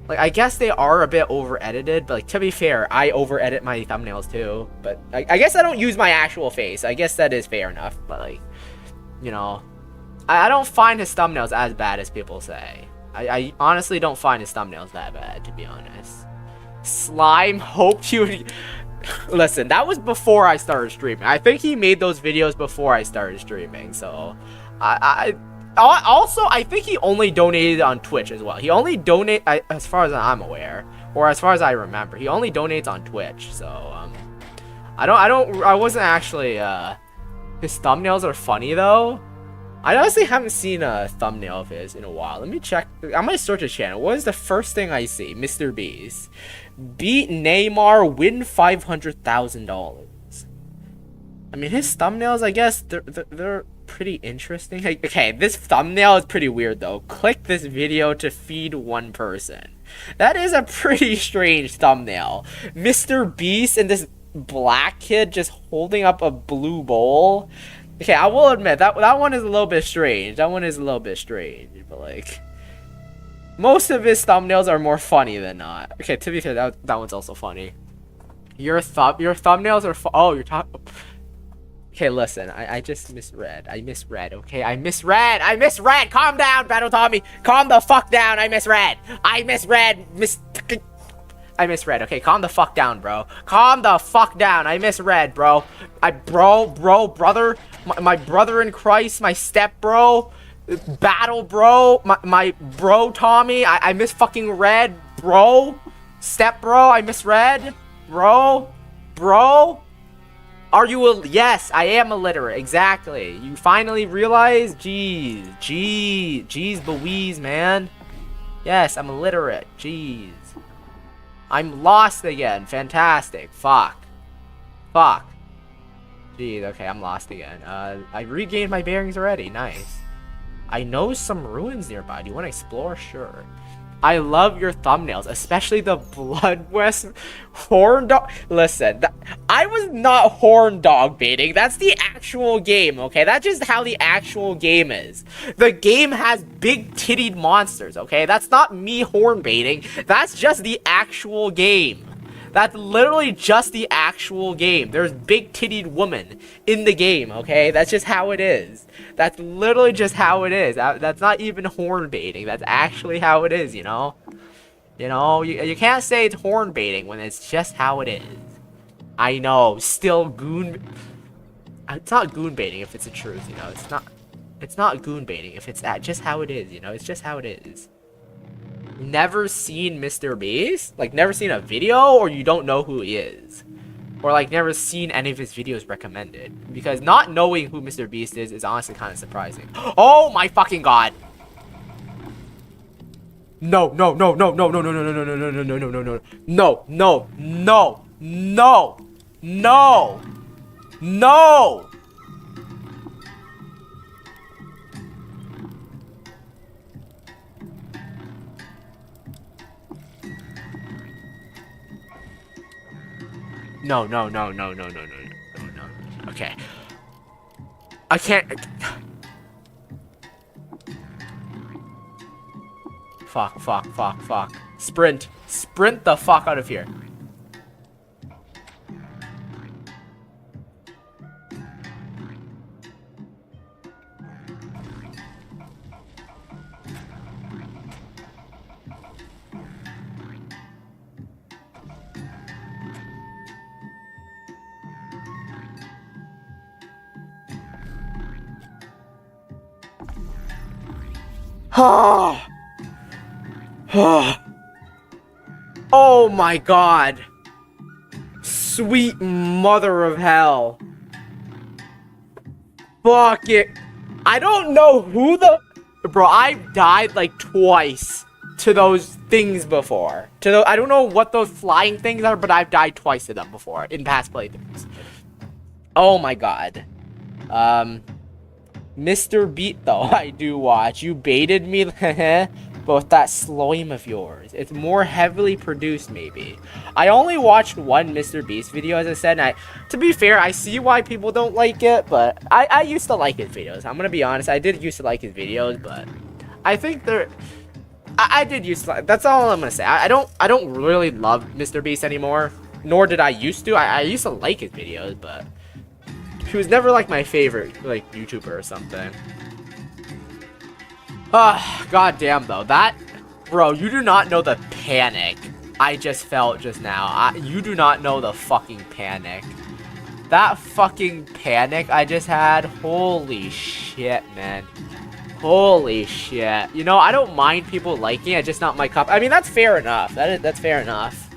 Like, I guess they are a bit over edited, but like, to be fair, I over edit my thumbnails too. But I guess I don't use my actual face. I guess that is fair enough, but like, you know, I don't find his thumbnails as bad as people say. I honestly don't find his thumbnails that bad, to be honest. Slime hoped you would... Listen, that was before I started streaming. I think he made those videos before I started streaming, so... Also, I think he only donated on Twitch as well. He only donate, as far as I'm aware, or as far as I remember, he only donates on Twitch, so... I wasn't actually, his thumbnails are funny, though. I honestly haven't seen a thumbnail of his in a while. Let me check. I'm gonna search his channel. What is the first thing I see? Mr. Beast. Beat Neymar, win $500,000. I mean, his thumbnails, I guess, they're pretty interesting. Okay, this thumbnail is pretty weird, though. Click this video to feed one person. That is a pretty strange thumbnail. Mr. Beast and this black kid just holding up a blue bowl. Okay, I will admit, that one is a little bit strange. But like, most of his thumbnails are more funny than not. Okay, to be fair, that one's also funny. Your thumbnails are oh, you're talking... Okay, listen, I just misread. I misread, okay? I misread! Calm down, Battle Tommy! Calm the fuck down, I misread! I misread, okay? Calm the fuck down, bro. Calm the fuck down. I misread, bro. Brother. My brother in Christ, my step bro. Battle bro. My bro Tommy. I fucking read, bro. Step bro, I misread. Bro. Are you yes, I am illiterate. Exactly. You finally realize? Jeez Louise, man. Yes, I'm illiterate. Jeez. I'm lost again. Fantastic. Fuck. Jeez, okay, I'm lost again. I regained my bearings already. Nice. I know some ruins nearby. Do you want to explore? Sure. I love your thumbnails, especially the Blood West horn dog. Listen, I was not horn dog baiting. That's the actual game, okay? That's just how the actual game is. The game has big tittied monsters, okay? That's not me horn baiting. That's just the actual game. That's literally just the actual game. There's big tittied women in the game, okay? That's just how it is. That's literally just how it is. That's not even horn baiting. That's actually how it is, you know? You know, you can't say it's horn baiting when it's just how it is. I know, still goon... It's not goon baiting if it's the truth, you know? It's not goon baiting if it's just how it is, you know? It's just how it is. Never seen Mr. Beast? Like, never seen a video, or you don't know who he is? Or, like, never seen any of his videos recommended? Because not knowing who Mr. Beast is honestly kind of surprising. Oh my fucking god! No. No. Okay. I can't. Fuck. Sprint the fuck out of here. Oh my god. Sweet mother of hell. Fuck it. I don't know who the... Bro, I've died like twice to those things before. I don't know what those flying things are, but I've died twice to them before in past playthroughs. Oh my god. Mr. Beat though, I do watch. You baited me, but with that slime of yours. It's more heavily produced, maybe. I only watched one Mr. Beast video, as I said, and to be fair, I see why people don't like it, but I used to like his videos. I'm gonna be honest, I did used to like his videos, but I think they're... I did used to like... That's all I'm gonna say. I don't really love Mr. Beast anymore, nor did I used to. I used to like his videos, but he was never like my favorite, like, YouTuber or something. God damn though, bro, you do not know the panic I just felt just now. You do not know the fucking panic. That fucking panic I just had, holy shit, man. Holy shit. You know, I don't mind people liking it, just not my cup. I mean, that's fair enough. That's fair enough.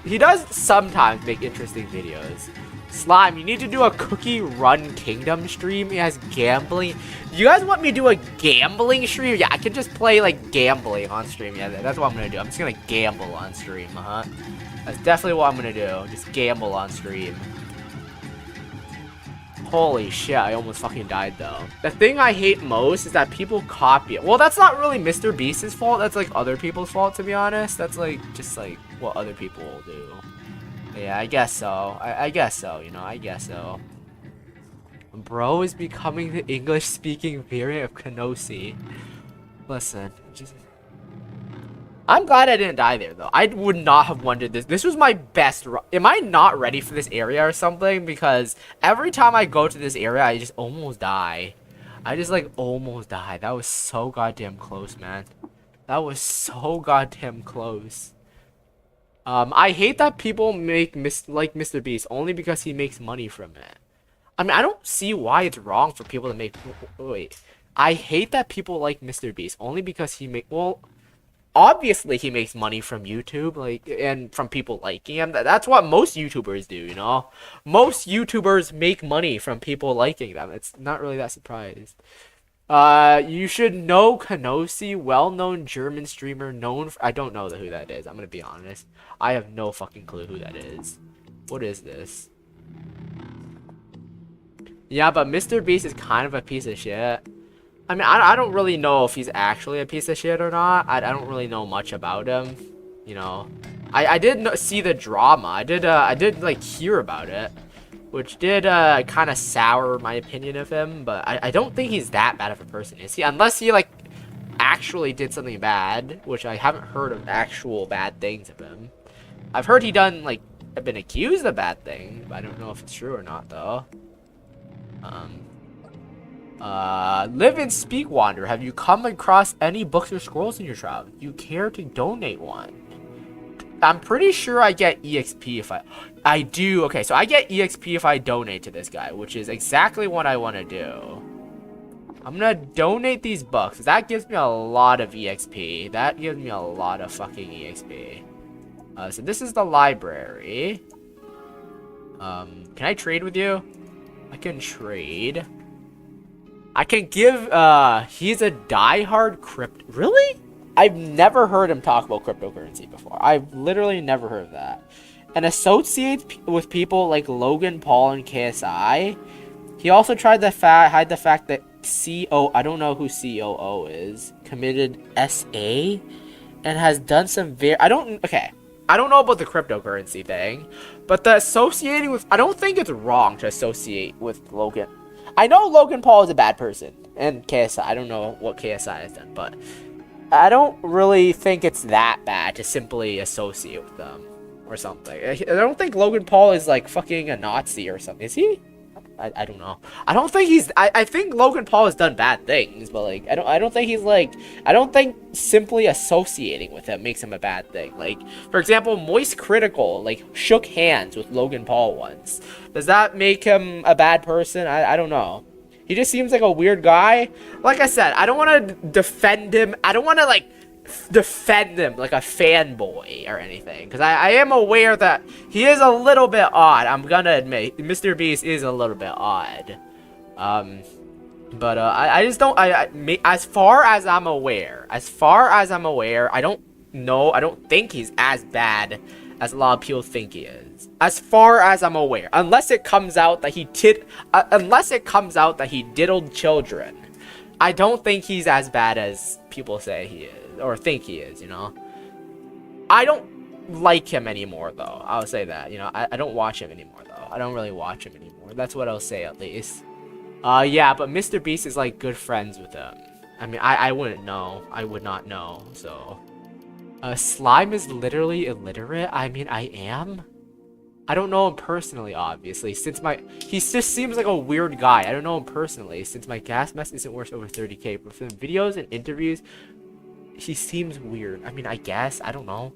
He does sometimes make interesting videos. Slime, you need to do a Cookie Run Kingdom stream. He has gambling. You guys want me to do a gambling stream? Yeah, I can just play, like, gambling on stream. Yeah, that's what I'm gonna do. I'm just gonna gamble on stream, That's definitely what I'm gonna do. Just gamble on stream. Holy shit, I almost fucking died, though. The thing I hate most is that people copy it. Well, that's not really Mr. Beast's fault. That's, like, other people's fault, to be honest. That's, like, just, like, what other people will do. Yeah, I guess so. I guess so, you know, I guess so. Bro is becoming the English-speaking variant of Kenosi. Listen, just... I'm glad I didn't die there, though. I would not have wanted this. This was my best run. Am I not ready for this area or something? Because every time I go to this area, I just almost die. I just, like, almost die. That was so goddamn close, man. That was so goddamn close. I hate that people make like Mr. Beast only because he makes money from it. I mean, I don't see why it's wrong for people to make... Wait. I hate that people like Mr. Beast only because he well, obviously he makes money from YouTube, like, and from people liking him. That's what most YouTubers do, you know? Most YouTubers make money from people liking them. It's not really that surprised. You should know Kenosi, well-known German streamer known for... I don't know who that is, I'm gonna be honest. I have no fucking clue who that is. What is this? Yeah, but Mr. Beast is kind of a piece of shit. I mean, I don't really know if he's actually a piece of shit or not. I don't really know much about him, you know. I did see the drama. I did like hear about it, which did kind of sour my opinion of him, but I don't think he's that bad of a person, is he? Unless he, like, actually did something bad, which I haven't heard of actual bad things of him. I've heard he done, like, been accused of bad things, but I don't know if it's true or not, though. Live and Speak Wander. Have you come across any books or scrolls in your travels? You care to donate one? I'm pretty sure I get EXP if I do. Okay, so I get EXP if I donate to this guy, which is exactly what I want to do. I'm gonna donate these books. That gives me a lot of EXP. That gives me a lot of fucking EXP. So this is the library. Can I trade with you? I can trade. I can give, he's a diehard crypto. Really? I've never heard him talk about cryptocurrency before. I've literally never heard of that. And associates with people like Logan Paul and KSI. He also tried to hide the fact that I don't know who COO is, committed SA, and has done some I don't know about the cryptocurrency thing, but the associating with, I don't think it's wrong to associate with Logan. I know Logan Paul is a bad person, and KSI, I don't know what KSI has done, but I don't really think it's that bad to simply associate with them or something. I don't think Logan Paul is like fucking a Nazi or something. Is he? I don't know. I don't think he's... I think Logan Paul has done bad things, but like I don't think he's like... I don't think simply associating with him makes him a bad thing. Like, for example, Moist Critical like shook hands with Logan Paul once. Does that make him a bad person? I don't know. He just seems like a weird guy. Like I said, I don't want to defend him. I don't want to like defend him like a fanboy or anything, because I am aware that he is a little bit odd. I'm gonna admit Mr. Beast is a little bit odd. But I just don't. As far as I'm aware, I don't know. I don't think he's as bad as a lot of people think he is. As far as I'm aware, unless it comes out that he diddled children, I don't think he's as bad as people say he is or think he is. You know, I don't like him anymore though. I'll say that. You know, I don't watch him anymore though. I don't really watch him anymore. That's what I'll say at least. Yeah, but Mr. Beast is like good friends with him. I mean, I wouldn't know. I would not know. So, Slime is literally illiterate. I mean, I am. I don't know him personally, obviously, since he just seems like a weird guy. I don't know him personally, since my gas mask isn't worth over 30k. But from videos and interviews, he seems weird. I mean, I guess. I don't know.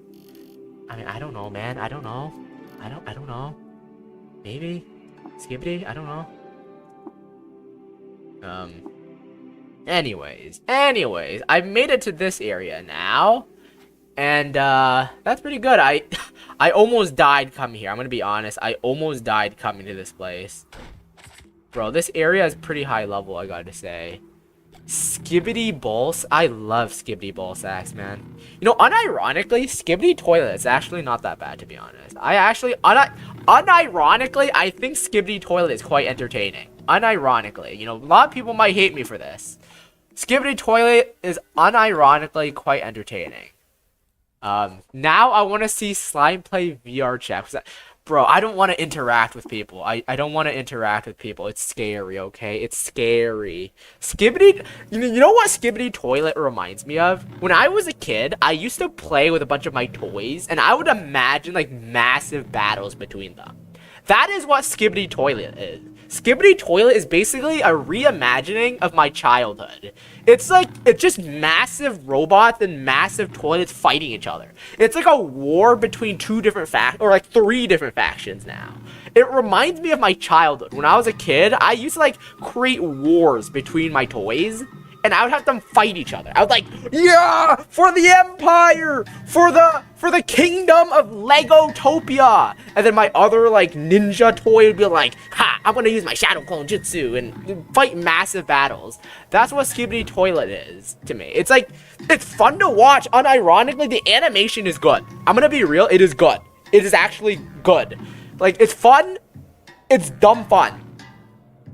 I mean, I don't know, man. I don't know. I don't know. Maybe. Skibbity? I don't know. Anyways, I've made it to this area now. And, that's pretty good. I almost died coming here. I'm gonna be honest. I almost died coming to this place. Bro, this area is pretty high level, I gotta say. Skibbity Balls. I love Skibbity Ball Sacks, man. You know, unironically, Skibbity Toilet is actually not that bad, to be honest. I actually, unironically, I think Skibbity Toilet is quite entertaining. Unironically. You know, a lot of people might hate me for this. Skibbity Toilet is unironically quite entertaining. Now I want to see Slime play VR chat. Bro, I don't want to interact with people. I don't want to interact with people. It's scary, okay? It's scary. Skibbity... You know what Skibbity Toilet reminds me of? When I was a kid, I used to play with a bunch of my toys, and I would imagine, like, massive battles between them. That is what Skibbity Toilet is. Skibbity Toilet is basically a reimagining of my childhood. It's like, it's just massive robots and massive toilets fighting each other. It's like a war between three different factions now. It reminds me of my childhood. When I was a kid, I used to like create wars between my toys. And I would have them fight each other. I was like, yeah, for the empire, for the kingdom of Legotopia. And then my other like ninja toy would be like, ha, I'm gonna use my shadow clone jutsu and fight massive battles. That's what Skibbity Toilet is to me. It's like, it's fun to watch. Unironically, the animation is good. I'm gonna be real, it is good. It is actually good. Like, it's fun. It's dumb fun.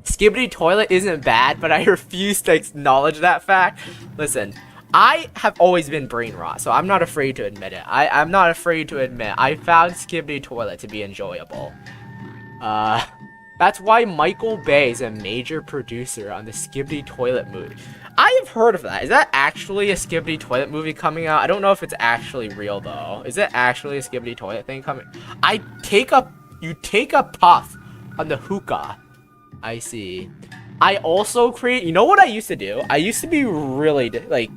Skibbity Toilet isn't bad, but I refuse to acknowledge that fact. Listen, I have always been brain rot, so I'm not afraid to admit it. I'm not afraid to admit I found Skibbity Toilet to be enjoyable. That's why Michael Bay is a major producer on the Skibbity Toilet movie. I have heard of that. Is that actually a Skibbity Toilet movie coming out? I don't know if it's actually real, though. Is it actually a Skibbity Toilet thing coming? You take a puff on the hookah. I see. I also create, you know what I used to do? I used to be really, like,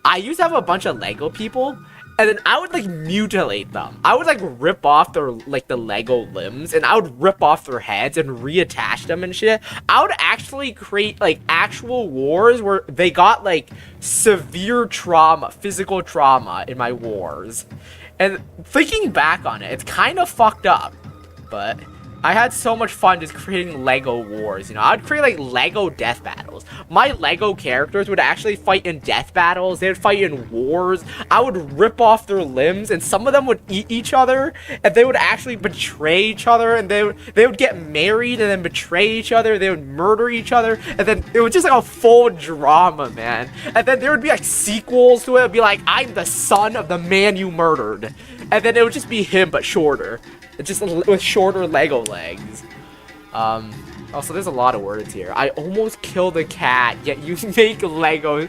I used to have a bunch of Lego people, and then I would, like, mutilate them. I would, like, rip off their, like, the Lego limbs, and I would rip off their heads and reattach them and shit. I would actually create, like, actual wars where they got, like, severe trauma, physical trauma in my wars. And thinking back on it, it's kind of fucked up, but I had so much fun just creating Lego wars, you know. I'd create, like, Lego death battles. My Lego characters would actually fight in death battles. They would fight in wars. I would rip off their limbs, and some of them would eat each other, and they would actually betray each other, and they would get married and then betray each other. They would murder each other, and then it was just, like, a full drama, man. And then there would be, like, sequels to it. It would be like, I'm the son of the man you murdered. And then it would just be him, but shorter. Just with shorter Lego legs. Also, there's a lot of words here. I almost killed a cat, yet you make Lego.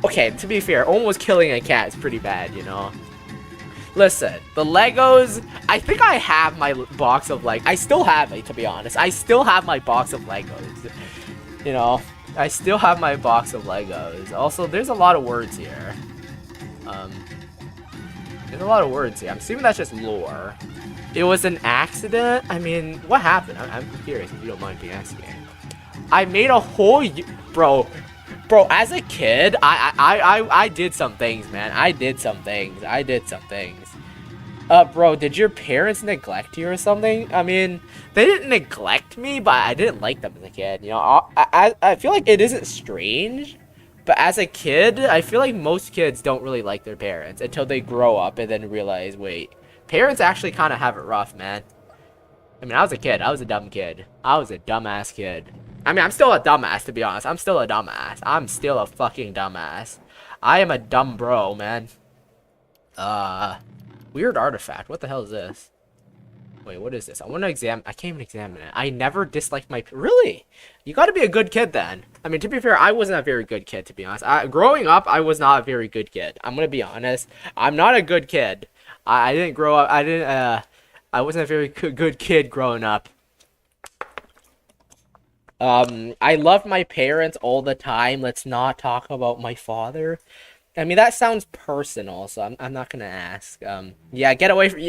Okay, to be fair, almost killing a cat is pretty bad, you know. Listen, the Legos, I think I have my box of Legos. I still have it, to be honest. I still have my box of Legos. You know, I still have my box of Legos. Also, there's a lot of words here. There's a lot of words here. I'm assuming that's just lore. It was an accident? I mean, what happened? I'm curious if you don't mind me asking. I made a whole... Bro, as a kid, I did some things, man. I did some things. Bro, did your parents neglect you or something? I mean, they didn't neglect me, but I didn't like them as a kid. You know, I feel like it isn't strange, but as a kid, I feel like most kids don't really like their parents until they grow up and then realize, wait, parents actually kind of have it rough, man. I mean, I was a kid. I was a dumb kid. I was a dumbass kid. I mean, I'm still a dumbass, to be honest. I'm still a dumbass. I'm still a fucking dumbass. I am a dumb bro, man. Weird artifact. What the hell is this? Wait, what is this? I want to examine. I can't even examine it. I never disliked my. Really? You got to be a good kid then. I mean, to be fair, I wasn't a very good kid, to be honest. Growing up, I was not a very good kid. I'm gonna be honest. I'm not a good kid. I didn't grow up. I wasn't a very good kid growing up. I loved my parents all the time. Let's not talk about my father. I mean, that sounds personal, so I'm not gonna ask. Yeah, get away from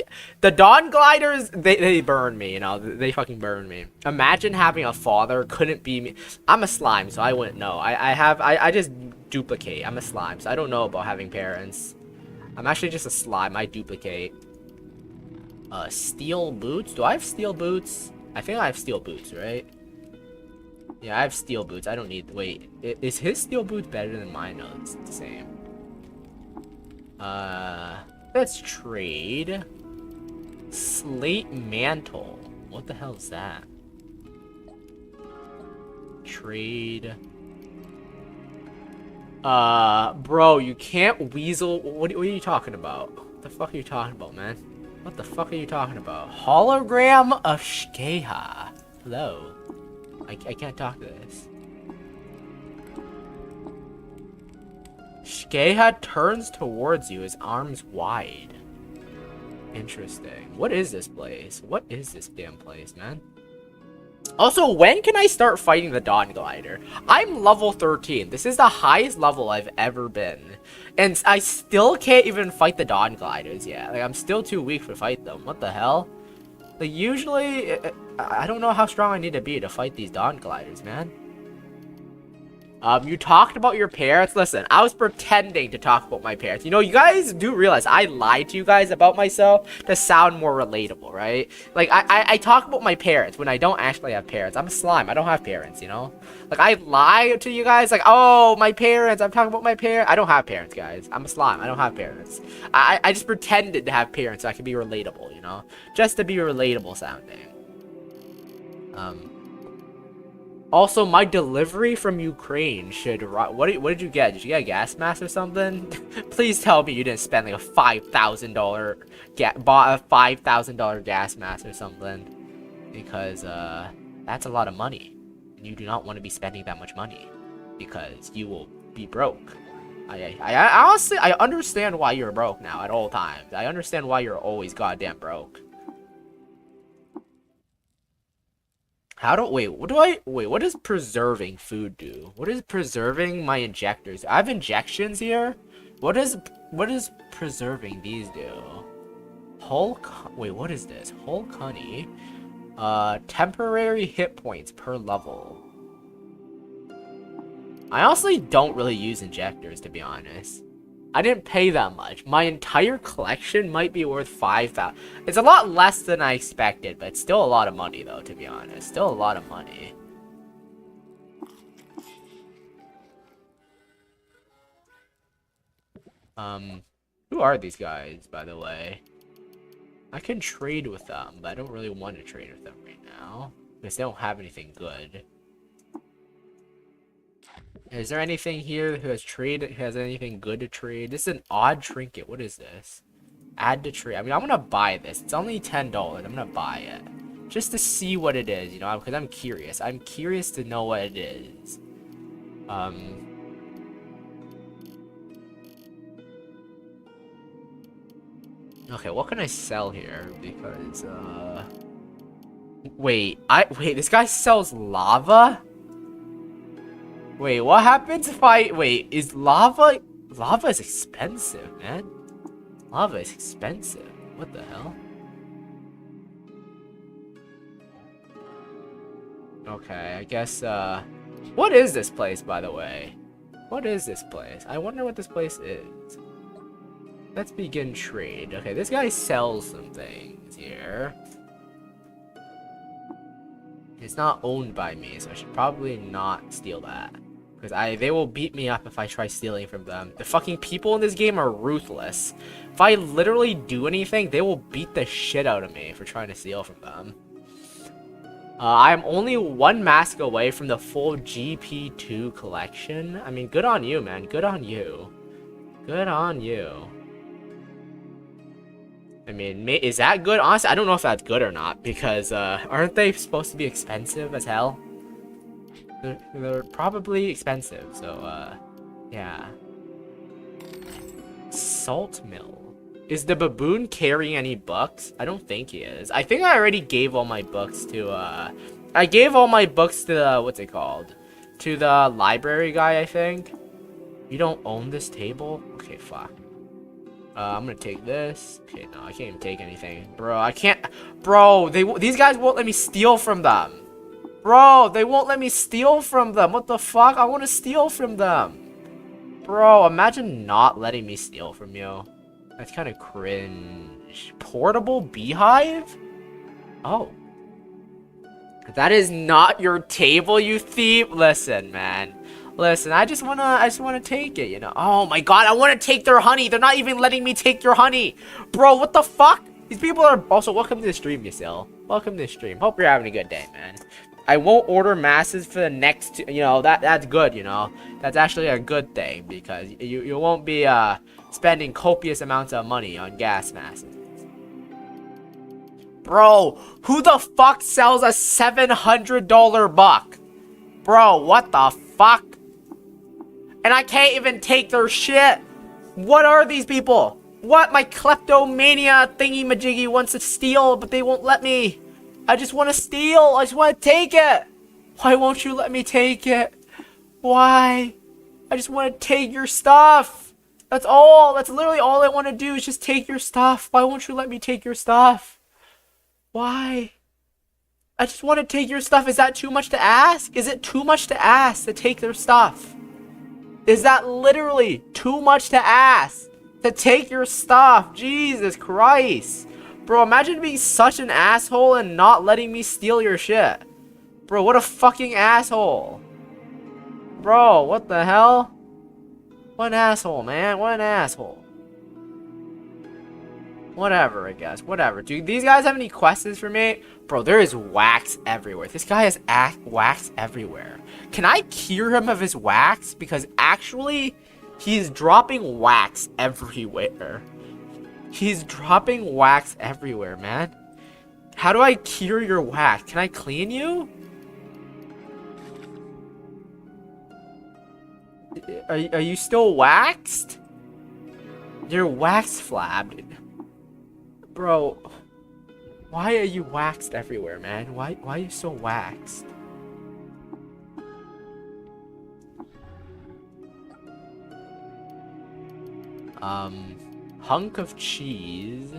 the Dawn Gliders. They burn me, you know. They fucking burn me. Imagine having a father. Couldn't be me. I'm a slime, so I wouldn't know. I just duplicate. I'm a slime, so I don't know about having parents. I'm actually just a slime. I duplicate. Steel boots. Do I have steel boots? I think I have steel boots, right? Yeah, I have steel boots. I don't need. Wait, is his steel boots better than mine? No, it's the same. Let's trade. Slate mantle. What the hell is that? Trade. Bro, you can't weasel. What are you talking about? What the fuck are you talking about, man? What the fuck are you talking about? Hologram of Shkeha. Hello. I can't talk to this. Shkeha turns towards you, his arms wide. Interesting. What is this place? What is this damn place, man? Also, when can I start fighting the Dawn Glider? I'm level 13. This is the highest level I've ever been. And I still can't even fight the Dawn Gliders yet. Like, I'm still too weak to fight them. What the hell? Like, usually, I don't know how strong I need to be to fight these Dawn Gliders, man. You talked about your parents. Listen, I was pretending to talk about my parents. You know, you guys do realize I lied to you guys about myself to sound more relatable, right? Like, I talk about my parents when I don't actually have parents. I'm a slime. I don't have parents, you know? Like, I lie to you guys, like, oh, my parents. I'm talking about my parents. I don't have parents, guys. I'm a slime. I don't have parents. I just pretended to have parents so I could be relatable, you know? Just to be relatable sounding. Also, my delivery from Ukraine should... What did you get? Did you get a gas mask or something? Please tell me you didn't spend like a $5,000... Bought a $5,000 gas mask or something. Because, that's a lot of money. And you do not want to be spending that much money. Because you will be broke. I honestly... I understand why you're broke now at all times. I understand why you're always goddamn broke. What does preserving food do? What is preserving my injectors? I have injections here? What does preserving these do? What is this? Hulk honey. Temporary hit points per level. I honestly don't really use injectors, to be honest. I didn't pay that much. My entire collection might be worth 5,000. It's a lot less than I expected, but it's still a lot of money, though, to be honest. Still a lot of money. Who are these guys, by the way? I can trade with them, but I don't really want to trade with them right now. Because they don't have anything good. Is there anything here who has anything good to trade? This is an odd trinket. What is this? Add to trade. I mean, I'm gonna buy this. It's only $10. I'm gonna buy it. Just to see what it is, you know, because I'm curious. I'm curious to know what it is. Okay, what can I sell here? Because, wait, this guy sells lava? Wait, what happens if wait, is lava is expensive, man. Lava is expensive. What the hell? Okay, I guess, what is this place, by the way? What is this place? I wonder what this place is. Let's begin trade. Okay, this guy sells some things here. It's not owned by me, so I should probably not steal that. Because they will beat me up if I try stealing from them. The fucking people in this game are ruthless. If I literally do anything, they will beat the shit out of me for trying to steal from them. I'm only one mask away from the full GP2 collection. I mean, good on you, man. Good on you. Good on you. I mean, is that good? Honestly, I don't know if that's good or not, because aren't they supposed to be expensive as hell? They're probably expensive, so yeah. Salt mill. Is the baboon carrying any books? I don't think he is. I think I already gave all my books to I gave all my books to the, what's it called? To the library guy, I think. You don't own this table? Okay, fuck. I'm gonna take this. Okay, no, I can't even take anything. Bro, I can't. Bro, these guys won't let me steal from them. Bro, they won't let me steal from them. What the fuck? I want to steal from them. Bro, imagine not letting me steal from you. That's kind of cringe. Portable beehive? Oh. That is not your table, you thief. Listen, man. Listen, I just wanna take it, you know. Oh my god, I wanna take their honey. They're not even letting me take your honey. Bro, what the fuck? These people are also welcome to the stream, Yasil. Welcome to the stream. Hope you're having a good day, man. I won't order masses for the next, you know, that's good, you know. That's actually a good thing because you won't be spending copious amounts of money on gas masses. Bro, who the fuck sells a $700 buck? Bro, what the fuck? And I can't even take their shit. What are these people? What? My kleptomania thingy-majiggy wants to steal, but they won't let me. I just want to steal. I just want to take it. Why won't you let me take it? Why? I just want to take your stuff. That's all. That's literally all I want to do is just take your stuff. Why won't you let me take your stuff? Why? I just want to take your stuff. Is that too much to ask? Is it too much to ask to take their stuff? Is that literally too much to ask to take your stuff? Jesus Christ. Bro, imagine being such an asshole and not letting me steal your shit. Bro, what a fucking asshole. Bro, what the hell? What an asshole, man. What an asshole. Whatever, I guess. Whatever. Do these guys have any questions for me? Bro, there is wax everywhere. This guy has wax everywhere. Can I cure him of his wax? Because actually, he's dropping wax everywhere. He's dropping wax everywhere, man. How do I cure your wax? Can I clean you? Are you still waxed? You're wax flabbed. Bro, why are you waxed everywhere, man? Why are you so waxed? Hunk of cheese.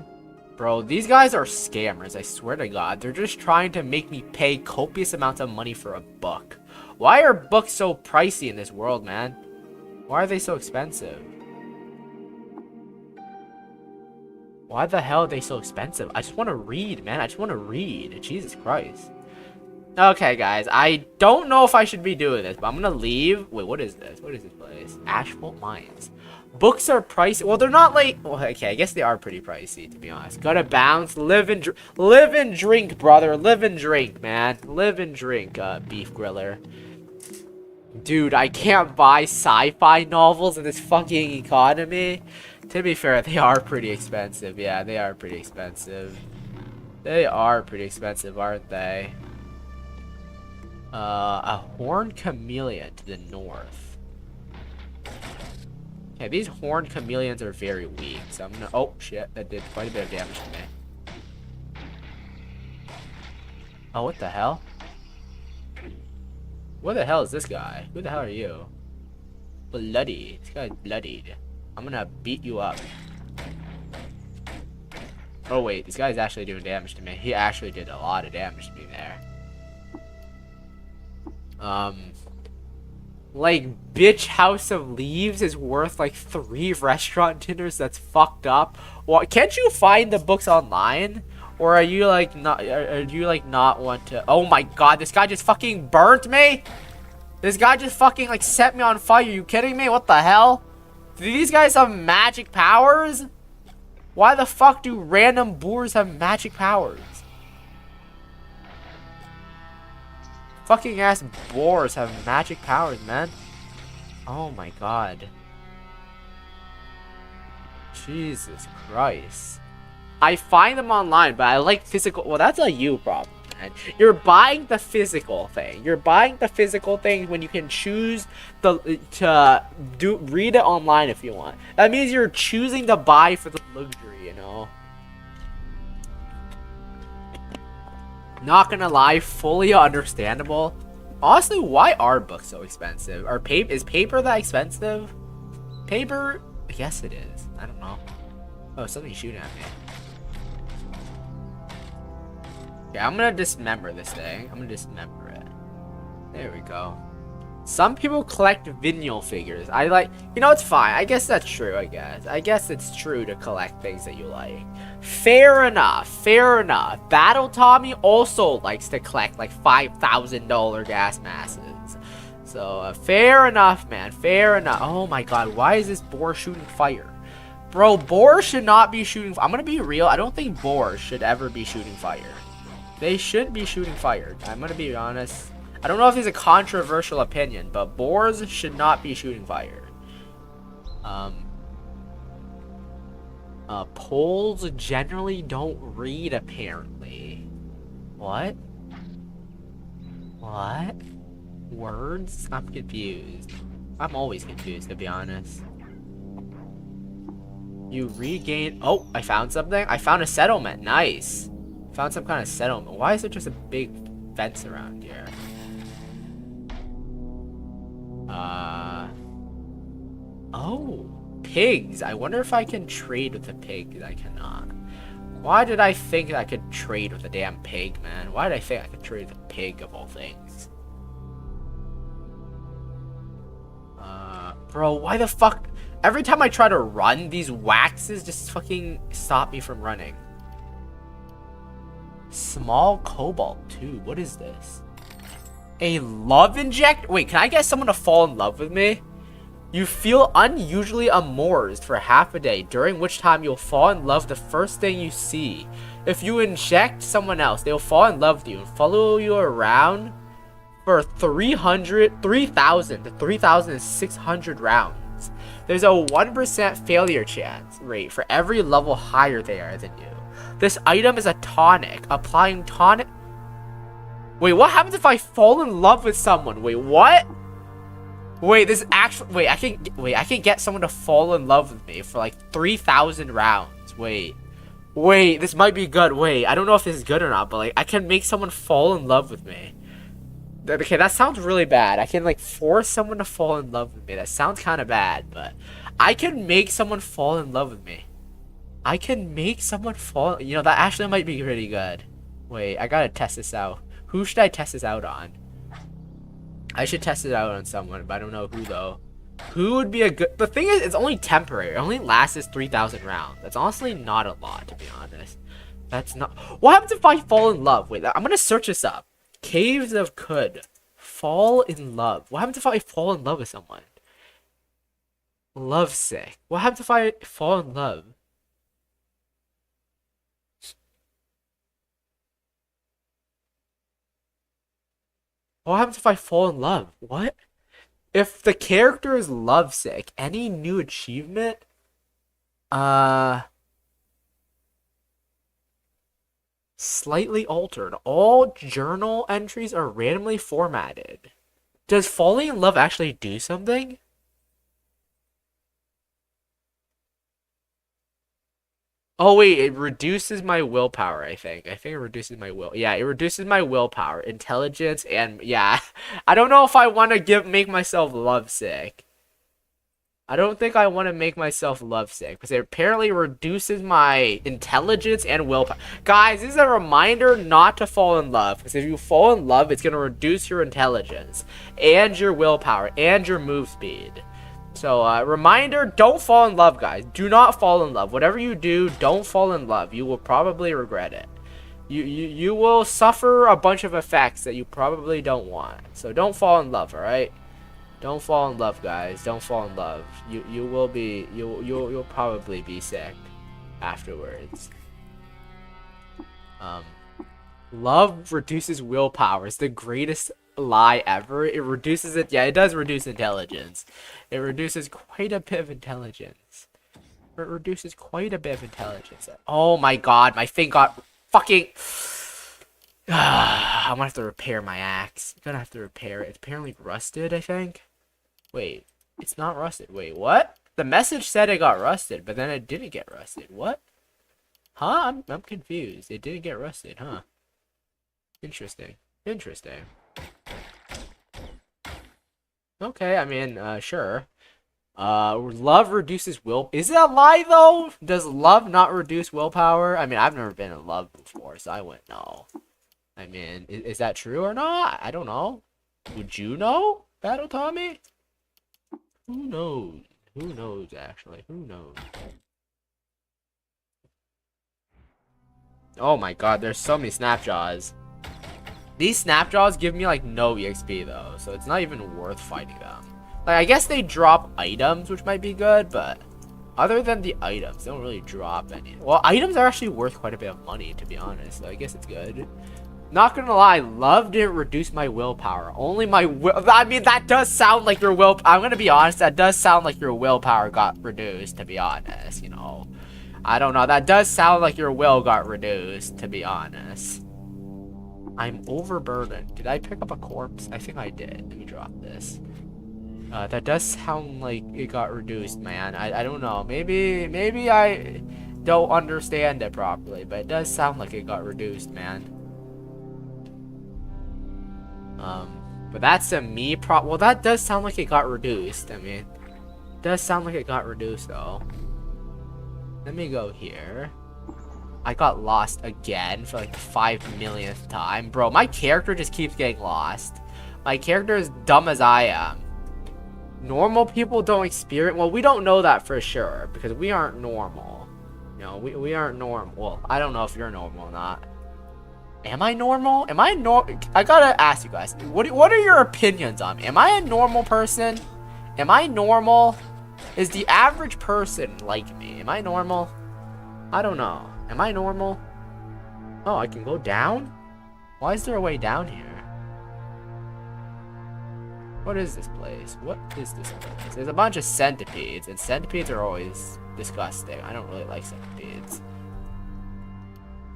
Bro, these guys are scammers, I swear to God. They're just trying to make me pay copious amounts of money for a book. Why are books so pricey in this world, man? Why are they so expensive? Why the hell are they so expensive? I just want to read, man. I just want to read. Jesus Christ. Okay, guys. I don't know if I should be doing this, but I'm going to leave. Wait, what is this? What is this place? Asphalt Mines. Books are pricey. Well, they're not like... Well, okay, I guess they are pretty pricey, to be honest. Gotta bounce. Live and drink, brother. Live and drink, man. Live and drink, beef griller. Dude, I can't buy sci-fi novels in this fucking economy. To be fair, they are pretty expensive. Yeah, they are pretty expensive. They are pretty expensive, aren't they? A horned chameleon to the north. Okay, these horned chameleons are very weak, so I'm gonna... Oh, shit, that did quite a bit of damage to me. Oh, what the hell? What the hell is this guy? Who the hell are you? Bloody. This guy's bloodied. I'm gonna beat you up. Oh, wait, this guy's actually doing damage to me. He actually did a lot of damage to me there. Like, bitch, House of Leaves is worth like 3 restaurant dinners. That's fucked up. What? Can't you find the books online? Or are you like not? Are you like not want to? Oh my god, this guy just fucking burnt me. This guy just fucking like set me on fire. Are you kidding me? What the hell? Do these guys have magic powers? Why the fuck do random boars have magic powers? Fucking ass boars have magic powers, man. Oh my god. Jesus Christ. I find them online, but I like physical. Well, that's a you problem, man. You're buying the physical thing. You're buying the physical thing when you can choose to read it online if you want. That means you're choosing to buy for the luxury, you know. Not gonna lie, fully understandable. Honestly, why are books so expensive? Is paper that expensive? Paper? Yes, it is. I don't know. Oh, something's shooting at me. Okay, I'm gonna dismember this thing. I'm gonna dismember it. There we go. Some people collect vinyl figures. I like, you know, it's fine. I guess that's true, I guess it's true to collect things that you like. Fair enough, fair enough. Battle Tommy also likes to collect like $5,000 gas masses. So, fair enough, man, fair enough. Oh my god, why is this boar shooting fire? Bro, boars should not be shooting. I'm gonna be real, I don't think boars should ever be shooting fire. They should be shooting fire. I'm gonna be honest. I don't know if it's a controversial opinion, but boars should not be shooting fire. Polls generally don't read, apparently. What? What? Words? I'm confused. I'm always confused, to be honest. You regain... Oh, I found something. I found a settlement. Nice. Found some kind of settlement. Why is there just a big fence around here? Oh, pigs. I wonder if I can trade with a pig. I cannot. Why did I think I could trade with a damn pig, man? Why did I think I could trade with a pig of all things? Bro, why the fuck? Every time I try to run, these waxes just fucking stop me from running. Small cobalt too. What is this? A love inject? Wait, can I get someone to fall in love with me? You feel unusually amours for half a day, during which time you'll fall in love the first thing you see. If you inject someone else, they'll fall in love with you and follow you around for 3,000 to 3,600 rounds. There's a 1% failure chance rate for every level higher they are than you. This item is a tonic. Applying tonic... Wait, what happens if I fall in love with someone? Wait, what? Wait, this actually... Wait, I can get someone to fall in love with me for like 3,000 rounds. Wait, this might be good. Wait, I don't know if this is good or not, but like, I can make someone fall in love with me. Okay, that sounds really bad. I can like force someone to fall in love with me. That sounds kind of bad, but I can make someone fall in love with me. I can make someone fall... You know, that actually might be pretty good. Wait, I gotta test this out. Who should I test this out on? I should test it out on someone, but I don't know who though. Who would be a good... The thing is, it's only temporary. It only lasts 3,000 rounds. That's honestly not a lot, to be honest. That's not... What happens if I fall in love? Wait, I'm gonna search this up. Caves of Could. Fall in love. What happens if I fall in love with someone? Lovesick. What happens if I fall in love? What happens if I fall in love? What? If the character is lovesick, any new achievement? Slightly altered. All journal entries are randomly formatted. Does falling in love actually do something? Oh wait, it reduces my willpower, I think. I think it reduces my will. Yeah, it reduces my willpower, intelligence, and yeah. I don't know if I want to make myself lovesick. I don't think I want to make myself lovesick because it apparently reduces my intelligence and willpower. Guys, this is a reminder not to fall in love because if you fall in love, it's going to reduce your intelligence and your willpower and your move speed. So, reminder, don't fall in love, guys. Do not fall in love. Whatever you do, don't fall in love. You will probably regret it. You will suffer a bunch of effects that you probably don't want. So don't fall in love, alright? Don't fall in love, guys. Don't fall in love. You'll probably be sick afterwards. Love reduces willpower. It's the greatest lie ever. It reduces it. Yeah, it does reduce intelligence. It reduces quite a bit of intelligence. It reduces quite a bit of intelligence. Oh my god, my thing got fucking. I'm gonna have to repair my axe. I'm gonna have to repair it. It's apparently rusted, I think. Wait, it's not rusted. Wait, what? The message said it got rusted, but then it didn't get rusted. What? Huh? I'm confused. It didn't get rusted, huh? Interesting. Interesting. Okay, I mean, sure. Love reduces will. Is it a lie though? Does love not reduce willpower? I mean, I've never been in love before, so I wouldn't know. I mean, is that true or not? I don't know. Would you know, Battle Tommy? Who knows? Who knows, actually? Who knows? Oh my god, there's so many Snapjaws. These Snapjaws give me, like, no EXP, though, so it's not even worth fighting them. Like, I guess they drop items, which might be good, but other than the items, they don't really drop any. Well, items are actually worth quite a bit of money, to be honest, so I guess it's good. Not gonna lie, love didn't reduce my willpower. Only my I mean, that does sound like your will. I'm gonna be honest, that does sound like your willpower got reduced, to be honest, you know. I don't know, that does sound like your will got reduced, to be honest. I'm overburdened. Did I pick up a corpse? I think I did. Let me drop this. That does sound like it got reduced, man. I don't know. Maybe I don't understand it properly, but it does sound like it got reduced, man. But that's a me well, that does sound like it got reduced. I mean, it does sound like it got reduced, though. Let me go here. I got lost again for like the 5 millionth time. Bro, my character just keeps getting lost. My character is dumb as I am. Normal people don't experience... Well, we don't know that for sure because we aren't normal. You know, we aren't normal. Well, I don't know if you're normal or not. Am I normal? Am I normal? I gotta ask you guys. What are your opinions on me? Am I a normal person? Am I normal? Is the average person like me? Am I normal? I don't know. Am I normal? Oh, I can go down? Why is there a way down here? What is this place? What is this place? There's a bunch of centipedes, and centipedes are always disgusting. I don't really like centipedes.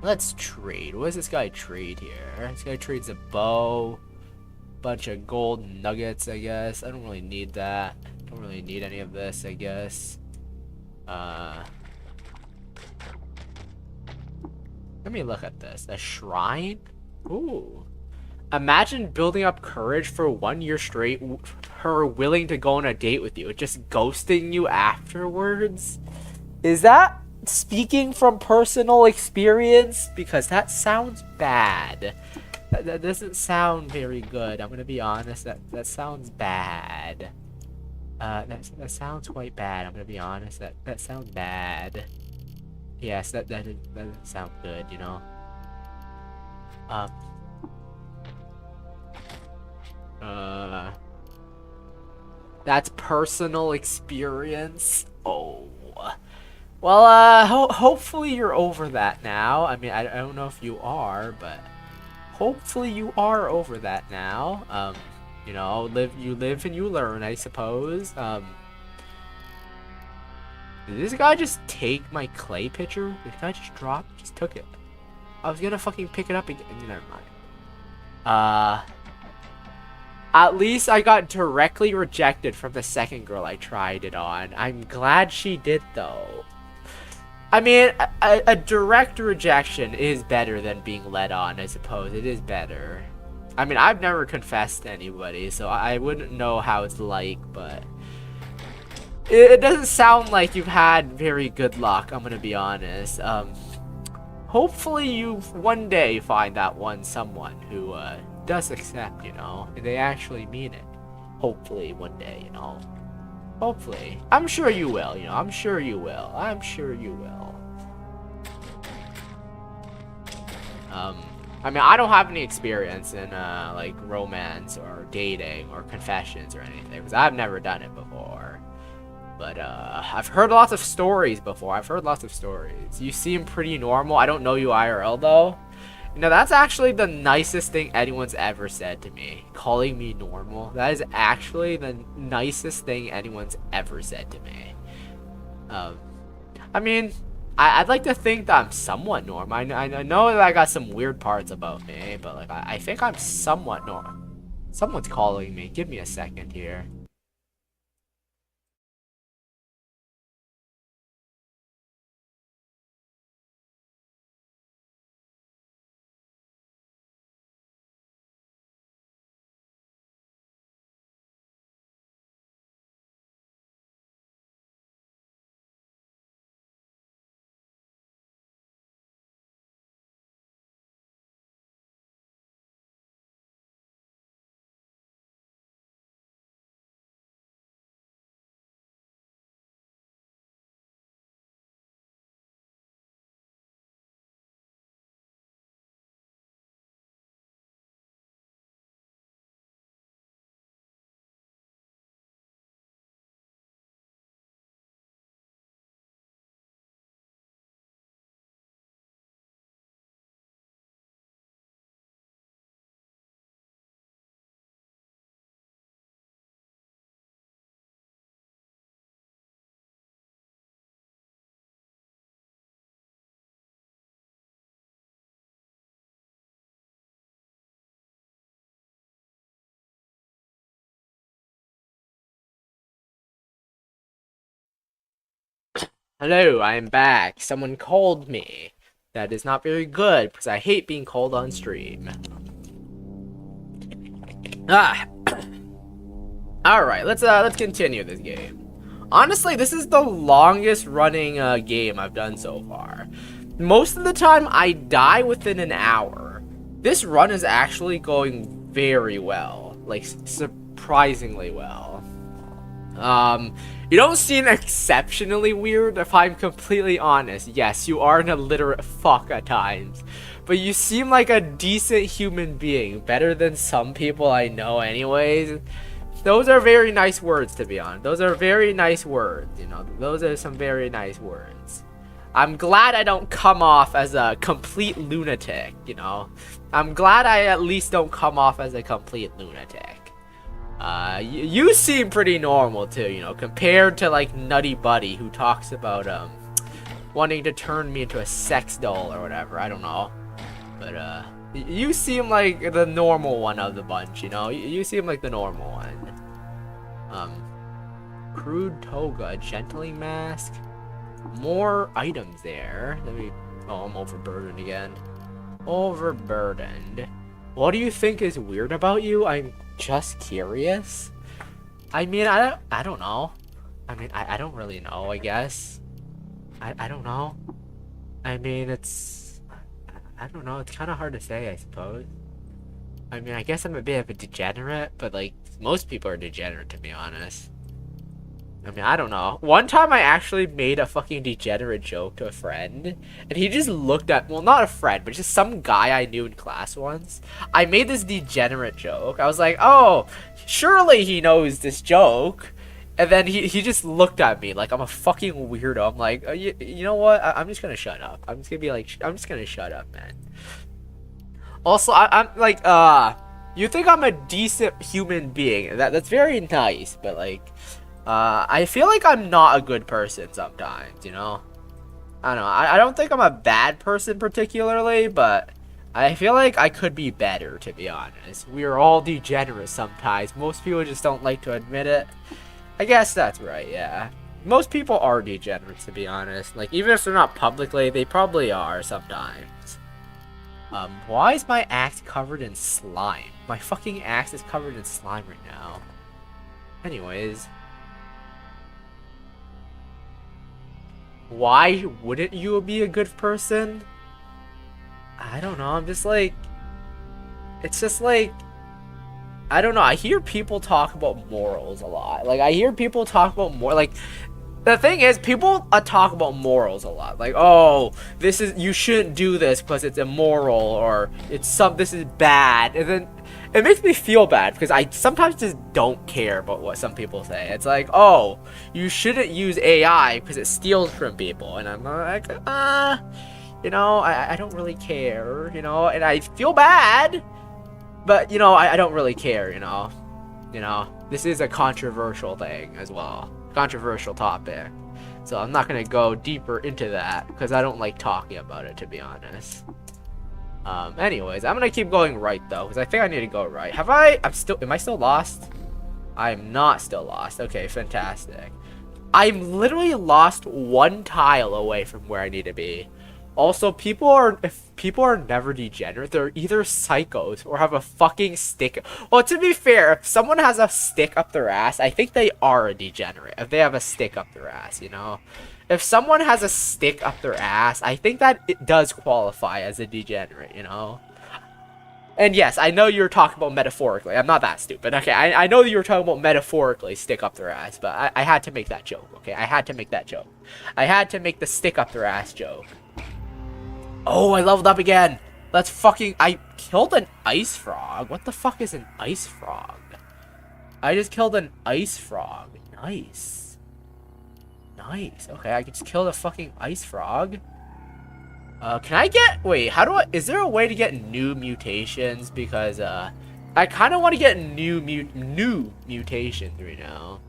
Let's trade. What does this guy trade here? This guy trades a bow, bunch of gold nuggets, I guess. I don't really need that. Don't really need any of this, I guess. Let me look at this. A shrine? Ooh. Imagine building up courage for 1 year straight, her willing to go on a date with you, just ghosting you afterwards. Is that speaking from personal experience? Because that sounds bad. That doesn't sound very good. I'm gonna be honest. That sounds bad. That sounds quite bad. I'm gonna be honest. That sounds bad. Yes, that doesn't sound good, you know. That's personal experience. Oh. Well, hopefully you're over that now. I mean, I don't know if you are, but hopefully you are over that now. You know, you live and you learn, I suppose. Did this guy just take my clay pitcher? This guy just took it. I was gonna fucking pick it up again. Never mind. At least I got directly rejected from the second girl I tried it on. I'm glad she did, though. I mean, a direct rejection is better than being led on, I suppose. It is better. I mean, I've never confessed to anybody, so I wouldn't know how it's like, but... it doesn't sound like you've had very good luck, I'm gonna be honest. Hopefully you one day find that someone who does accept, you know, and they actually mean it. Hopefully one day, you know. Hopefully. I'm sure you will, you know. I'm sure you will. I'm sure you will. I mean, I don't have any experience in, like, romance or dating or confessions or anything, because I've never done it before. But, I've heard lots of stories before. I've heard lots of stories. You seem pretty normal. I don't know you IRL, though. You know, that's actually the nicest thing anyone's ever said to me. Calling me normal. That is actually the nicest thing anyone's ever said to me. I mean, I'd like to think that I'm somewhat normal. I know that I got some weird parts about me, but, like, I think I'm somewhat normal. Someone's calling me. Give me a second here. Hello, I'm back. Someone called me. That is not very good, because I hate being called on stream. Ah. Alright, let's continue this game. Honestly, this is the longest running game I've done so far. Most of the time, I die within an hour. This run is actually going very well. Like, surprisingly well. You don't seem exceptionally weird, if I'm completely honest. Yes, you are an illiterate fuck at times. But you seem like a decent human being. Better than some people I know anyways. Those are very nice words, to be honest. Those are very nice words, you know. Those are some very nice words. I'm glad I don't come off as a complete lunatic, you know. I'm glad I at least don't come off as a complete lunatic. You seem pretty normal too, you know, compared to like Nutty Buddy, who talks about wanting to turn me into a sex doll or whatever. I don't know, but you seem like the normal one of the bunch, you know. You seem like the normal one. Crude toga, gentling mask, more items there. Let me. Oh, I'm overburdened again. Overburdened. What do you think is weird about you? I'm just curious. I mean, I don't know. I mean, I don't really know, I guess. I don't know. I mean, I don't know. It's kind of hard to say, I suppose. I mean, I guess I'm a bit of a degenerate, but like, most people are degenerate, to be honest. I mean, I don't know. One time I actually made a fucking degenerate joke to a friend, and he just looked at, well, not a friend, but just some guy I knew in class once. I made this degenerate joke. I was like, oh, surely he knows this joke. And then he just looked at me like I'm a fucking weirdo. I'm like, you know what? I'm just gonna shut up. I'm just gonna be like, I'm just gonna shut up, man. Also, I'm like, you think I'm a decent human being. That's very nice, but like, I feel like I'm not a good person sometimes, you know? I don't know. I don't think I'm a bad person particularly, but I feel like I could be better, to be honest. We are all degenerate sometimes. Most people just don't like to admit it. I guess that's right, yeah. Most people are degenerates, to be honest. Like, even if they're not publicly, they probably are sometimes. Why is my axe covered in slime? My fucking axe is covered in slime right now. Anyways. why wouldn't you be a good person? I don't know. I'm just like, it's just like, I don't know. I hear people talk about morals a lot. Like, I hear people talk about like, the thing is, people talk about morals a lot. Like, oh, you shouldn't do this because it's immoral, or this is bad. And then it makes me feel bad because I sometimes just don't care about what some people say. It's like, oh, you shouldn't use AI because it steals from people. And I'm like, you know, I don't really care, you know, and I feel bad. But, you know, I don't really care, you know. You know, this is a controversial thing as well. Controversial topic. So I'm not going to go deeper into that because I don't like talking about it, to be honest. Anyways, I'm going to keep going right, though, because I think I need to go right. Am I still lost? I'm not still lost. Okay, fantastic. I'm literally lost one tile away from where I need to be. Also, if people are never degenerate, they're either psychos or have a fucking stick. Well, to be fair, if someone has a stick up their ass, I think they are a degenerate. If they have a stick up their ass, you know? If someone has a stick up their ass, I think that it does qualify as a degenerate, you know? And yes, I know you're talking about metaphorically. I'm not that stupid. Okay, I know you were talking about metaphorically stick up their ass, but I had to make that joke, okay? I had to make that joke. I had to make the stick up their ass joke. Oh, I leveled up again. I killed an ice frog. What the fuck is an ice frog? I just killed an ice frog. Nice. Nice. Okay, I just killed a fucking ice frog. Wait, is there a way to get new mutations? Because, I kind of want to get new mutations right now.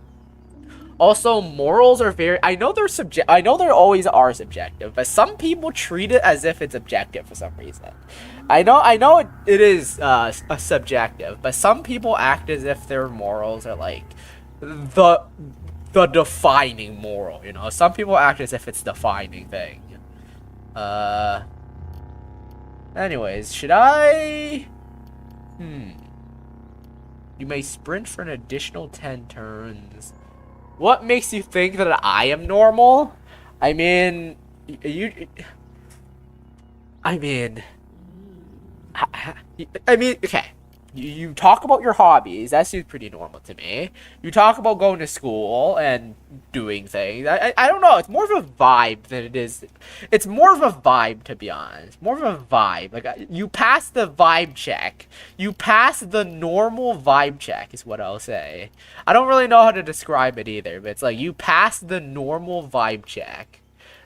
Also, morals are I know they're always are subjective, but some people treat it as if it's objective for some reason. I know it is a subjective, but some people act as if their morals are like the defining moral, you know? Some people act as if it's the defining thing. Anyways, should I? You may sprint for an additional 10 turns. What makes you think that I am normal? I mean, okay. You talk about your hobbies. That seems pretty normal to me. You talk about going to school and doing things. I don't know. It's more of a vibe than it is. It's more of a vibe, to be honest. More of a vibe. Like, you pass the vibe check. You pass the normal vibe check is what I'll say. I don't really know how to describe it either, but it's like you pass the normal vibe check.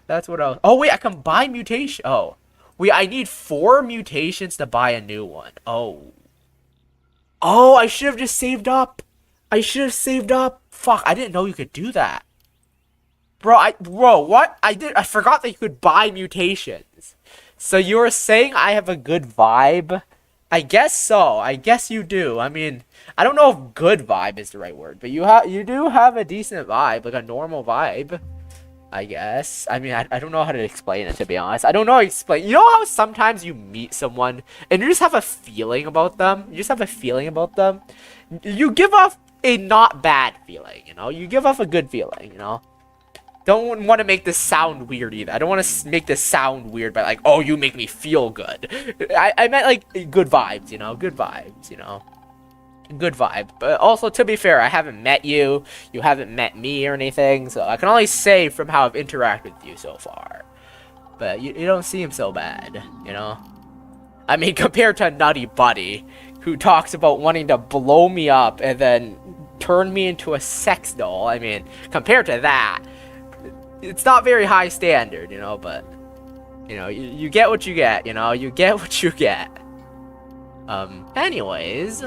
That's what I'll... Oh, wait. I can buy mutation. Oh. Wait, I need 4 mutations to buy a new one. Oh. Oh, I should have just saved up. I should have saved up. Fuck, I didn't know you could do that. Bro, what? I forgot that you could buy mutations. So you were saying I have a good vibe? I guess so. I guess you do. I mean, I don't know if good vibe is the right word, but you do have a decent vibe, like a normal vibe. I guess. I mean, I don't know how to explain it, to be honest. I don't know how to explain. You know how sometimes you meet someone and you just have a feeling about them? You just have a feeling about them? You give off a not bad feeling, you know? You give off a good feeling, you know? Don't want to make this sound weird either. I don't want to make this sound weird by like, oh, you make me feel good. I meant like good vibes, you know? Good vibes, you know? Good vibe. But also, to be fair, I haven't met you. You haven't met me or anything. So I can only say from how I've interacted with you so far. But you don't seem so bad, you know? I mean, compared to Nutty Buddy, who talks about wanting to blow me up and then turn me into a sex doll. I mean, compared to that, it's not very high standard, you know? But, you know, you get what you get, you know? You get what you get. Anyways...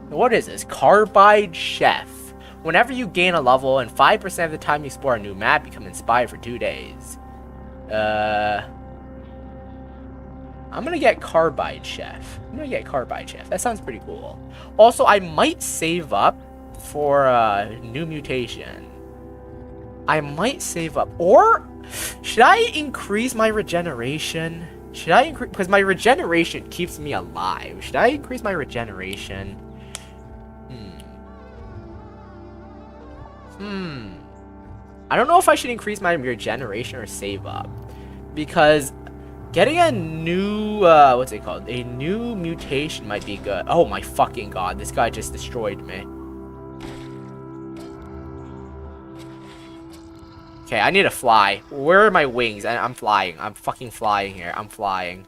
what is this? Carbide Chef. Whenever you gain a level and 5% of the time you explore a new map, you become inspired for 2 days. I'm gonna get Carbide Chef. That sounds pretty cool. Also, I might save up for a new mutation. I might save up. Or, should I increase my regeneration? Should I increase... Because my regeneration keeps me alive. Should I increase my regeneration? I don't know if I should increase my regeneration or save up. Because getting a new, what's it called? A new mutation might be good. Oh my fucking god, this guy just destroyed me. Okay, I need to fly. Where are my wings? I'm flying. I'm fucking flying here. I'm flying.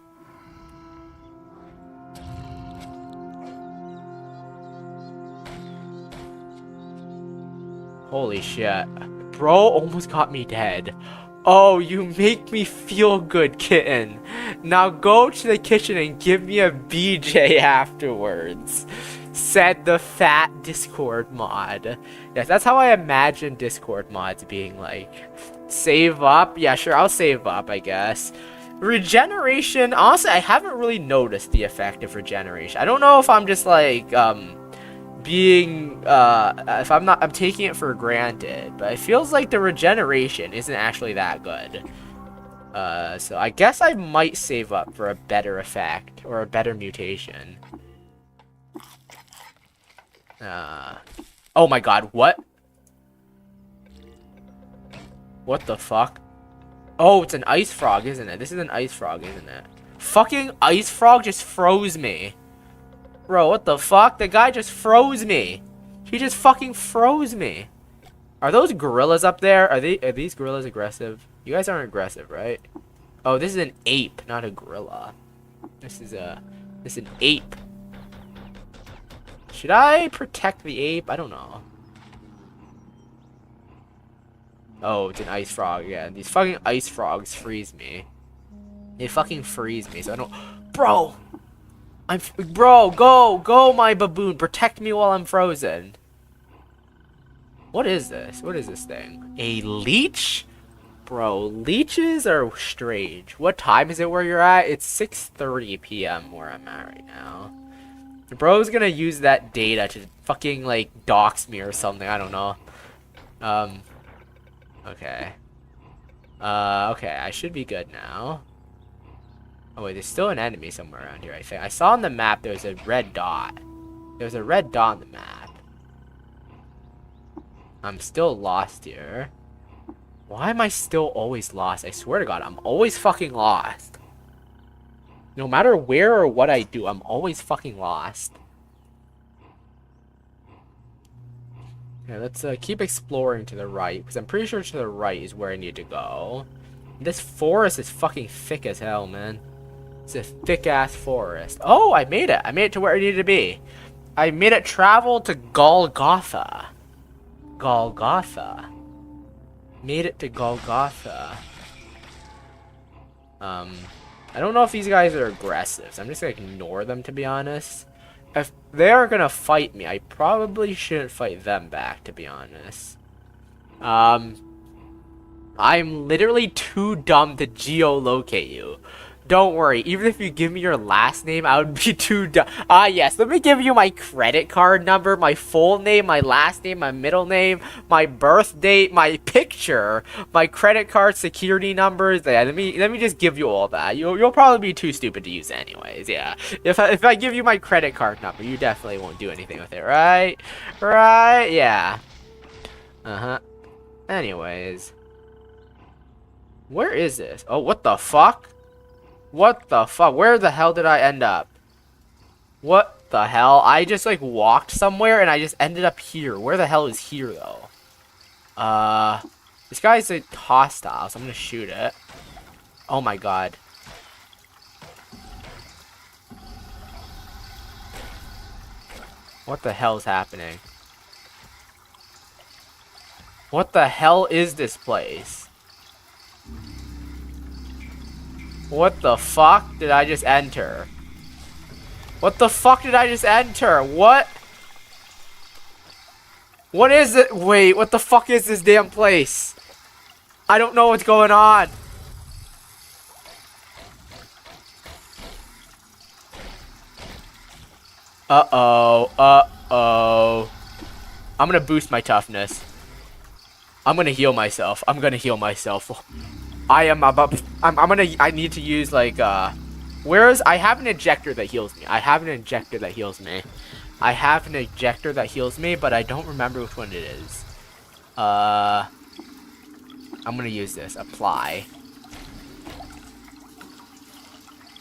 Holy shit. Bro almost got me dead. Oh, you make me feel good, kitten. Now go to the kitchen and give me a BJ afterwards. Said the fat Discord mod. Yes, that's how I imagine Discord mods being like. Save up? Yeah, sure, I'll save up, I guess. Regeneration, honestly, I haven't really noticed the effect of regeneration. I don't know if I'm just like, if I'm taking it for granted, but it feels like the regeneration isn't actually that good. So I guess I might save up for a better effect or a better mutation. Oh my god, what? What the fuck? Oh, it's an ice frog, isn't it? This is an ice frog, isn't it? Fucking ice frog just froze me. Bro, what the fuck? The guy just froze me. He just fucking froze me. Are those gorillas up there? Are these gorillas aggressive? You guys aren't aggressive, right? Oh, this is an ape, not a gorilla. This is an ape. Should I protect the ape? I don't know. Oh, it's an ice frog. Yeah, these fucking ice frogs freeze me. They fucking freeze me, so I don't... Bro! Bro, go, my baboon. Protect me while I'm frozen. What is this? What is this thing? A leech? Bro, leeches are strange. What time is it where you're at? It's 6:30 p.m. where I'm at right now. The bro's gonna use that data to fucking, like, dox me or something. I don't know. Okay. Okay, I should be good now. Oh wait, there's still an enemy somewhere around here, I think. I saw on the map there's a red dot. There's a red dot on the map. I'm still lost here. Why am I still always lost? I swear to God, I'm always fucking lost. No matter where or what I do, I'm always fucking lost. Okay, let's keep exploring to the right, because I'm pretty sure to the right is where I need to go. This forest is fucking thick as hell, man. It's a thick-ass forest. Oh, I made it. I made it to where I needed to be. I made it travel to Golgotha. Golgotha. Made it to Golgotha. I don't know if these guys are aggressive, so I'm just gonna ignore them, to be honest. If they're gonna fight me, I probably shouldn't fight them back, to be honest. I'm literally too dumb to geolocate you. Don't worry, even if you give me your last name, I would be too dumb. Yes, let me give you my credit card number, my full name, my last name, my middle name, my birth date, my picture, my credit card security numbers. Yeah, let me just give you all that. You'll probably be too stupid to use it anyways, yeah. If I give you my credit card number, you definitely won't do anything with it, right? Right? Yeah. Uh-huh. Anyways. Where is this? Oh, what the fuck? What the fuck? Where the hell did I end up? What the hell? I just, like, walked somewhere and I just ended up here. Where the hell is here, though? This guy's, like, hostile, so I'm gonna shoot it. Oh my god. What the hell is happening? What the hell is this place? What the fuck did I just enter? What the fuck did I just enter? What? What is it? Wait, what the fuck is this damn place? I don't know what's going on. Uh-oh. Uh-oh. I'm gonna boost my toughness. I'm gonna heal myself. I'm gonna heal myself. I need to use, like, I have an injector that heals me. I have an injector that heals me, but I don't remember which one it is. I'm gonna use this. Apply.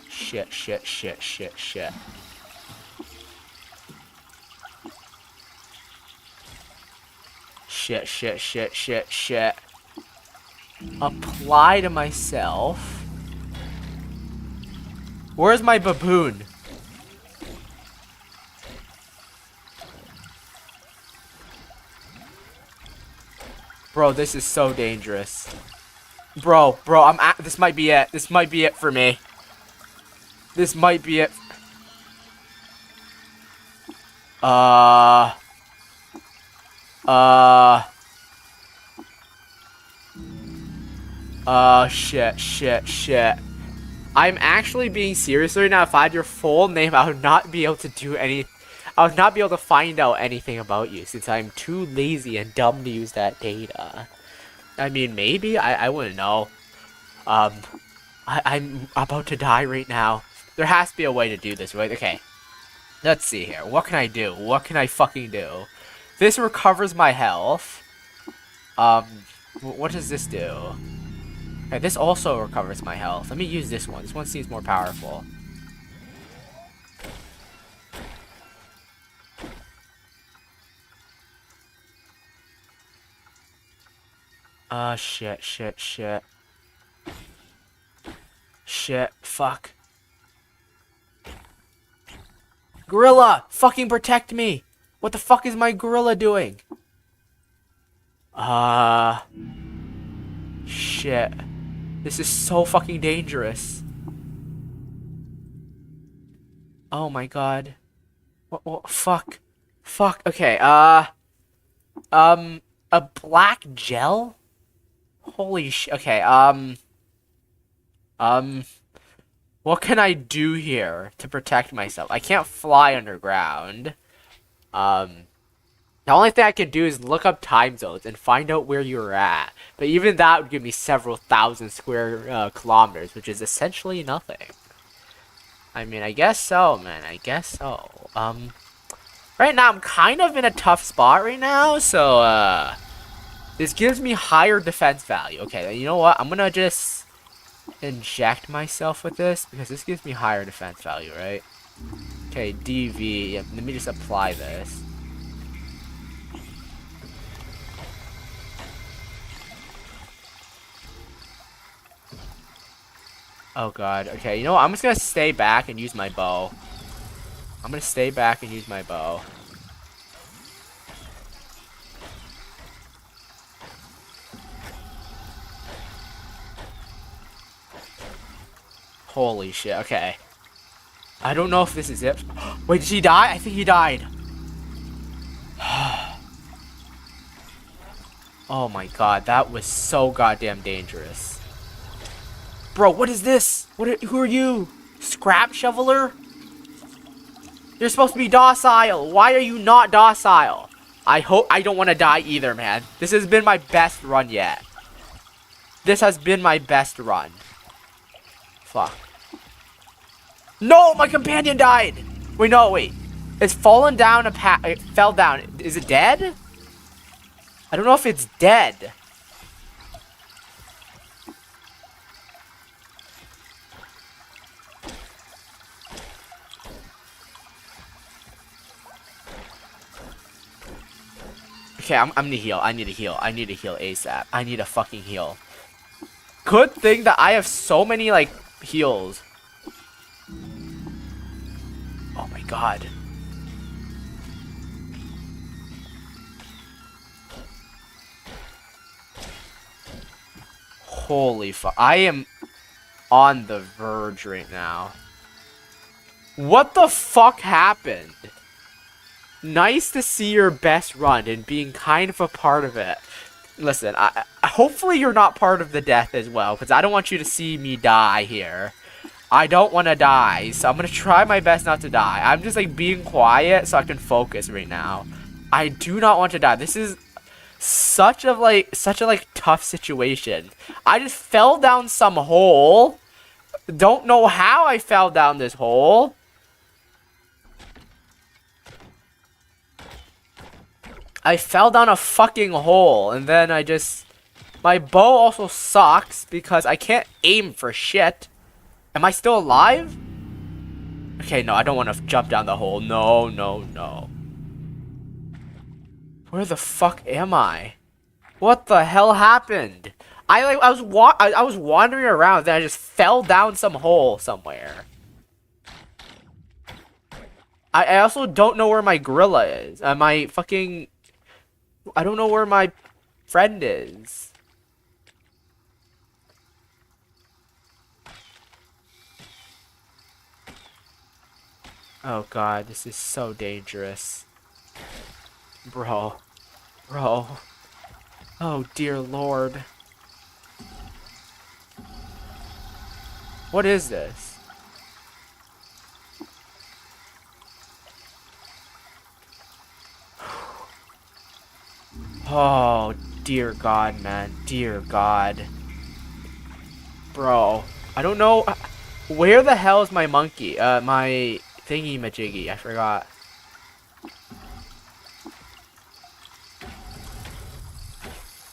Shit. Shit. Apply to myself. Where's my baboon? Bro, this is so dangerous. Bro, this might be it. This might be it for me. This might be it. Shit. I'm actually being serious right now. If I had your full name, I would not be able to do any... I would not be able to find out anything about you since I'm too lazy and dumb to use that data. I mean, maybe? I wouldn't know. I'm about to die right now. There has to be a way to do this, right? Okay. Let's see here. What can I do? What can I fucking do? This recovers my health. What does this do? Okay, this also recovers my health. Let me use this one. This one seems more powerful. Shit. Shit, fuck. Gorilla! Fucking protect me! What the fuck is my gorilla doing? Shit. This is so fucking dangerous. Oh my god. What? Fuck. Fuck. Okay, a black gel? Holy shit. Okay, what can I do here to protect myself? I can't fly underground. The only thing I can do is look up time zones and find out where you're at. But even that would give me several thousand square kilometers, which is essentially nothing. I mean, I guess so, man. I guess so. Right now, I'm kind of in a tough spot right now, so, this gives me higher defense value. Okay, you know what? I'm gonna just inject myself with this, because this gives me higher defense value, right? Okay, DV. Yeah, let me just apply this. Oh god, okay, you know what? I'm just gonna stay back and use my bow. I'm gonna stay back and use my bow. Holy shit, okay. I don't know if this is it. Wait, did he die? I think he died. Oh my god, that was so goddamn dangerous. Bro, what is this? Who are you? Scrap shoveler? You're supposed to be docile. Why are you not docile? I don't want to die either, man. This has been my best run yet. This has been my best run. Fuck. No, my companion died. Wait, no, wait. It's fallen down it fell down. Is it dead? I don't know if it's dead. Okay, I'm gonna heal. I need to heal. I need to heal ASAP. I need to fucking heal. Good thing that I have so many, like, heals. Oh my god. Holy fuck. I am on the verge right now. What the fuck happened? Nice to see your best run and being kind of a part of it. Listen, hopefully you're not part of the death as well, because I don't want you to see me die here. I don't want to die, so I'm going to try my best not to die. I'm just, like, being quiet so I can focus right now. I do not want to die. This is such a tough situation. I just fell down some hole. Don't know how I fell down this hole. I fell down a fucking hole, and then My bow also sucks because I can't aim for shit. Am I still alive? Okay, no, I don't want to jump down the hole. No, no, no. Where the fuck am I? What the hell happened? I was wandering around, then I just fell down some hole somewhere. I also don't know where my gorilla is. I don't know where my friend is. Oh god, this is so dangerous. Bro. Bro. Oh dear lord. What is this? Oh dear god, man. Dear god. Bro. I don't know. Where the hell is my monkey? My thingy-majiggy. I forgot.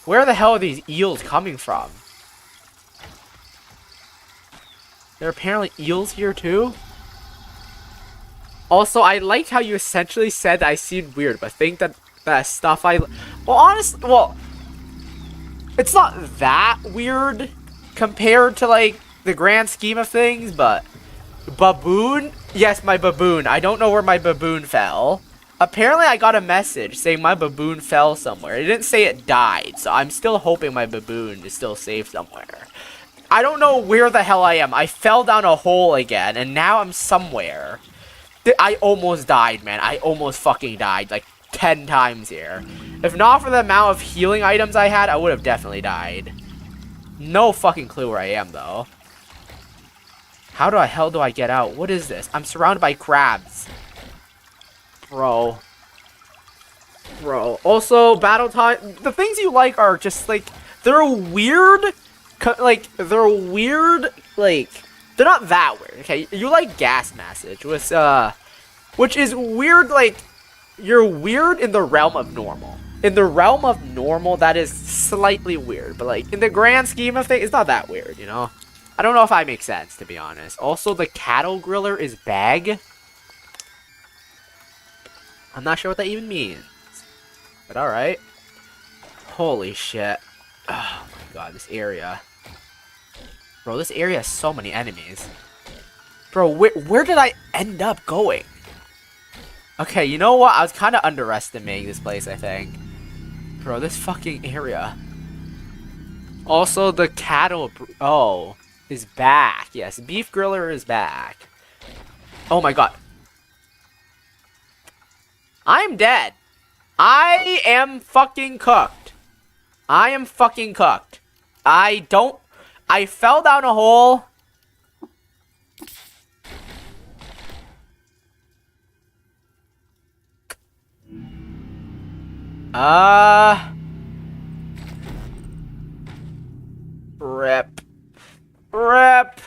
Where the hell are these eels coming from? There are apparently eels here too? Also, I liked how you essentially said I seemed weird, but think that stuff well, honestly, well, it's not that weird compared to, like, the grand scheme of things, but baboon? Yes, my baboon. I don't know where my baboon fell. Apparently, I got a message saying my baboon fell somewhere. It didn't say it died, so I'm still hoping my baboon is still safe somewhere. I don't know where the hell I am. I fell down a hole again, and now I'm somewhere. I almost died, man. I almost fucking died, like, 10 times here. If not for the amount of healing items I had, I would have definitely died. No fucking clue where I am, though. How the hell do I get out? What is this? I'm surrounded by crabs. Bro. Bro. Also, battle time. The things you like are just, like, they're weird. Like, they're weird. Like, they're not that weird. Okay, you like gas message, which is weird. Like, you're weird in the realm of normal. In the realm of normal, that is slightly weird. But, like, in the grand scheme of things, it's not that weird, you know? I don't know if I make sense, to be honest. Also, the cattle griller is bag. I'm not sure what that even means. But alright. Holy shit. Oh my god, this area. Bro, this area has so many enemies. Bro, where did I end up going? Okay, you know what? I was kind of underestimating this place, I think. Bro, this fucking area. Also, the cattle... Oh, is back. Yes, beef griller is back. Oh my god. I'm dead. I am fucking cooked. I am fucking cooked. I fell down a hole. Rip. Rip.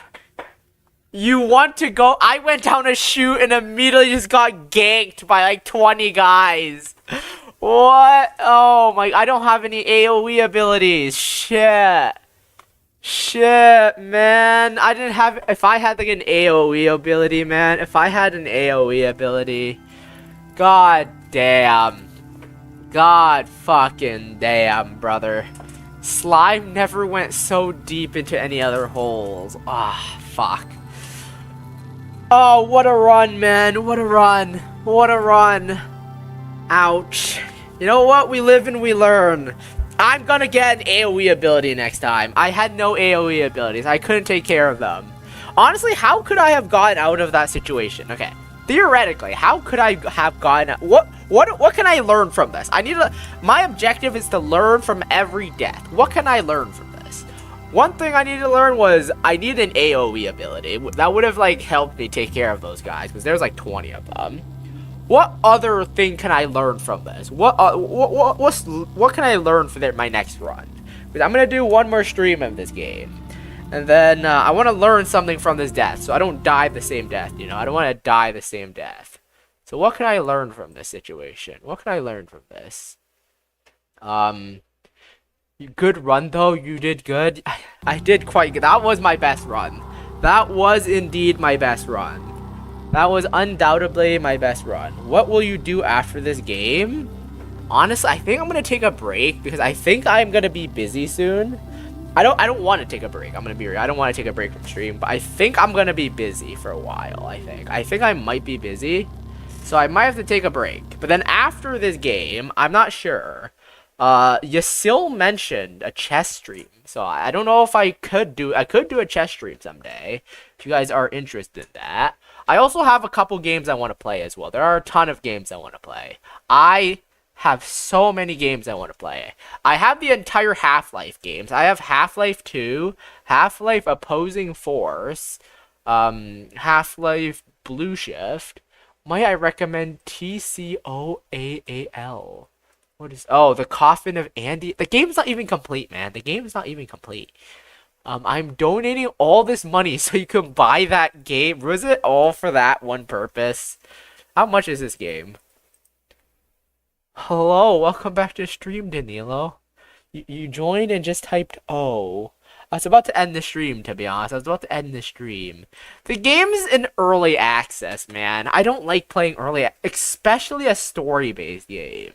You want to go? I went down a chute and immediately just got ganked by like 20 guys. What? Oh my, I don't have any AoE abilities. Shit. Shit, man. I didn't have, if I had like an AoE ability, man. If I had an AoE ability. God damn. God fucking damn, brother. Slime never went so deep into any other holes. Ah, fuck. Oh, what a run, man. What a run. What a run. Ouch. You know what? We live and we learn. I'm gonna get an AoE ability next time. I had no AoE abilities. I couldn't take care of them. Honestly, how could I have gotten out of that situation? Okay. Theoretically, how could I have gotten out? What can I learn from this? My objective is to learn from every death. What can I learn from this? One thing I needed to learn was I need an AoE ability. That would have like helped me take care of those guys because there's like 20 of them. What other thing can I learn from this? What can I learn for my next run? Because I'm gonna do one more stream of this game, and then I want to learn something from this death, so I don't die the same death. You know, I don't want to die the same death. So what can I learn from this situation? What can I learn from this? Good run though. You did good. I did quite good. That was my best run. That was indeed my best run. That was undoubtedly my best run. What will you do after this game? Honestly, I think I'm gonna take a break because I think I'm gonna be busy soon. I don't want to take a break. I'm gonna be real. I don't want to take a break from stream, but I think I'm gonna be busy for a while. I think I might be busy, so I might have to take a break. But then after this game, I'm not sure. Yasil mentioned a chess stream, so I don't know if I could do a chess stream someday. If you guys are interested in that, I also have a couple games I want to play as well. There are a ton of games I want to play. I have so many games I want to play. I have the entire Half-Life games. I have Half-Life 2, Half-Life Opposing Force, Half-Life Blue Shift. Might I recommend TCOAAL? What is... Oh, The Coffin of Andy. The game's not even complete, man. The game is not even complete. I'm donating all this money so you can buy that game. Was it all for that one purpose? How much is this game? Hello, welcome back to stream, Danilo. You joined and just typed O. I was about to end the stream, to be honest. I was about to end the stream. The game's in early access, man. I don't like playing especially a story-based game.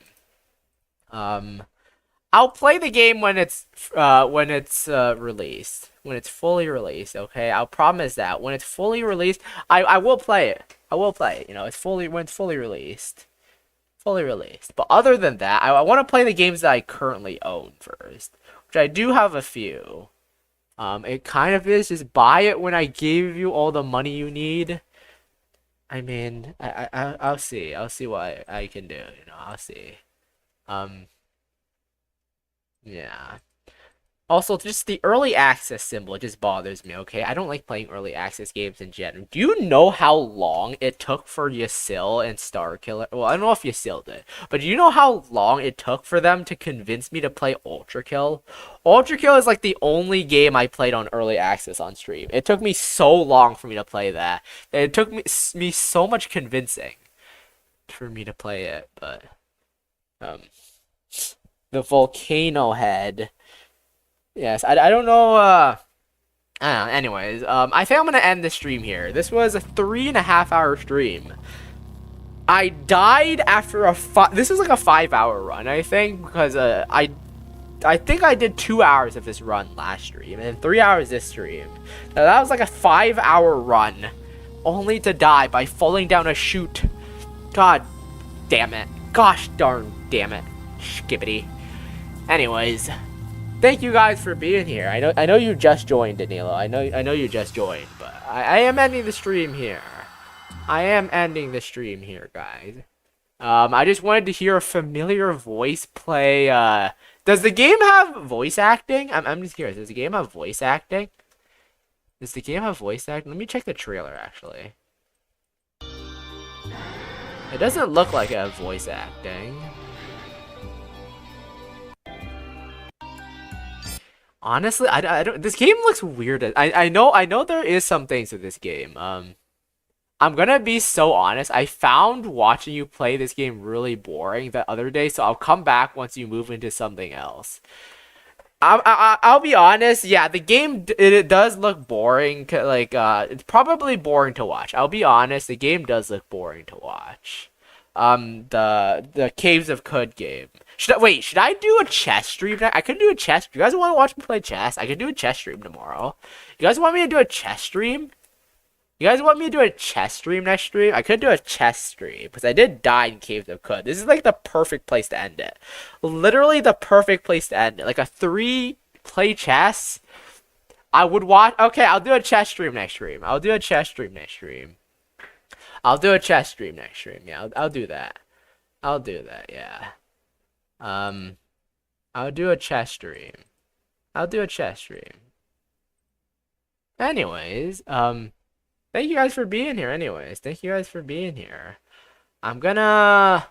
I'll play the game when it's released. When it's fully released, okay? I'll promise that. When it's fully released, I will play it. I will play it, you know, when it's fully released. Fully released. But other than that, I want to play the games that I currently own first, which I do have a few. It kind of is just buy it when I give you all the money you need. I mean, I'll see. I'll see what I can do. You know, I'll see. Yeah. Also, just the early access symbol just bothers me, okay? I don't like playing early access games in general. Do you know how long it took for Yasil and Starkiller? Well, I don't know if Yasil did, but do you know how long it took for them to convince me to play Ultra Kill? Ultra Kill is like the only game I played on early access on stream. It took me so long for me to play that. It took me so much convincing for me to play it, but the Volcano Head. Yes, I don't know, I don't know, anyways, I think I'm gonna end the stream here. This was a 3.5-hour stream. I died after this was like a 5-hour run, I think, because, I think I did 2 hours of this run last stream, and then 3 hours this stream. Now, that was like a 5-hour run, only to die by falling down a chute. God damn it. Gosh darn damn it. Skippity. Anyways, thank you guys for being here. I know you just joined, Danilo. I know you just joined, but I am ending the stream here. I am ending the stream here, guys. I just wanted to hear a familiar voice play. Does the game have voice acting? I'm just curious. Does the game have voice acting? Does the game have voice acting? Let me check the trailer, actually. It doesn't look like it has voice acting. Honestly, I don't. This game looks weird. I know there is some things to this game. I'm gonna be so honest. I found watching you play this game really boring the other day, so I'll come back once you move into something else. I'll be honest. Yeah, the game it does look boring. Like it's probably boring to watch. I'll be honest. The game does look boring to watch. The Caves of Cud game. Should I do a chess stream? I could do a chess. You guys want to watch me play chess? I could do a chess stream tomorrow. You guys want me to do a chess stream? You guys want me to do a chess stream next stream? I could do a chess stream because I did die in Caves of Cud. This is like the perfect place to end it. Literally the perfect place to end it. Like a 3 play chess. I would watch. Okay, I'll do a chess stream next stream. I'll do a chess stream next stream. I'll do a chess stream next stream. Yeah, I'll do that. I'll do that. Yeah. I'll do a chess stream. I'll do a chess stream. Anyways, thank you guys for being here. Anyways, thank you guys for being here. I'm gonna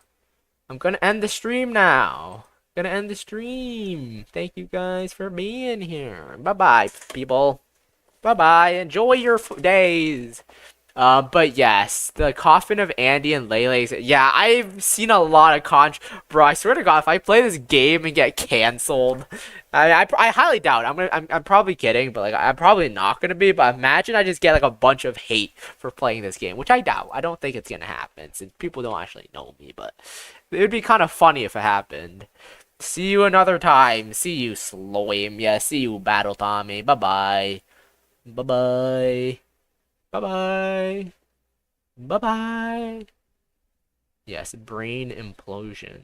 end the stream now. Gonna end the stream. Thank you guys for being here. Bye bye, people. Bye bye. Enjoy your days. But yes, the coffin of Andy and Lele. Yeah, I've seen a lot of bro. I swear to God, if I play this game and get canceled, I highly doubt it. I'm probably kidding, but like I'm probably not gonna be. But imagine I just get like a bunch of hate for playing this game, which I doubt. I don't think it's gonna happen since people don't actually know me. But it would be kind of funny if it happened. See you another time. See you, Slime. Yeah, see you, Battle Tommy. Bye bye. Bye bye. Bye bye. Bye bye. Yes, brain implosion.